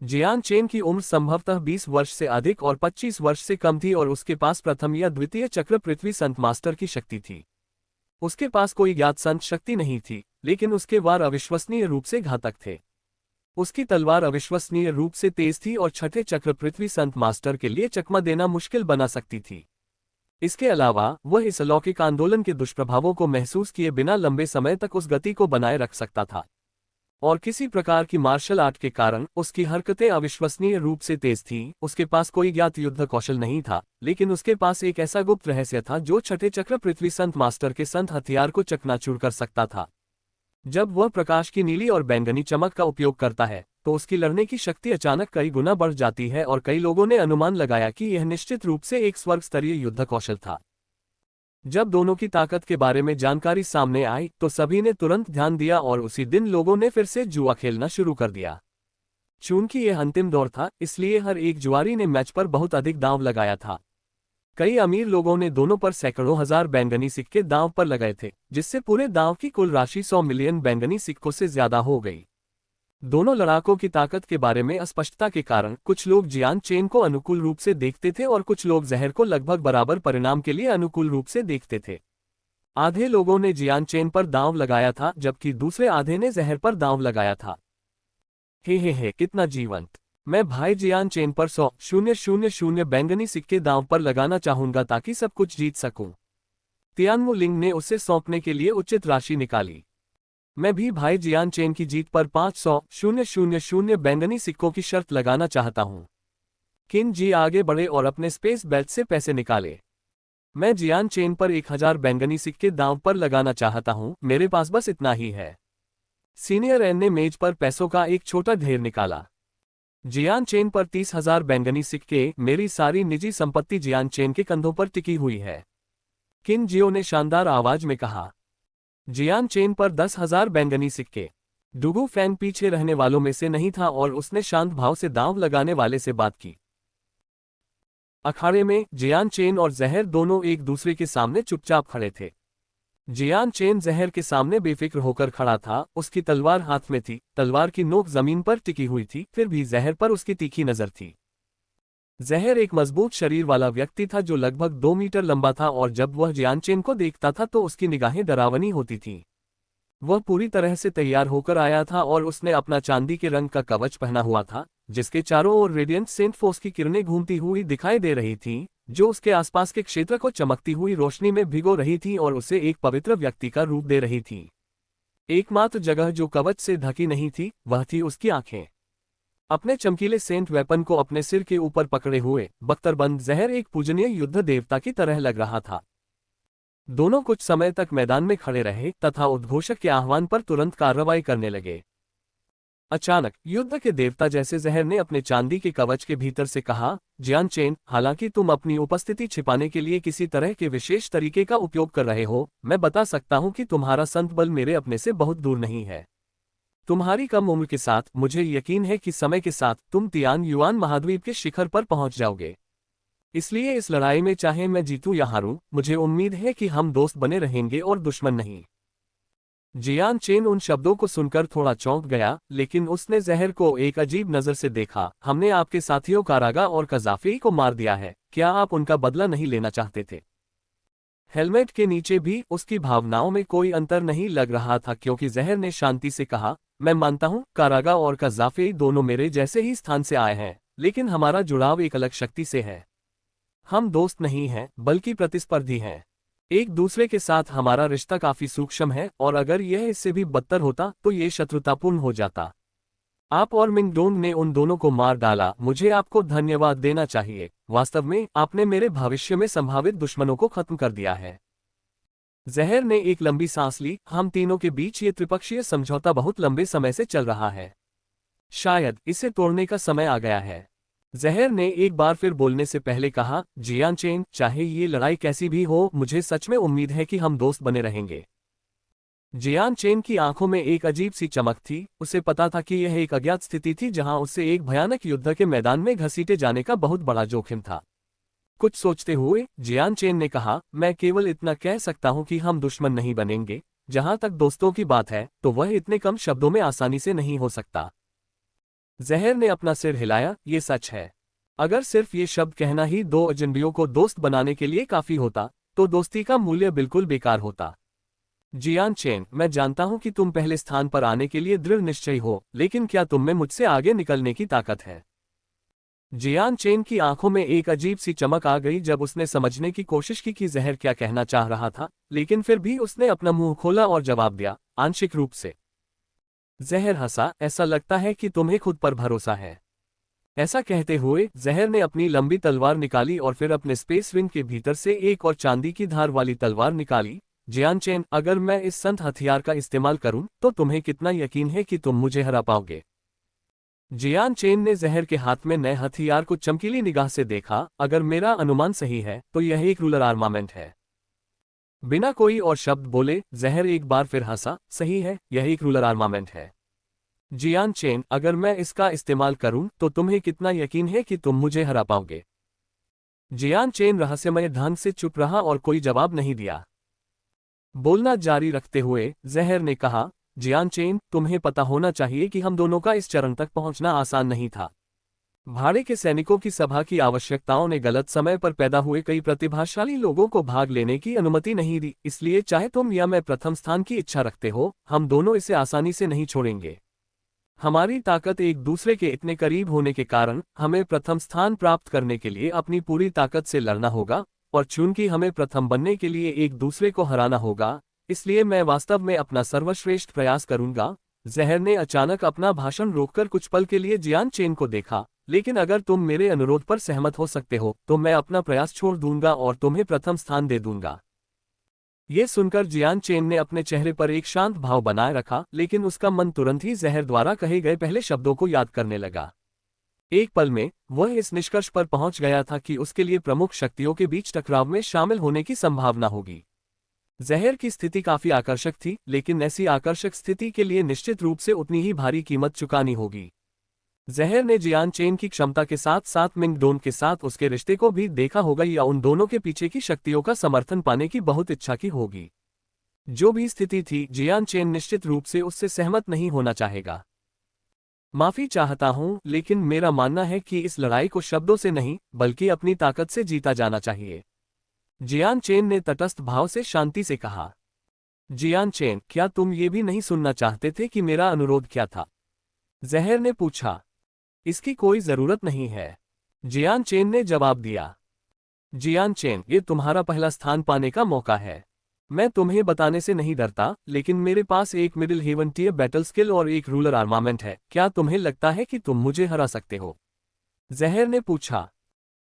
जियान चेन की उम्र संभवतः 20 वर्ष से अधिक और 25 वर्ष से कम थी और उसके पास प्रथम या द्वितीय चक्र पृथ्वी संत मास्टर की शक्ति थी। उसके पास कोई ज्ञात संत शक्ति नहीं थी, लेकिन उसके वार अविश्वसनीय रूप से घातक थे। उसकी तलवार अविश्वसनीय रूप से तेज थी और छठे चक्र पृथ्वी संत मास्टर के लिए चकमा देना मुश्किल बना सकती थी। इसके अलावा वह इस अलौकिक आंदोलन के दुष्प्रभावों को महसूस किए बिना लंबे समय तक उस गति को बनाए रख सकता था। और किसी प्रकार की मार्शल आर्ट के कारण उसकी हरकतें अविश्वसनीय रूप से तेज थीं। उसके पास कोई ज्ञात युद्ध कौशल नहीं था, लेकिन उसके पास एक ऐसा गुप्त रहस्य था जो छठे चक्र पृथ्वी संत मास्टर के संत हथियार को चकनाचूर कर सकता था। जब वह प्रकाश की नीली और बैंगनी चमक का उपयोग करता है, तो उसकी लड़ने की शक्ति अचानक कई गुना बढ़ जाती है और कई लोगों ने अनुमान लगाया कि यह निश्चित रूप से एक स्वर्ग स्तरीय युद्ध कौशल था। जब दोनों की ताकत के बारे में जानकारी सामने आई, तो सभी ने तुरंत ध्यान दिया और उसी दिन लोगों ने फिर से जुआ खेलना शुरू कर दिया। चूंकि यह अंतिम दौर था, इसलिए हर एक जुआरी ने मैच पर बहुत अधिक दांव लगाया था। कई अमीर लोगों ने दोनों पर सैकड़ों हजार बैंगनी सिक्के दांव पर लगाए थे, जिससे पूरे दांव की कुल राशि 100 मिलियन बैंगनी सिक्कों से ज्यादा हो गई। दोनों लड़ाकों की ताकत के बारे में अस्पष्टता के कारण कुछ लोग जियान चेन को अनुकूल रूप से देखते थे और कुछ लोग जहर को लगभग बराबर परिणाम के लिए अनुकूल रूप से देखते थे। आधे लोगों ने जियान चेन पर दांव लगाया था, जबकि दूसरे आधे ने जहर पर दांव लगाया था। हे कितना जीवंत! मैं भाई जियान चेन पर 100,000 बैंगनी सिक्के दांव पर लगाना चाहूंगा ताकि सब कुछ जीत सकूं। तियानमु लिंग ने उसे सौंपने के लिए उचित राशि निकाली। मैं भी भाई जियान चेन की जीत पर 500,000 बैंगनी सिक्कों की शर्त लगाना चाहता हूं। किन जी आगे बढ़े और अपने स्पेस बेल्ट से पैसे निकाले। मैं जियान चेन पर 1000 बैंगनी सिक्के दांव पर लगाना चाहता हूं, मेरे पास बस इतना ही है। सीनियर एन ने मेज पर पैसों का एक छोटा ढेर निकाला। जियान चेन पर 30,000 बैंगनी सिक्के, मेरी सारी निजी संपत्ति जियान चेन के कंधों पर टिकी हुई है। किन जियो ने शानदार आवाज में कहा। जियान चेन पर 10,000 बैंगनी सिक्के। डुगू फैंग पीछे रहने वालों में से नहीं था और उसने शांत भाव से दांव लगाने वाले से बात की। अखाड़े में जियान चेन और जहर दोनों एक दूसरे के सामने चुपचाप खड़े थे। जियान चेन जहर के सामने बेफिक्र होकर खड़ा था, उसकी तलवार हाथ में थी, तलवार की नोक जमीन पर टिकी हुई थी, फिर भी जहर पर उसकी तीखी नजर थी। जहर एक मजबूत शरीर वाला व्यक्ति था जो लगभग 2 मीटर लंबा था और जब वह जियान चेन को देखता था तो उसकी निगाहें डरावनी होती थीं। वह पूरी तरह से तैयार होकर आया था और उसने अपना चांदी के रंग का कवच पहना हुआ था, जिसके चारों ओर रेडियंट सेंट फोर्स की किरणें घूमती हुई दिखाई दे रही थीं, जो उसके आसपास के क्षेत्र को चमकती हुई रोशनी में भिगो रही थी और उसे एक पवित्र व्यक्ति का रूप दे रही थी। एकमात्र जगह जो कवच से ढकी नहीं थी वह थी उसकी आंखें। अपने चमकीले सेंट वेपन को अपने सिर के ऊपर पकड़े हुए बख्तरबंद जहर एक पूजनीय युद्ध देवता की तरह लग रहा था। दोनों कुछ समय तक मैदान में खड़े रहे तथा उद्घोषक के आह्वान पर तुरंत कार्रवाई करने लगे। अचानक युद्ध के देवता जैसे जहर ने अपने चांदी के कवच के भीतर से कहा, जियान चेन, हालांकि तुम अपनी उपस्थिति छिपाने के लिए किसी तरह के विशेष तरीके का उपयोग कर रहे हो, मैं बता सकता हूं कि तुम्हारा संत बल मेरे अपने से बहुत दूर नहीं है। तुम्हारी कम उम्र के साथ मुझे यकीन है कि समय के साथ तुम तियान युआन महाद्वीप के शिखर पर पहुंच जाओगे। इसलिए इस लड़ाई में चाहे मैं जीतूं या हारूं, मुझे उम्मीद है कि हम दोस्त बने रहेंगे और दुश्मन नहीं। जियान चेन उन शब्दों को सुनकर थोड़ा चौंक गया, लेकिन उसने जहर को एक अजीब नजर से देखा। हमने आपके साथियों कारागा और कजाफी को मार दिया है, क्या आप उनका बदला नहीं लेना चाहते थे? हेलमेट के नीचे भी उसकी भावनाओं में कोई अंतर नहीं लग रहा था, क्योंकि जहर ने शांति से कहा, मैं मानता हूं कारागा और कजाफी दोनों मेरे जैसे ही स्थान से आए हैं, लेकिन हमारा जुड़ाव एक अलग शक्ति से है। हम दोस्त नहीं हैं बल्कि प्रतिस्पर्धी हैं। एक दूसरे के साथ हमारा रिश्ता काफी सूक्ष्म है और अगर यह इससे भी बदतर होता तो ये शत्रुतापूर्ण हो जाता। आप और मिंगडोंग ने उन दोनों को मार डाला, मुझे आपको धन्यवाद देना चाहिए। वास्तव में आपने मेरे भविष्य में संभावित दुश्मनों को खत्म कर दिया है। जहर ने एक लंबी सांस ली। हम तीनों के बीच ये त्रिपक्षीय समझौता बहुत लंबे समय से चल रहा है, शायद इसे तोड़ने का समय आ गया है। जहर ने एक बार फिर बोलने से पहले कहा, जियान चेन, चाहे ये लड़ाई कैसी भी हो, मुझे सच में उम्मीद है कि हम दोस्त बने रहेंगे। जियान चेन की आंखों में एक अजीब सी चमक थी। उसे पता था कि यह एक अज्ञात स्थिति थी जहां उसे एक भयानक युद्ध के मैदान में घसीटे जाने का बहुत बड़ा जोखिम था। कुछ सोचते हुए जियान चेन ने कहा, मैं केवल इतना कह सकता हूं कि हम दुश्मन नहीं बनेंगे। जहां तक दोस्तों की बात है तो वह इतने कम शब्दों में आसानी से नहीं हो सकता। जहर ने अपना सिर हिलाया, ये सच है। अगर सिर्फ ये शब्द कहना ही दो अजनबियों को दोस्त बनाने के लिए काफी होता तो दोस्ती का मूल्य बिल्कुल बेकार होता। जियान चेन, मैं जानता हूं कि तुम पहले स्थान पर आने के लिए दृढ़ निश्चयी हो, लेकिन क्या तुम में मुझसे आगे निकलने की ताकत है? जियान चेन की आंखों में एक अजीब सी चमक आ गई जब उसने समझने की कोशिश की कि जहर क्या कहना चाह रहा था, लेकिन फिर भी उसने अपना मुंह खोला और जवाब दिया, आंशिक रूप से। जहर हंसा, ऐसा लगता है कि तुम्हें खुद पर भरोसा है। ऐसा कहते हुए जहर ने अपनी लंबी तलवार निकाली और फिर अपने स्पेस विंग के भीतर से एक और चांदी की धार वाली तलवार निकाली। जियान चेन, अगर मैं इस संत हथियार का इस्तेमाल करूं तो तुम्हें कितना यकीन है कि तुम मुझे हरा पाओगे? जियान चेन ने जहर के हाथ में नए हथियार को चमकीली निगाह से देखा। अगर मेरा अनुमान सही है तो यह एक रूलर आर्मामेंट है। बिना कोई और शब्द बोले जहर एक बार फिर हंसा, सही है, यह एक रूलर आर्मामेंट है। जियान चेन, अगर मैं इसका इस्तेमाल करूं तो तुम्हें कितना यकीन है कि तुम मुझे हरा पाओगे? जियान चेन रहस्यमय ढंग से चुप रहा और कोई जवाब नहीं दिया। बोलना जारी रखते हुए जहर ने कहा, जियान चेन, तुम्हें पता होना चाहिए कि हम दोनों का इस चरण तक पहुंचना आसान नहीं था। भाड़े के सैनिकों की सभा की आवश्यकताओं ने गलत समय पर पैदा हुए कई प्रतिभाशाली लोगों को भाग लेने की अनुमति नहीं दी, इसलिए चाहे तुम या मैं प्रथम स्थान की इच्छा रखते हो, हम दोनों इसे आसानी से नहीं छोड़ेंगे। हमारी ताकत एक दूसरे के इतने करीब होने के कारण हमें प्रथम स्थान प्राप्त करने के लिए अपनी पूरी ताकत से लड़ना होगा, और चूंकि हमें प्रथम बनने के लिए एक दूसरे को हराना होगा, इसलिए मैं वास्तव में अपना सर्वश्रेष्ठ प्रयास करूंगा। जहर ने अचानक अपना भाषण रोककर कुछ पल के लिए जियान चेन को देखा, लेकिन अगर तुम मेरे अनुरोध पर सहमत हो सकते हो तो मैं अपना प्रयास छोड़ दूंगा और तुम्हें प्रथम स्थान दे दूंगा। ये सुनकर जियान चेन ने अपने चेहरे पर एक शांत भाव बनाए रखा, लेकिन उसका मन तुरंत ही जहर द्वारा कहे गए पहले शब्दों को याद करने लगा। एक पल में वह इस निष्कर्ष पर पहुंच गया था कि उसके लिए प्रमुख शक्तियों के बीच टकराव में शामिल होने की संभावना होगी। जहर की स्थिति काफी आकर्षक थी, लेकिन ऐसी आकर्षक स्थिति के लिए निश्चित रूप से उतनी ही भारी कीमत चुकानी होगी। जहर ने जियान चेन की क्षमता के साथ साथ मिंग डोन के साथ उसके रिश्ते को भी देखा होगा या उन दोनों के पीछे की शक्तियों का समर्थन पाने की बहुत इच्छा की होगी। जो भी स्थिति थी, जियान चेन निश्चित रूप से उससे सहमत नहीं होना चाहेगा। माफी चाहता हूं, लेकिन मेरा मानना है कि इस लड़ाई को शब्दों से नहीं बल्कि अपनी ताकत से जीता जाना चाहिए। जियान चेन ने तटस्थ भाव से शांति से कहा। जियान चेन, क्या तुम ये भी नहीं सुनना चाहते थे कि मेरा अनुरोध क्या था? जहर ने पूछा। इसकी कोई जरूरत नहीं है, जियान चेन ने जवाब दिया। जियान चेन, ये तुम्हारा पहला स्थान पाने का मौका है। मैं तुम्हें बताने से नहीं डरता, लेकिन मेरे पास एक middle heaven tier battle skill और एक रूलर आर्मामेंट है। क्या तुम्हें लगता है कि तुम मुझे हरा सकते हो? जहर ने पूछा।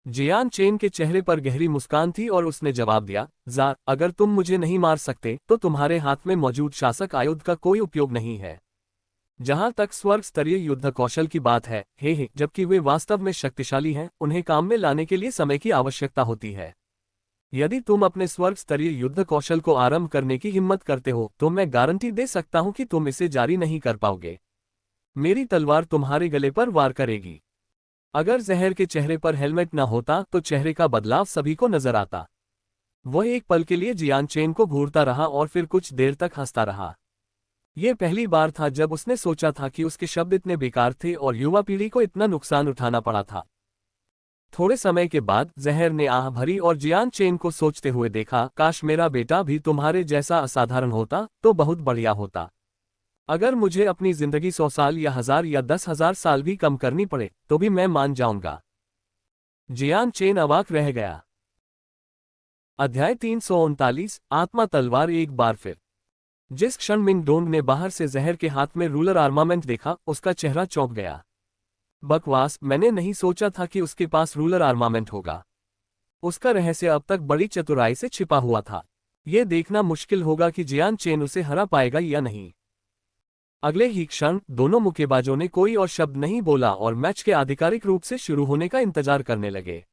जियान चेन के चेहरे पर गहरी मुस्कान थी और उसने जवाब दिया, जार, अगर तुम मुझे नहीं मार सकते तो तुम्हारे हाथ में मौजूद शासक आयुध का कोई उपयोग नहीं है। जहां तक स्वर्ग स्तरीय युद्ध कौशल की बात है, जबकि वे वास्तव में शक्तिशाली हैं, उन्हें काम में लाने के लिए समय की आवश्यकता होती है। यदि तुम अपने स्वर्ग स्तरीय युद्ध कौशल को आरंभ करने की हिम्मत करते हो तो मैं गारंटी दे सकता हूं कि तुम इसे जारी नहीं कर पाओगे। मेरी तलवार तुम्हारे गले पर वार करेगी। अगर जहर के चेहरे पर हेलमेट न होता तो चेहरे का बदलाव सभी को नजर आता। वह एक पल के लिए जियान चेन को घूरता रहा और फिर कुछ देर तक हंसता रहा। यह पहली बार था जब उसने सोचा था कि उसके शब्द इतने बेकार थे और युवा पीढ़ी को इतना नुकसान उठाना पड़ा था। थोड़े समय के बाद जहर ने आह भरी और जियान चेन को सोचते हुए देखा, काश मेरा बेटा भी तुम्हारे जैसा असाधारण होता तो बहुत बढ़िया होता। अगर मुझे अपनी जिंदगी 100 साल या 1000 या 10,000 साल भी कम करनी पड़े तो भी मैं मान जाऊंगा। जियान चेन अवाक रह गया। अध्याय 339 आत्मा तलवार। एक बार फिर जिस क्षण मिंग डोंग ने बाहर से जहर के हाथ में रूलर आर्मामेंट देखा, उसका चेहरा चौंक गया। बकवास, मैंने नहीं सोचा था कि उसके पास रूलर आर्मामेंट होगा। उसका रहस्य अब तक बड़ी चतुराई से छिपा हुआ था। यह देखना मुश्किल होगा कि जियान चेन उसे हरा पाएगा या नहीं। अगले ही क्षण दोनों मुक्केबाजों ने कोई और शब्द नहीं बोला और मैच के आधिकारिक रूप से शुरू होने का इंतजार करने लगे।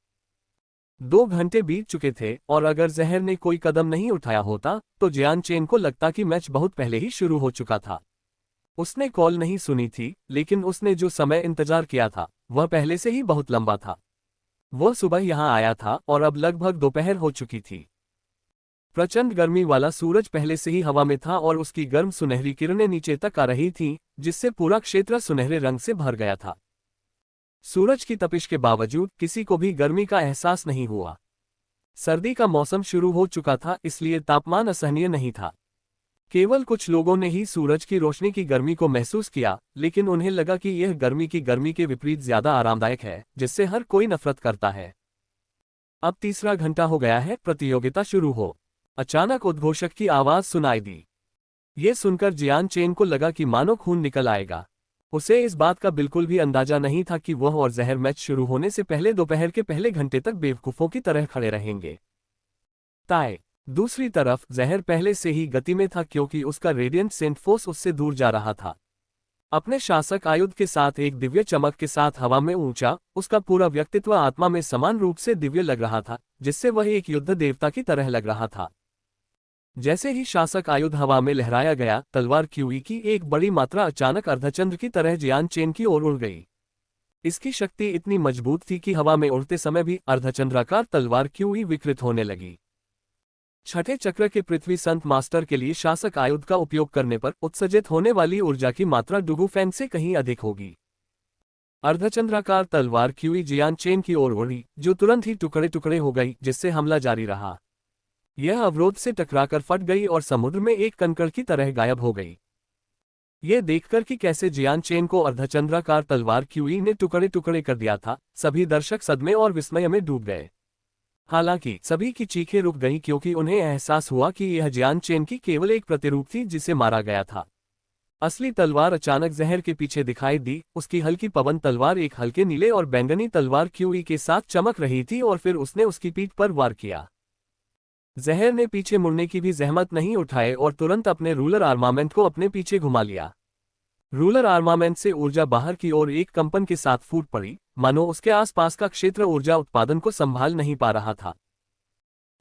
2 घंटे बीत चुके थे और अगर जहर ने कोई कदम नहीं उठाया होता तो जियान चेन को लगता कि मैच बहुत पहले ही शुरू हो चुका था। उसने कॉल नहीं सुनी थी, लेकिन उसने जो समय इंतजार किया था वह पहले से ही बहुत लंबा था। वह सुबह यहां आया था और अब लगभग दोपहर हो चुकी थी। प्रचंड गर्मी वाला सूरज पहले से ही हवा में था और उसकी गर्म सुनहरी किरणें नीचे तक आ रही थीं, जिससे पूरा क्षेत्र सुनहरे रंग से भर गया था। सूरज की तपिश के बावजूद किसी को भी गर्मी का एहसास नहीं हुआ। सर्दी का मौसम शुरू हो चुका था, इसलिए तापमान असहनीय नहीं था। केवल कुछ लोगों ने ही सूरज की रोशनी की गर्मी को महसूस किया, लेकिन उन्हें लगा कि यह गर्मी की गर्मी के विपरीत ज्यादा आरामदायक है, जिससे हर कोई नफरत करता है। अब तीसरा घंटा हो गया है, प्रतियोगिता शुरू हो। अचानक उद्घोषक की आवाज सुनाई दी। ये सुनकर जियान चेन को लगा कि मानो खून निकल आएगा। उसे इस बात का बिल्कुल भी अंदाजा नहीं था कि वह और जहर मैच शुरू होने से पहले दोपहर के पहले घंटे तक बेवकूफों की तरह खड़े रहेंगे। ताए दूसरी तरफ जहर पहले से ही गति में था क्योंकि उसका रेडियंट सेंट फोर्स उससे दूर जा रहा था। अपने शासक आयुध के साथ एक दिव्य चमक के साथ हवा में ऊंचा, उसका पूरा व्यक्तित्व आत्मा में समान रूप से दिव्य लग रहा था, जिससे वह एक युद्ध देवता की तरह लग रहा था। जैसे ही शासक आयुध हवा में लहराया गया, तलवार क्यूई की एक बड़ी मात्रा अचानक अर्धचंद्र की तरह जियान चेन की ओर उड़ गई। इसकी शक्ति इतनी मजबूत थी कि हवा में उड़ते समय भी अर्धचंद्राकार तलवार क्यूई विकृत होने लगी। छठे चक्र के पृथ्वी संत मास्टर के लिए शासक आयुध का उपयोग करने पर उत्सर्जित होने वाली ऊर्जा की मात्रा डुगू फैन से कहीं अधिक होगी। अर्धचंद्राकार तलवार क्यूई जियान चेन की ओर उड़ी, जो तुरंत ही टुकड़े टुकड़े हो गई, जिससे हमला जारी रहा। यह अवरोध से टकराकर फट गई और समुद्र में एक कंकड़ की तरह गायब हो गई। यह देखकर कि कैसे जियान चेन को अर्धचंद्राकार तलवार क्यूई ने टुकड़े टुकड़े कर दिया था, सभी दर्शक सदमे और विस्मय में डूब गए। हालांकि सभी की चीखें रुक गईं क्योंकि उन्हें एहसास हुआ कि यह जियान चेन की केवल एक प्रतिरूप थी जिसे मारा गया था। असली तलवार अचानक जहर के पीछे दिखाई दी। उसकी हल्की पवन तलवार एक हल्के नीले और बैंगनी तलवार क्यूई के साथ चमक रही थी और फिर उसने उसकी पीठ पर वार किया। जहर ने पीछे मुड़ने की भी जहमत नहीं उठाए और तुरंत अपने रूलर आर्मामेंट को अपने पीछे घुमा लिया। रूलर आर्मामेंट से ऊर्जा बाहर की ओर एक कंपन के साथ फूट पड़ी, मानो उसके आसपास का क्षेत्र ऊर्जा उत्पादन को संभाल नहीं पा रहा था।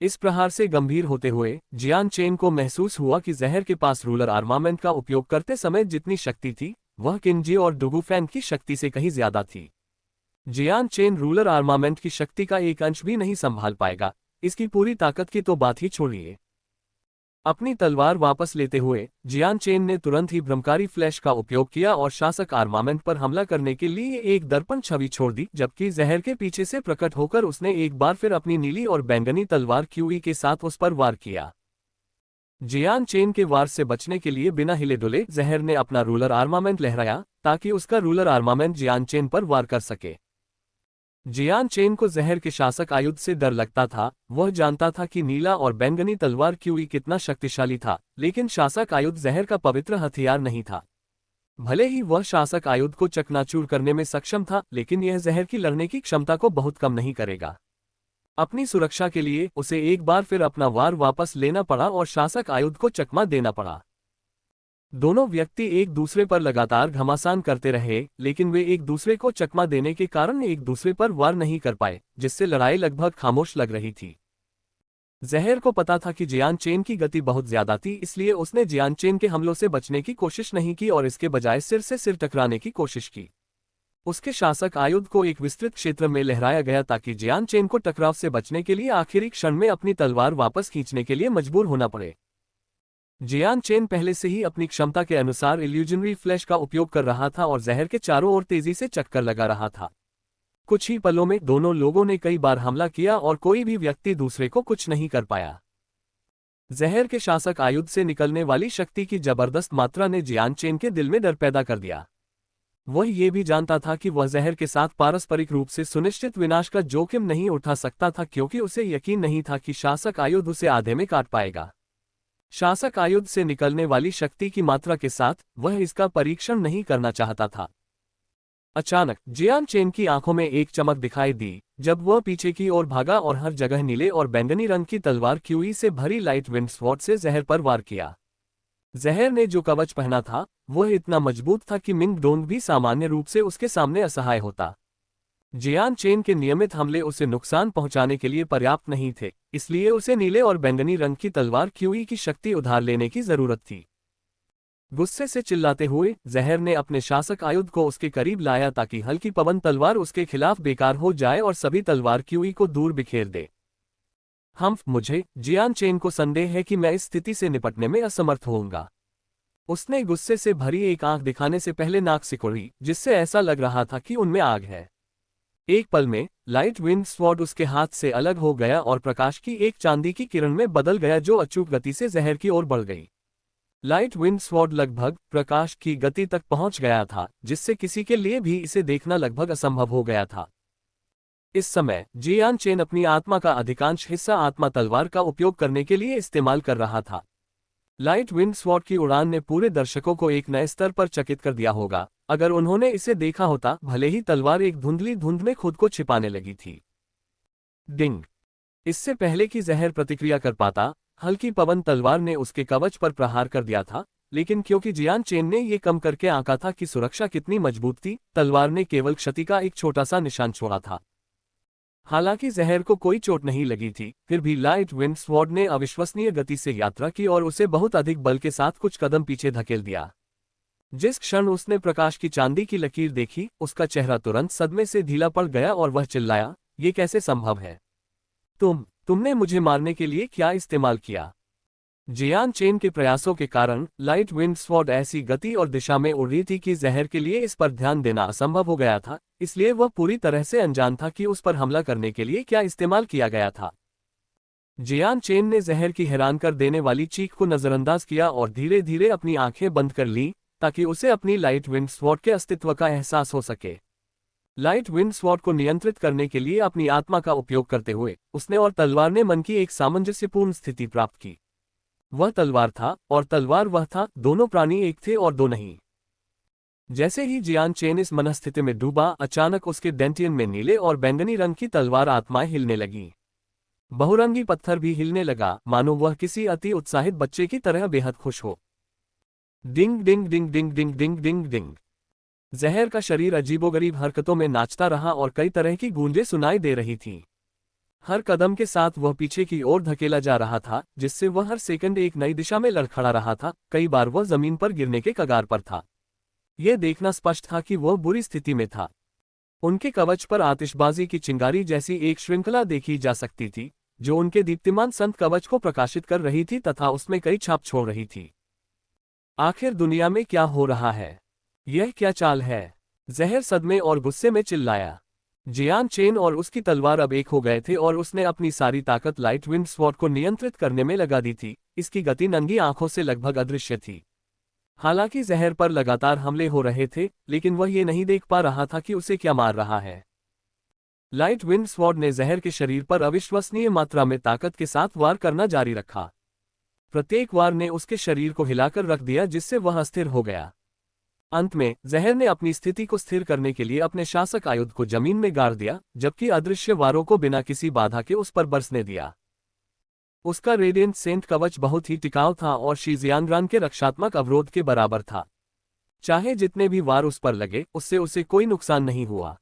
इस प्रहार से गंभीर होते हुए जियान चेन को महसूस हुआ कि जहर के पास रूलर आर्मामेंट का उपयोग करते समय जितनी शक्ति थी वह किनजी और डुगुफैन की शक्ति से कहीं ज्यादा थी। जियान चेन रूलर आर्मामेंट की शक्ति का एक अंश भी नहीं संभाल पाएगा, इसकी पूरी ताकत की तो बात ही छोड़िए। अपनी तलवार वापस लेते हुए जियान चेन ने तुरंत ही ब्रह्मकारी फ्लैश का उपयोग किया और शासक आर्मामेंट पर हमला करने के लिए एक दर्पण छवि छोड़ दी, जबकि जहर के पीछे से प्रकट होकर उसने एक बार फिर अपनी नीली और बैंगनी तलवार क्यूई के साथ उस पर वार किया। जियान चेन के वार से बचने के लिए बिना हिले डुले जहर ने अपना रूलर आर्मामेंट लहराया ताकि उसका रूलर आर्मामेंट जियान चेन पर वार कर सके। जियान चेन को जहर के शासक आयुध से डर लगता था। वह जानता था कि नीला और बैंगनी तलवार क्यूई कितना शक्तिशाली था, लेकिन शासक आयुध जहर का पवित्र हथियार नहीं था। भले ही वह शासक आयुध को चकनाचूर करने में सक्षम था, लेकिन यह जहर की लड़ने की क्षमता को बहुत कम नहीं करेगा। अपनी सुरक्षा के लिए उसे एक बार फिर अपना वार वापस लेना पड़ा और शासक आयुध को चकमा देना पड़ा। दोनों व्यक्ति एक दूसरे पर लगातार घमासान करते रहे, लेकिन वे एक दूसरे को चकमा देने के कारण एक दूसरे पर वार नहीं कर पाए, जिससे लड़ाई लगभग खामोश लग रही थी। जहर को पता था कि जियान चेन की गति बहुत ज्यादा थी, इसलिए उसने जियान चेन के हमलों से बचने की कोशिश नहीं की और इसके बजाय सिर से सिर टकराने की कोशिश की। उसके शासक आयुध को एक विस्तृत क्षेत्र में लहराया गया ताकि जियान चेन को टकराव से बचने के लिए आखिरी क्षण में अपनी तलवार वापस खींचने के लिए मजबूर होना पड़े। जियान चेन पहले से ही अपनी क्षमता के अनुसार इल्यूजनरी फ्लैश का उपयोग कर रहा था और जहर के चारों ओर तेजी से चक्कर लगा रहा था। कुछ ही पलों में दोनों लोगों ने कई बार हमला किया और कोई भी व्यक्ति दूसरे को कुछ नहीं कर पाया। जहर के शासक आयुध से निकलने वाली शक्ति की जबरदस्त मात्रा ने जियान चेन के दिल में डर पैदा कर दिया। वह ये भी जानता था कि वह जहर के साथ पारस्परिक रूप से सुनिश्चित विनाश का जोखिम नहीं उठा सकता था, क्योंकि उसे यकीन नहीं था कि शासक आयुध उसे आधे में काट पाएगा। शासक आयुध से निकलने वाली शक्ति की मात्रा के साथ वह इसका परीक्षण नहीं करना चाहता था। अचानक जियान चेन की आंखों में एक चमक दिखाई दी जब वह पीछे की ओर भागा और हर जगह नीले और बैंगनी रंग की तलवार क्यूई से भरी लाइट विंड स्वॉर्ड से जहर पर वार किया। जहर ने जो कवच पहना था वह इतना मजबूत था कि मिंग डोंग भी सामान्य रूप से उसके सामने असहाय होता। जियान चेन के नियमित हमले उसे नुकसान पहुंचाने के लिए पर्याप्त नहीं थे, इसलिए उसे नीले और बैंगनी रंग की तलवार क्यूई की शक्ति उधार लेने की जरूरत थी। गुस्से से चिल्लाते हुए जहर ने अपने शासक आयुध को उसके करीब लाया ताकि हल्की पवन तलवार उसके खिलाफ बेकार हो जाए और सभी तलवार क्यूई को दूर बिखेर दे। मुझे जियान चेन को संदेह है कि मैं इस स्थिति से निपटने में असमर्थ होऊंगा। उसने गुस्से से भरी एक आंख दिखाने से पहले नाक सिकोड़ी, जिससे ऐसा लग रहा था कि उनमें आग है। एक पल में लाइट विंड स्वॉर्ड उसके हाथ से अलग हो गया और प्रकाश की एक चांदी की किरण में बदल गया जो अचूक गति से जहर की ओर बढ़ गई। लाइट विंड स्वॉर्ड लगभग प्रकाश की गति तक पहुंच गया था, जिससे किसी के लिए भी इसे देखना लगभग असंभव हो गया था। इस समय जियान चेन अपनी आत्मा का अधिकांश हिस्सा आत्मा तलवार का उपयोग करने के लिए इस्तेमाल कर रहा था। लाइट विंड स्वॉर्ड की उड़ान ने पूरे दर्शकों को एक नए स्तर पर चकित कर दिया होगा अगर उन्होंने इसे देखा होता, भले ही तलवार एक धुंधली धुंध में खुद को छिपाने लगी थी। डिंग! इससे पहले कि जहर प्रतिक्रिया कर पाता, हल्की पवन तलवार ने उसके कवच पर प्रहार कर दिया था, लेकिन क्योंकि जियान चेन ने ये कम करके आंका था कि सुरक्षा कितनी मजबूत थी, तलवार ने केवल क्षति का एक छोटा सा निशान छोड़ा था। हालांकि जहर को कोई चोट नहीं लगी थी, फिर भी लाइट विंड स्वॉर्ड ने अविश्वसनीय गति से यात्रा की और उसे बहुत अधिक बल के साथ कुछ कदम पीछे धकेल दिया। जिस क्षण उसने प्रकाश की चांदी की लकीर देखी, उसका चेहरा तुरंत सदमे से ढीला पड़ गया और वह चिल्लाया, ये कैसे संभव है? तुमने मुझे मारने के लिए क्या इस्तेमाल किया? जियान चेन के प्रयासों के कारण लाइट विंड स्वॉर्ड ऐसी गति और दिशा में उड़ रही थी कि जहर के लिए इस पर ध्यान देना असंभव हो गया था, इसलिए वह पूरी तरह से अनजान था कि उस पर हमला करने के लिए क्या इस्तेमाल किया गया था। जियान चेन ने जहर की हैरान कर देने वाली चीख को नजरअंदाज किया और धीरे धीरे अपनी आंखें बंद कर लीं ताकि उसे अपनी लाइट विंड स्वॉर्ड के अस्तित्व का एहसास हो सके। लाइट विंड स्वॉर्ड को नियंत्रित करने के लिए अपनी आत्मा का उपयोग करते हुए उसने और तलवार ने मन की एक सामंजस्यपूर्ण स्थिति प्राप्त की। वह तलवार था और तलवार वह था, दोनों प्राणी एक थे और दो नहीं। जैसे ही जियान चेन इस मनस्थिति में डूबा, अचानक उसके डेंटियन में नीले और बैंगनी रंग की तलवार आत्माएं हिलने लगीं। बहुरंगी पत्थर भी हिलने लगा, मानो वह किसी अति उत्साहित बच्चे की तरह बेहद खुश हो। डिंग डिंग डिंग डिंग डिंग डिंग डिंग डिंग। जहर का शरीर अजीबोगरीब हरकतों में नाचता रहा और कई तरह की गूंजें सुनाई दे रही थीं। हर कदम के साथ वह पीछे की ओर धकेला जा रहा था, जिससे वह हर सेकंड एक नई दिशा में लड़खड़ा रहा था। कई बार वह जमीन पर गिरने के कगार पर था। यह देखना स्पष्ट था कि वह बुरी स्थिति में था। उनके कवच पर आतिशबाजी की चिंगारी जैसी एक श्रृंखला देखी जा सकती थी, जो उनके दीप्तिमान संत कवच को प्रकाशित कर रही थी तथा उसमें कई छाप छोड़ रही थी। आखिर दुनिया में क्या हो रहा है? यह क्या चाल है? जहर सदमे और गुस्से में चिल्लाया। जियान चेन और उसकी तलवार अब एक हो गए थे और उसने अपनी सारी ताकत लाइट विंड स्वॉर्ड को नियंत्रित करने में लगा दी थी। इसकी गति नंगी आंखों से लगभग अदृश्य थी। हालांकि जहर पर लगातार हमले हो रहे थे, लेकिन वह ये नहीं देख पा रहा था कि उसे क्या मार रहा है। लाइट विंड स्वॉर्ड ने जहर के शरीर पर अविश्वसनीय मात्रा में ताकत के साथ वार करना जारी रखा। प्रत्येक वार ने उसके शरीर को हिलाकर रख दिया, जिससे वह अस्थिर हो गया। अंत में जहर ने अपनी स्थिति को स्थिर करने के लिए अपने शासक आयुध को जमीन में गाड़ दिया, जबकि अदृश्य वारों को बिना किसी बाधा के उस पर बरसने दिया। उसका रेडिएंट सेंट कवच बहुत ही टिकाऊ था और शीजियांग्रान के रक्षात्मक अवरोध के बराबर था। चाहे जितने भी वार उस पर लगे, उससे उसे कोई नुकसान नहीं हुआ।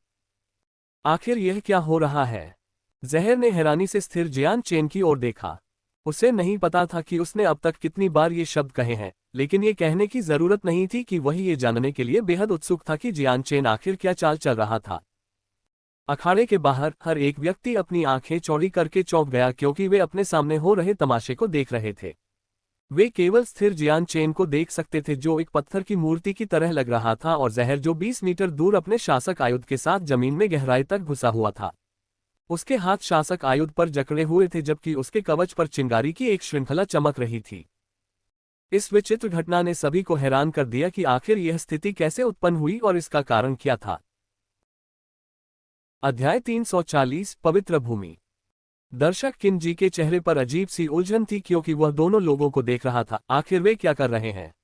आखिर यह क्या हो रहा है? जहर ने हैरानी से स्थिर जियान चेन की ओर देखा। उसे नहीं पता था कि उसने अब तक कितनी बार ये शब्द कहे हैं, लेकिन ये कहने की जरूरत नहीं थी कि वह ये जानने के लिए बेहद उत्सुक था कि जियान चेन आखिर क्या चाल चल रहा था। अखाड़े के बाहर हर एक व्यक्ति अपनी आंखें चौड़ी करके चौंक गया, क्योंकि वे अपने सामने हो रहे तमाशे को देख रहे थे। वे केवल स्थिर जियान चेन को देख सकते थे, जो एक पत्थर की मूर्ति की तरह लग रहा था, और जहर जो 20 मीटर दूर अपने शासक आयुध के साथ जमीन में गहराई तक घुसा हुआ था। उसके हाथ शासक आयुध पर जकड़े हुए थे, जबकि उसके कवच पर चिंगारी की एक श्रृंखला चमक रही थी। इस विचित्र घटना ने सभी को हैरान कर दिया कि आखिर यह स्थिति कैसे उत्पन्न हुई और इसका कारण क्या था। अध्याय 340 पवित्र भूमि। दर्शक किनजी के चेहरे पर अजीब सी उलझन थी, क्योंकि वह दोनों लोगों को देख रहा था। आखिर वे क्या कर रहे हैं?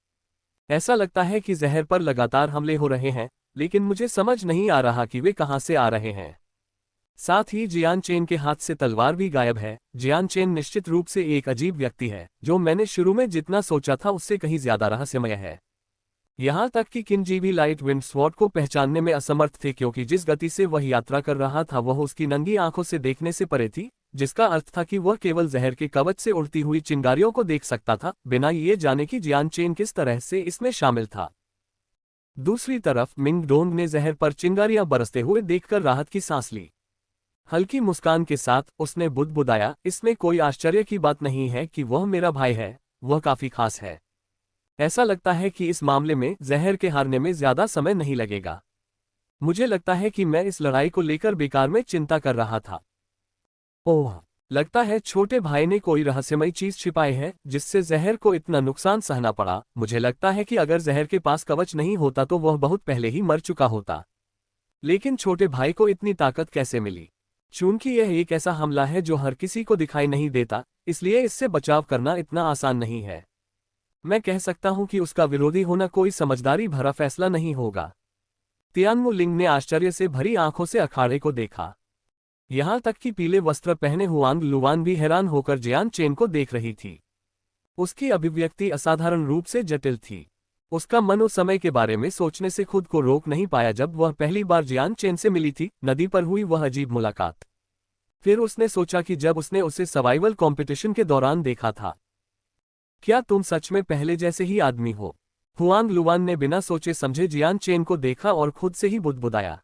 ऐसा लगता है कि जहर पर लगातार हमले हो रहे हैं, लेकिन मुझे समझ नहीं आ रहा कि वे कहां से आ रहे हैं। साथ ही जियान चेन के हाथ से तलवार भी गायब है। जियान चेन निश्चित रूप से एक अजीब व्यक्ति है, जो मैंने शुरू में जितना सोचा था उससे कहीं ज्यादा रहस्यमय है। यहां तक कि किनजी भी लाइट विंड स्वॉर्ड को पहचानने में असमर्थ थे, क्योंकि जिस गति से वह यात्रा कर रहा था वह उसकी नंगी आंखों से देखने से परे थी, जिसका अर्थ था कि वह केवल जहर के कवच से उड़ती हुई चिंगारियों को देख सकता था, बिना ये जाने कि जियान चेन किस तरह से इसमें शामिल था। दूसरी तरफ मिंग डोंग ने जहर पर चिंगारियां बरसते हुए देखकर राहत की सांस ली। हल्की मुस्कान के साथ उसने बुदबुदाया, इसमें कोई आश्चर्य की बात नहीं है कि वह मेरा भाई है, वह काफी खास है। ऐसा लगता है कि इस मामले में जहर के हारने में ज्यादा समय नहीं लगेगा। मुझे लगता है कि मैं इस लड़ाई को लेकर बेकार में चिंता कर रहा था। ओह, लगता है छोटे भाई ने कोई रहस्यमय चीज छिपाई है, जिससे जहर को इतना नुकसान सहना पड़ा। मुझे लगता है कि अगर जहर के पास कवच नहीं होता तो वह बहुत पहले ही मर चुका होता। लेकिन छोटे भाई को इतनी ताकत कैसे मिली? चूंकि यह एक ऐसा हमला है जो हर किसी को दिखाई नहीं देता, इसलिए इससे बचाव करना इतना आसान नहीं है। मैं कह सकता हूं कि उसका विरोधी होना कोई समझदारी भरा फैसला नहीं होगा। तियानमु लिंग ने आश्चर्य से भरी आंखों से अखाड़े को देखा। यहां तक कि पीले वस्त्र पहने हुआंग लुवान भी हैरान होकर जियान चेन को देख रही थी। उसकी अभिव्यक्ति असाधारण रूप से जटिल थी। उसका मन उस समय के बारे में सोचने से खुद को रोक नहीं पाया जब वह पहली बार जियान चेन से मिली थी, नदी पर हुई वह अजीब मुलाकात। फिर उसने सोचा कि जब उसने उसे सर्वाइवल कॉम्पिटिशन के दौरान देखा था, क्या तुम सच में पहले जैसे ही आदमी हो? हुआंग लुवान ने बिना सोचे समझे जियान चेन को देखा और खुद से ही बुदबुदाया।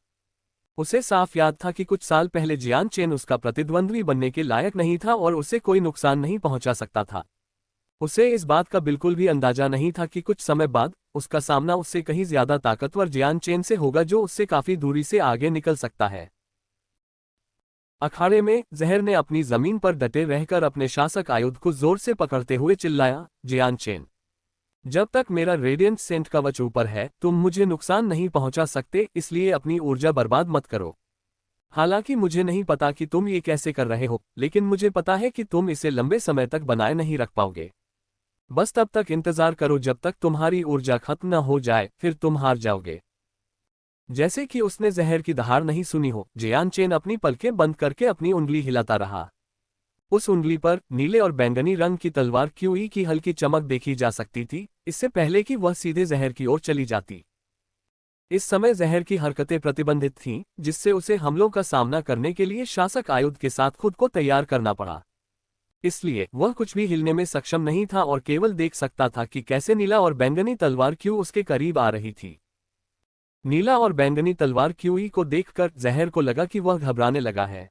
उसे साफ याद था कि कुछ साल पहले जियान चेन उसका प्रतिद्वंद्वी बनने के लायक नहीं था और उसे कोई नुकसान नहीं पहुंचा सकता था। उसे इस बात का बिल्कुल भी अंदाजा नहीं था कि कुछ समय बाद उसका सामना उससे कहीं ज्यादा ताकतवर जियान चेन से होगा, जो उससे काफी दूरी से आगे निकल सकता है। अखाड़े में जहर ने अपनी जमीन पर डटे रहकर अपने शासक आयुध को जोर से पकड़ते हुए चिल्लाया, जियान चेन, जब तक मेरा रेडिएंट सेंट कवच ऊपर है तुम मुझे नुकसान नहीं पहुंचा सकते, इसलिए अपनी ऊर्जा बर्बाद मत करो। हालांकि मुझे नहीं पता कि तुम ये कैसे कर रहे हो, लेकिन मुझे पता है कि तुम इसे लंबे समय तक बनाए नहीं रख पाओगे। बस तब तक इंतजार करो जब तक तुम्हारी ऊर्जा खत्म न हो जाए, फिर तुम हार जाओगे। जैसे कि उसने जहर की दहाड़ नहीं सुनी हो, जियान चेन अपनी पलकें बंद करके अपनी उंगली हिलाता रहा। उस उंगली पर नीले और बैंगनी रंग की तलवार क्यूई की हल्की चमक देखी जा सकती थी, इससे पहले कि वह सीधे जहर की ओर चली जाती। इस समय जहर की हरकतें प्रतिबंधित थीं, जिससे उसे हमलों का सामना करने के लिए शासक आयुध के साथ खुद को तैयार करना पड़ा। इसलिए वह कुछ भी हिलने में सक्षम नहीं था और केवल देख सकता था कि कैसे नीला और बैंगनी तलवार क्यू उसके करीब आ रही थी। नीला और बैंगनी तलवार क्यूई को देखकर जहर को लगा कि वह घबराने लगा है।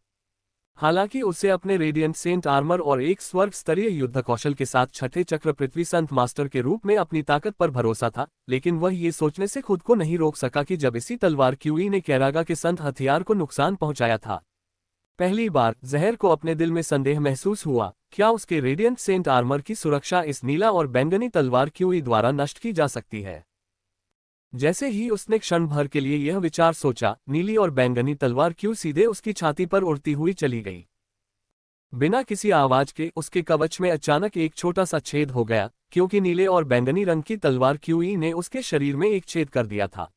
हालांकि उसे अपने रेडिएंट सेंट आर्मर और एक स्वर्ग स्तरीय युद्ध कौशल के साथ छठे चक्र पृथ्वी संत मास्टर के रूप में अपनी ताकत पर भरोसा था, लेकिन वह ये सोचने से खुद को नहीं रोक सका कि जब इसी तलवार क्यूई ने कैरागा के संत हथियार को नुकसान पहुंचाया था। पहली बार जहर को अपने दिल में संदेह महसूस हुआ, क्या उसके रेडिएंट सेंट आर्मर की सुरक्षा इस नीला और बैंगनी तलवार क्यूई द्वारा नष्ट की जा सकती है। जैसे ही उसने क्षण भर के लिए यह विचार सोचा, नीली और बैंगनी तलवार क्यों सीधे उसकी छाती पर उड़ती हुई चली गई। बिना किसी आवाज के उसके कवच में अचानक एक छोटा सा छेद हो गया, क्योंकि नीले और बैंगनी रंग की तलवार क्यूई ने उसके शरीर में एक छेद कर दिया था।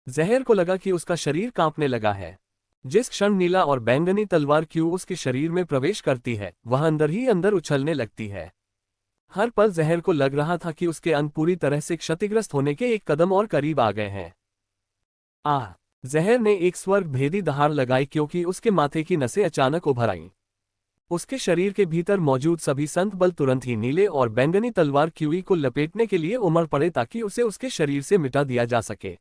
जहर को लगा कि उसका शरीर कांपने लगा है। जिस क्षण नीला और बैंगनी तलवार क्यू उसके शरीर में प्रवेश करती है, वह अंदर ही अंदर उछलने लगती है। हर पल जहर को लग रहा था कि उसके अंग पूरी तरह से क्षतिग्रस्त होने के एक कदम और करीब आ गए हैं। आह! जहर ने एक स्वर्ग भेदी दहाड़ लगाई, क्योंकि उसके माथे की नसें अचानक उभर आईं। उसके शरीर के भीतर मौजूद सभी संत बल तुरंत ही नीले और बैंगनी तलवार क्यूई को लपेटने के लिए उमड़ पड़े ताकि उसे उसके शरीर से मिटा दिया जा सके।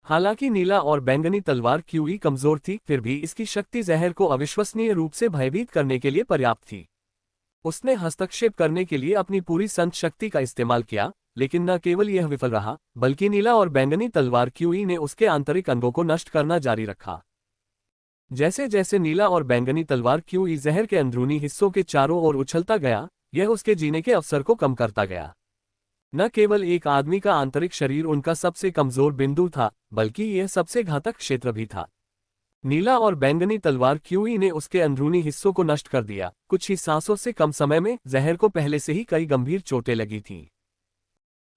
हालांकि नीला और बैंगनी तलवार क्यूई कमजोर थी, फिर भी इसकी शक्ति जहर को अविश्वसनीय रूप से भयभीत करने के लिए पर्याप्त थी। उसने हस्तक्षेप करने के लिए अपनी पूरी संत शक्ति का इस्तेमाल किया, लेकिन न केवल यह विफल रहा, बल्कि नीला और बैंगनी तलवार क्यूई ने उसके आंतरिक अंगों को नष्ट करना जारी रखा। जैसे जैसे नीला और बैंगनी तलवार क्यूई जहर के अंदरूनी हिस्सों के चारों ओर उछलता गया, यह उसके जीने के अवसर को कम करता गया। न केवल एक आदमी का आंतरिक शरीर उनका सबसे कमजोर बिंदु था, बल्कि यह सबसे घातक क्षेत्र भी था। नीला और बैंगनी तलवार क्यूई ने उसके अंदरूनी हिस्सों को नष्ट कर दिया। कुछ ही सांसों से कम समय में जहर को पहले से ही कई गंभीर चोटें लगी थीं।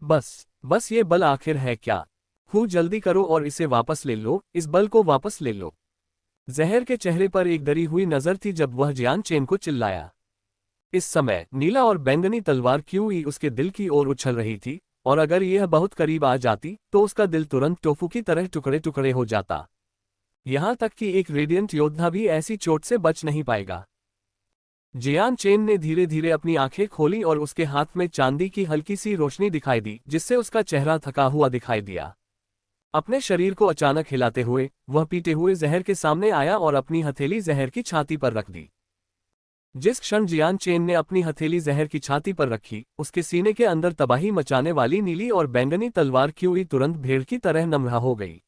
बस ये बल आखिर है क्या? जल्दी करो और इसे वापस ले लो, इस बल को वापस ले लो। जहर के चेहरे पर एक डरी हुई नजर थी जब वह जियान चेन को चिल्लाया। इस समय नीला और बैंगनी तलवार क्यूई उसके दिल की ओर उछल रही थी, और अगर यह बहुत करीब आ जाती तो उसका दिल तुरंत टोफू की तरह टुकड़े टुकड़े हो जाता। यहां तक कि एक रेडिएंट योद्धा भी ऐसी चोट से बच नहीं पाएगा। जियान चेन ने धीरे धीरे अपनी आंखें खोली और उसके हाथ में चांदी की हल्की सी रोशनी दिखाई दी, जिससे उसका चेहरा थका हुआ दिखाई दिया। अपने शरीर को अचानक हिलाते हुए वह पीटे हुए जहर के सामने आया और अपनी हथेली जहर की छाती पर रख दी। जिस क्षण जियान चेन ने अपनी हथेली जहर की छाती पर रखी, उसके सीने के अंदर तबाही मचाने वाली नीली और बैंगनी तलवार क्यूई तुरंत भेड़ की तरह नम्र हो गई।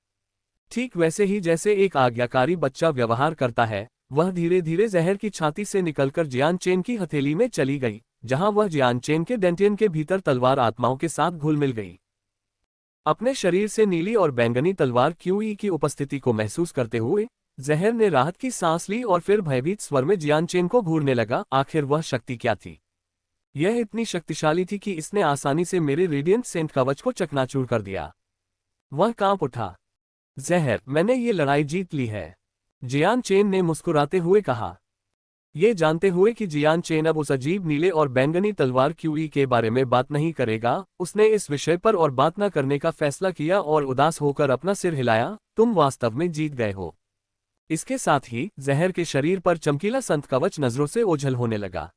ठीक वैसे ही जैसे एक आज्ञाकारी बच्चा व्यवहार करता है, वह धीरे धीरे जहर की छाती से निकलकर जियान चेन की हथेली में चली गई, जहां वह जियान चेन के डेंटियन के भीतर तलवार आत्माओं के साथ घुल मिल गई। अपने शरीर से नीली और बैंगनी तलवार क्यूई की उपस्थिति को महसूस करते हुए जहर ने राहत की सांस ली और फिर भयभीत स्वर में जियान चेन को घूरने लगा। आखिर वह शक्ति क्या थी? यह इतनी शक्तिशाली थी कि इसने आसानी से मेरे रेडिएंट सेंट कवच को चकनाचूर कर दिया। वह कांप उठा। जहर, मैंने ये लड़ाई जीत ली है, जियान चेन ने मुस्कुराते हुए कहा। ये जानते हुए कि जियान चेन अब उस अजीब नीले और बैंगनी तलवार क्यूई के बारे में बात नहीं करेगा, उसने इस विषय पर और बात न करने का फैसला किया और उदास होकर अपना सिर हिलाया। तुम वास्तव में जीत गए हो। इसके साथ ही जहर के शरीर पर चमकीला संत कवच नजरों से ओझल होने लगा।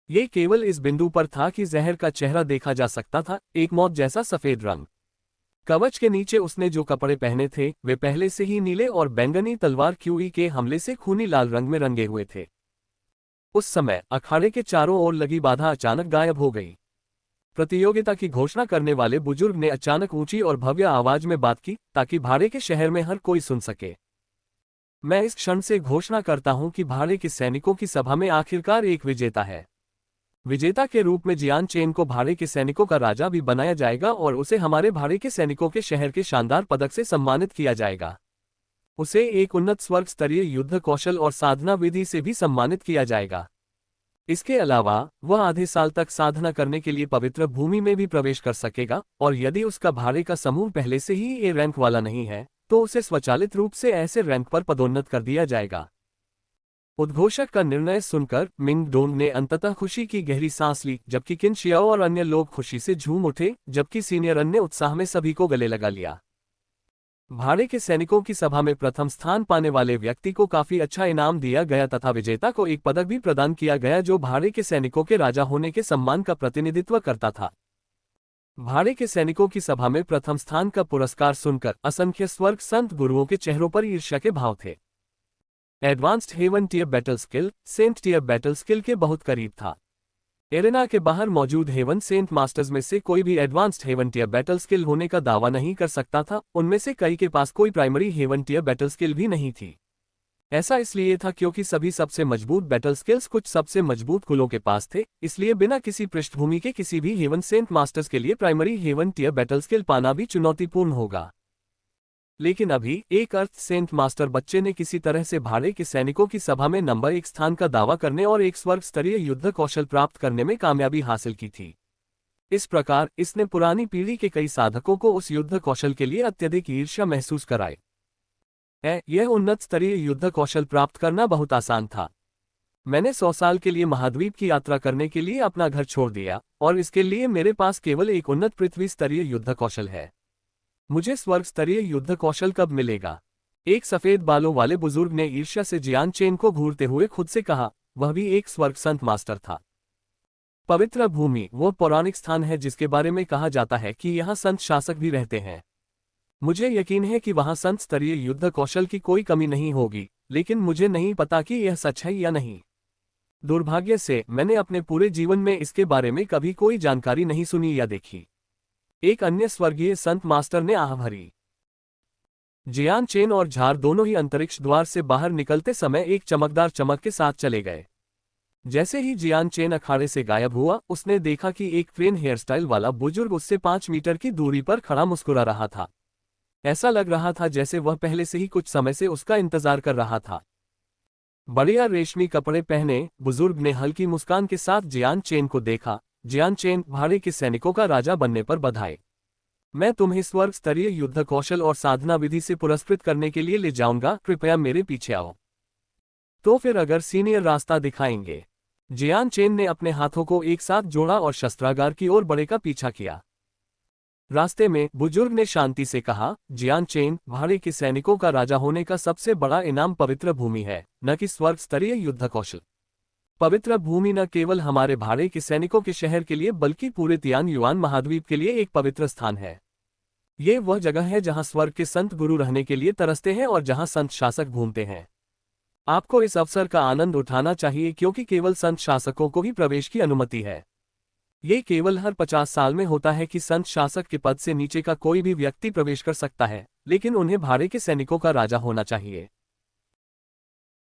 ये केवल इस बिंदु पर था कि जहर का चेहरा देखा जा सकता था, एक मौत जैसा सफेद रंग। कवच के नीचे उसने जो कपड़े पहने थे वे पहले से ही नीले और बैंगनी तलवार क्यूई के हमले से खूनी लाल रंग में रंगे हुए थे। उस समय अखाड़े के चारों ओर लगी बाधा अचानक गायब हो गई। प्रतियोगिता की घोषणा करने वाले बुजुर्ग ने अचानक ऊंची और भव्य आवाज में बात की, ताकि भाड़े के शहर में हर कोई सुन सके। मैं इस क्षण से घोषणा करता हूं कि भाड़े के सैनिकों की सभा में आखिरकार एक विजेता है। विजेता के रूप में जियान चेन को भाड़े के सैनिकों का राजा भी बनाया जाएगा और उसे हमारे भाड़े के सैनिकों के शहर के शानदार पदक से सम्मानित किया जाएगा। उसे एक उन्नत स्वर्ग स्तरीय युद्ध कौशल और साधना विधि से भी सम्मानित किया जाएगा। इसके अलावा वह आधे साल तक साधना करने के लिए पवित्र भूमि में भी प्रवेश कर सकेगा, और यदि उसका भाड़े का समूह पहले से ही ए रैंक वाला नहीं है, तो उसे स्वचालित रूप से ऐसे रैंक पर पदोन्नत कर दिया जाएगा। उद्घोषक का निर्णय सुनकर मिंग डोंग ने अंततः खुशी की गहरी सांस ली, जबकि किन शियाओ और अन्य लोग खुशी से झूम उठे, जबकि सीनियर ने उत्साह में सभी को गले लगा लिया। भाड़े के सैनिकों की सभा में प्रथम स्थान पाने वाले व्यक्ति को काफी अच्छा इनाम दिया गया तथा विजेता को एक पदक भी प्रदान किया गया जो भाड़े के सैनिकों के राजा होने के सम्मान का प्रतिनिधित्व करता था। भाड़े के सैनिकों की सभा में प्रथम स्थान का पुरस्कार सुनकर असंख्य स्वर्ग संत गुरुओं के चेहरों पर ईर्ष्या के भाव थे। Advanced heaven tier battle skill saint tier battle skill के बहुत करीब था। एरेना के बाहर मौजूद हेवन सेंट मास्टर्स में से कोई भी advanced heaven tier battle skill होने का दावा नहीं कर सकता था। उनमें से कई के पास कोई primary heaven tier battle skill भी नहीं थी। ऐसा इसलिए था क्योंकि सभी सबसे मजबूत बैटल स्किल्स कुछ सबसे मजबूत कुलों के पास थे, इसलिए बिना किसी पृष्ठभूमि के किसी भी हेवन सेंट मास्टर्स के लिए primary heaven tier battle skill पाना भी चुनौतीपूर्ण होगा। लेकिन अभी एक अर्थ सेंट मास्टर बच्चे ने किसी तरह से भाड़े के सैनिकों की सभा में नंबर 1 स्थान का दावा करने और एक स्वर्ग स्तरीय युद्ध कौशल प्राप्त करने में कामयाबी हासिल की थी। इस प्रकार इसने पुरानी पीढ़ी के कई साधकों को उस युद्ध कौशल के लिए अत्यधिक ईर्ष्या महसूस कराई। यह उन्नत स्तरीय युद्ध कौशल प्राप्त करना बहुत आसान था। मैंने 100 साल के लिए महाद्वीप की यात्रा करने के लिए अपना घर छोड़ दिया और इसके लिए मेरे पास केवल एक उन्नत पृथ्वी स्तरीय युद्ध कौशल है। मुझे स्वर्ग स्तरीय युद्ध कौशल कब मिलेगा? एक सफेद बालों वाले बुजुर्ग ने ईर्ष्या से जियान चेन को घूरते हुए खुद से कहा। वह भी एक स्वर्ग संत मास्टर था। पवित्र भूमि वो पौराणिक स्थान है जिसके बारे में कहा जाता है कि यहाँ संत शासक भी रहते हैं। मुझे यकीन है कि वहाँ संत स्तरीय युद्ध कौशल की कोई कमी नहीं होगी, लेकिन मुझे नहीं पता कि यह सच है या नहीं। दुर्भाग्य से मैंने अपने पूरे जीवन में इसके बारे में कभी कोई जानकारी नहीं सुनी या देखी। एक अन्य स्वर्गीय संत मास्टर ने आह भरी। जियान चेन और झार दोनों ही अंतरिक्ष द्वार से बाहर निकलते समय एक चमकदार चमक के साथ चले गए। जैसे ही जियान चेन अखाड़े से गायब हुआ, उसने देखा कि एक क्रेन हेयरस्टाइल वाला बुजुर्ग उससे 5 मीटर की दूरी पर खड़ा मुस्कुरा रहा था। ऐसा लग रहा था जैसे वह पहले से ही कुछ समय से उसका इंतजार कर रहा था। बढ़िया रेशमी कपड़े पहने बुजुर्ग ने हल्की मुस्कान के साथ जियान चेन को देखा। जियान चेन, भाड़े के सैनिकों का राजा बनने पर बधाई। मैं तुम्हें स्वर्ग स्तरीय युद्ध कौशल और साधना विधि से पुरस्कृत करने के लिए ले जाऊंगा, कृपया मेरे पीछे आओ। तो फिर अगर सीनियर रास्ता दिखाएंगे। जियान चेन ने अपने हाथों को एक साथ जोड़ा और शस्त्रागार की ओर बड़े का पीछा किया। रास्ते में बुजुर्ग ने शांति से कहा, जियान चेन, भाड़े के सैनिकों का राजा होने का सबसे बड़ा इनाम पवित्र भूमि है, न कि स्वर्ग स्तरीय युद्ध कौशल। पवित्र भूमि न केवल हमारे भाड़े के सैनिकों के शहर के लिए बल्कि पूरे तियान युआन महाद्वीप के लिए एक पवित्र स्थान है। ये वह जगह है जहां स्वर्ग के संत गुरु रहने के लिए तरसते हैं और जहां संत शासक घूमते हैं। आपको इस अवसर का आनंद उठाना चाहिए क्योंकि केवल संत शासकों को ही प्रवेश की अनुमति है। ये केवल हर 50 साल में होता है कि संत शासक के पद से नीचे का कोई भी व्यक्ति प्रवेश कर सकता है, लेकिन उन्हें भाड़े के सैनिकों का राजा होना चाहिए।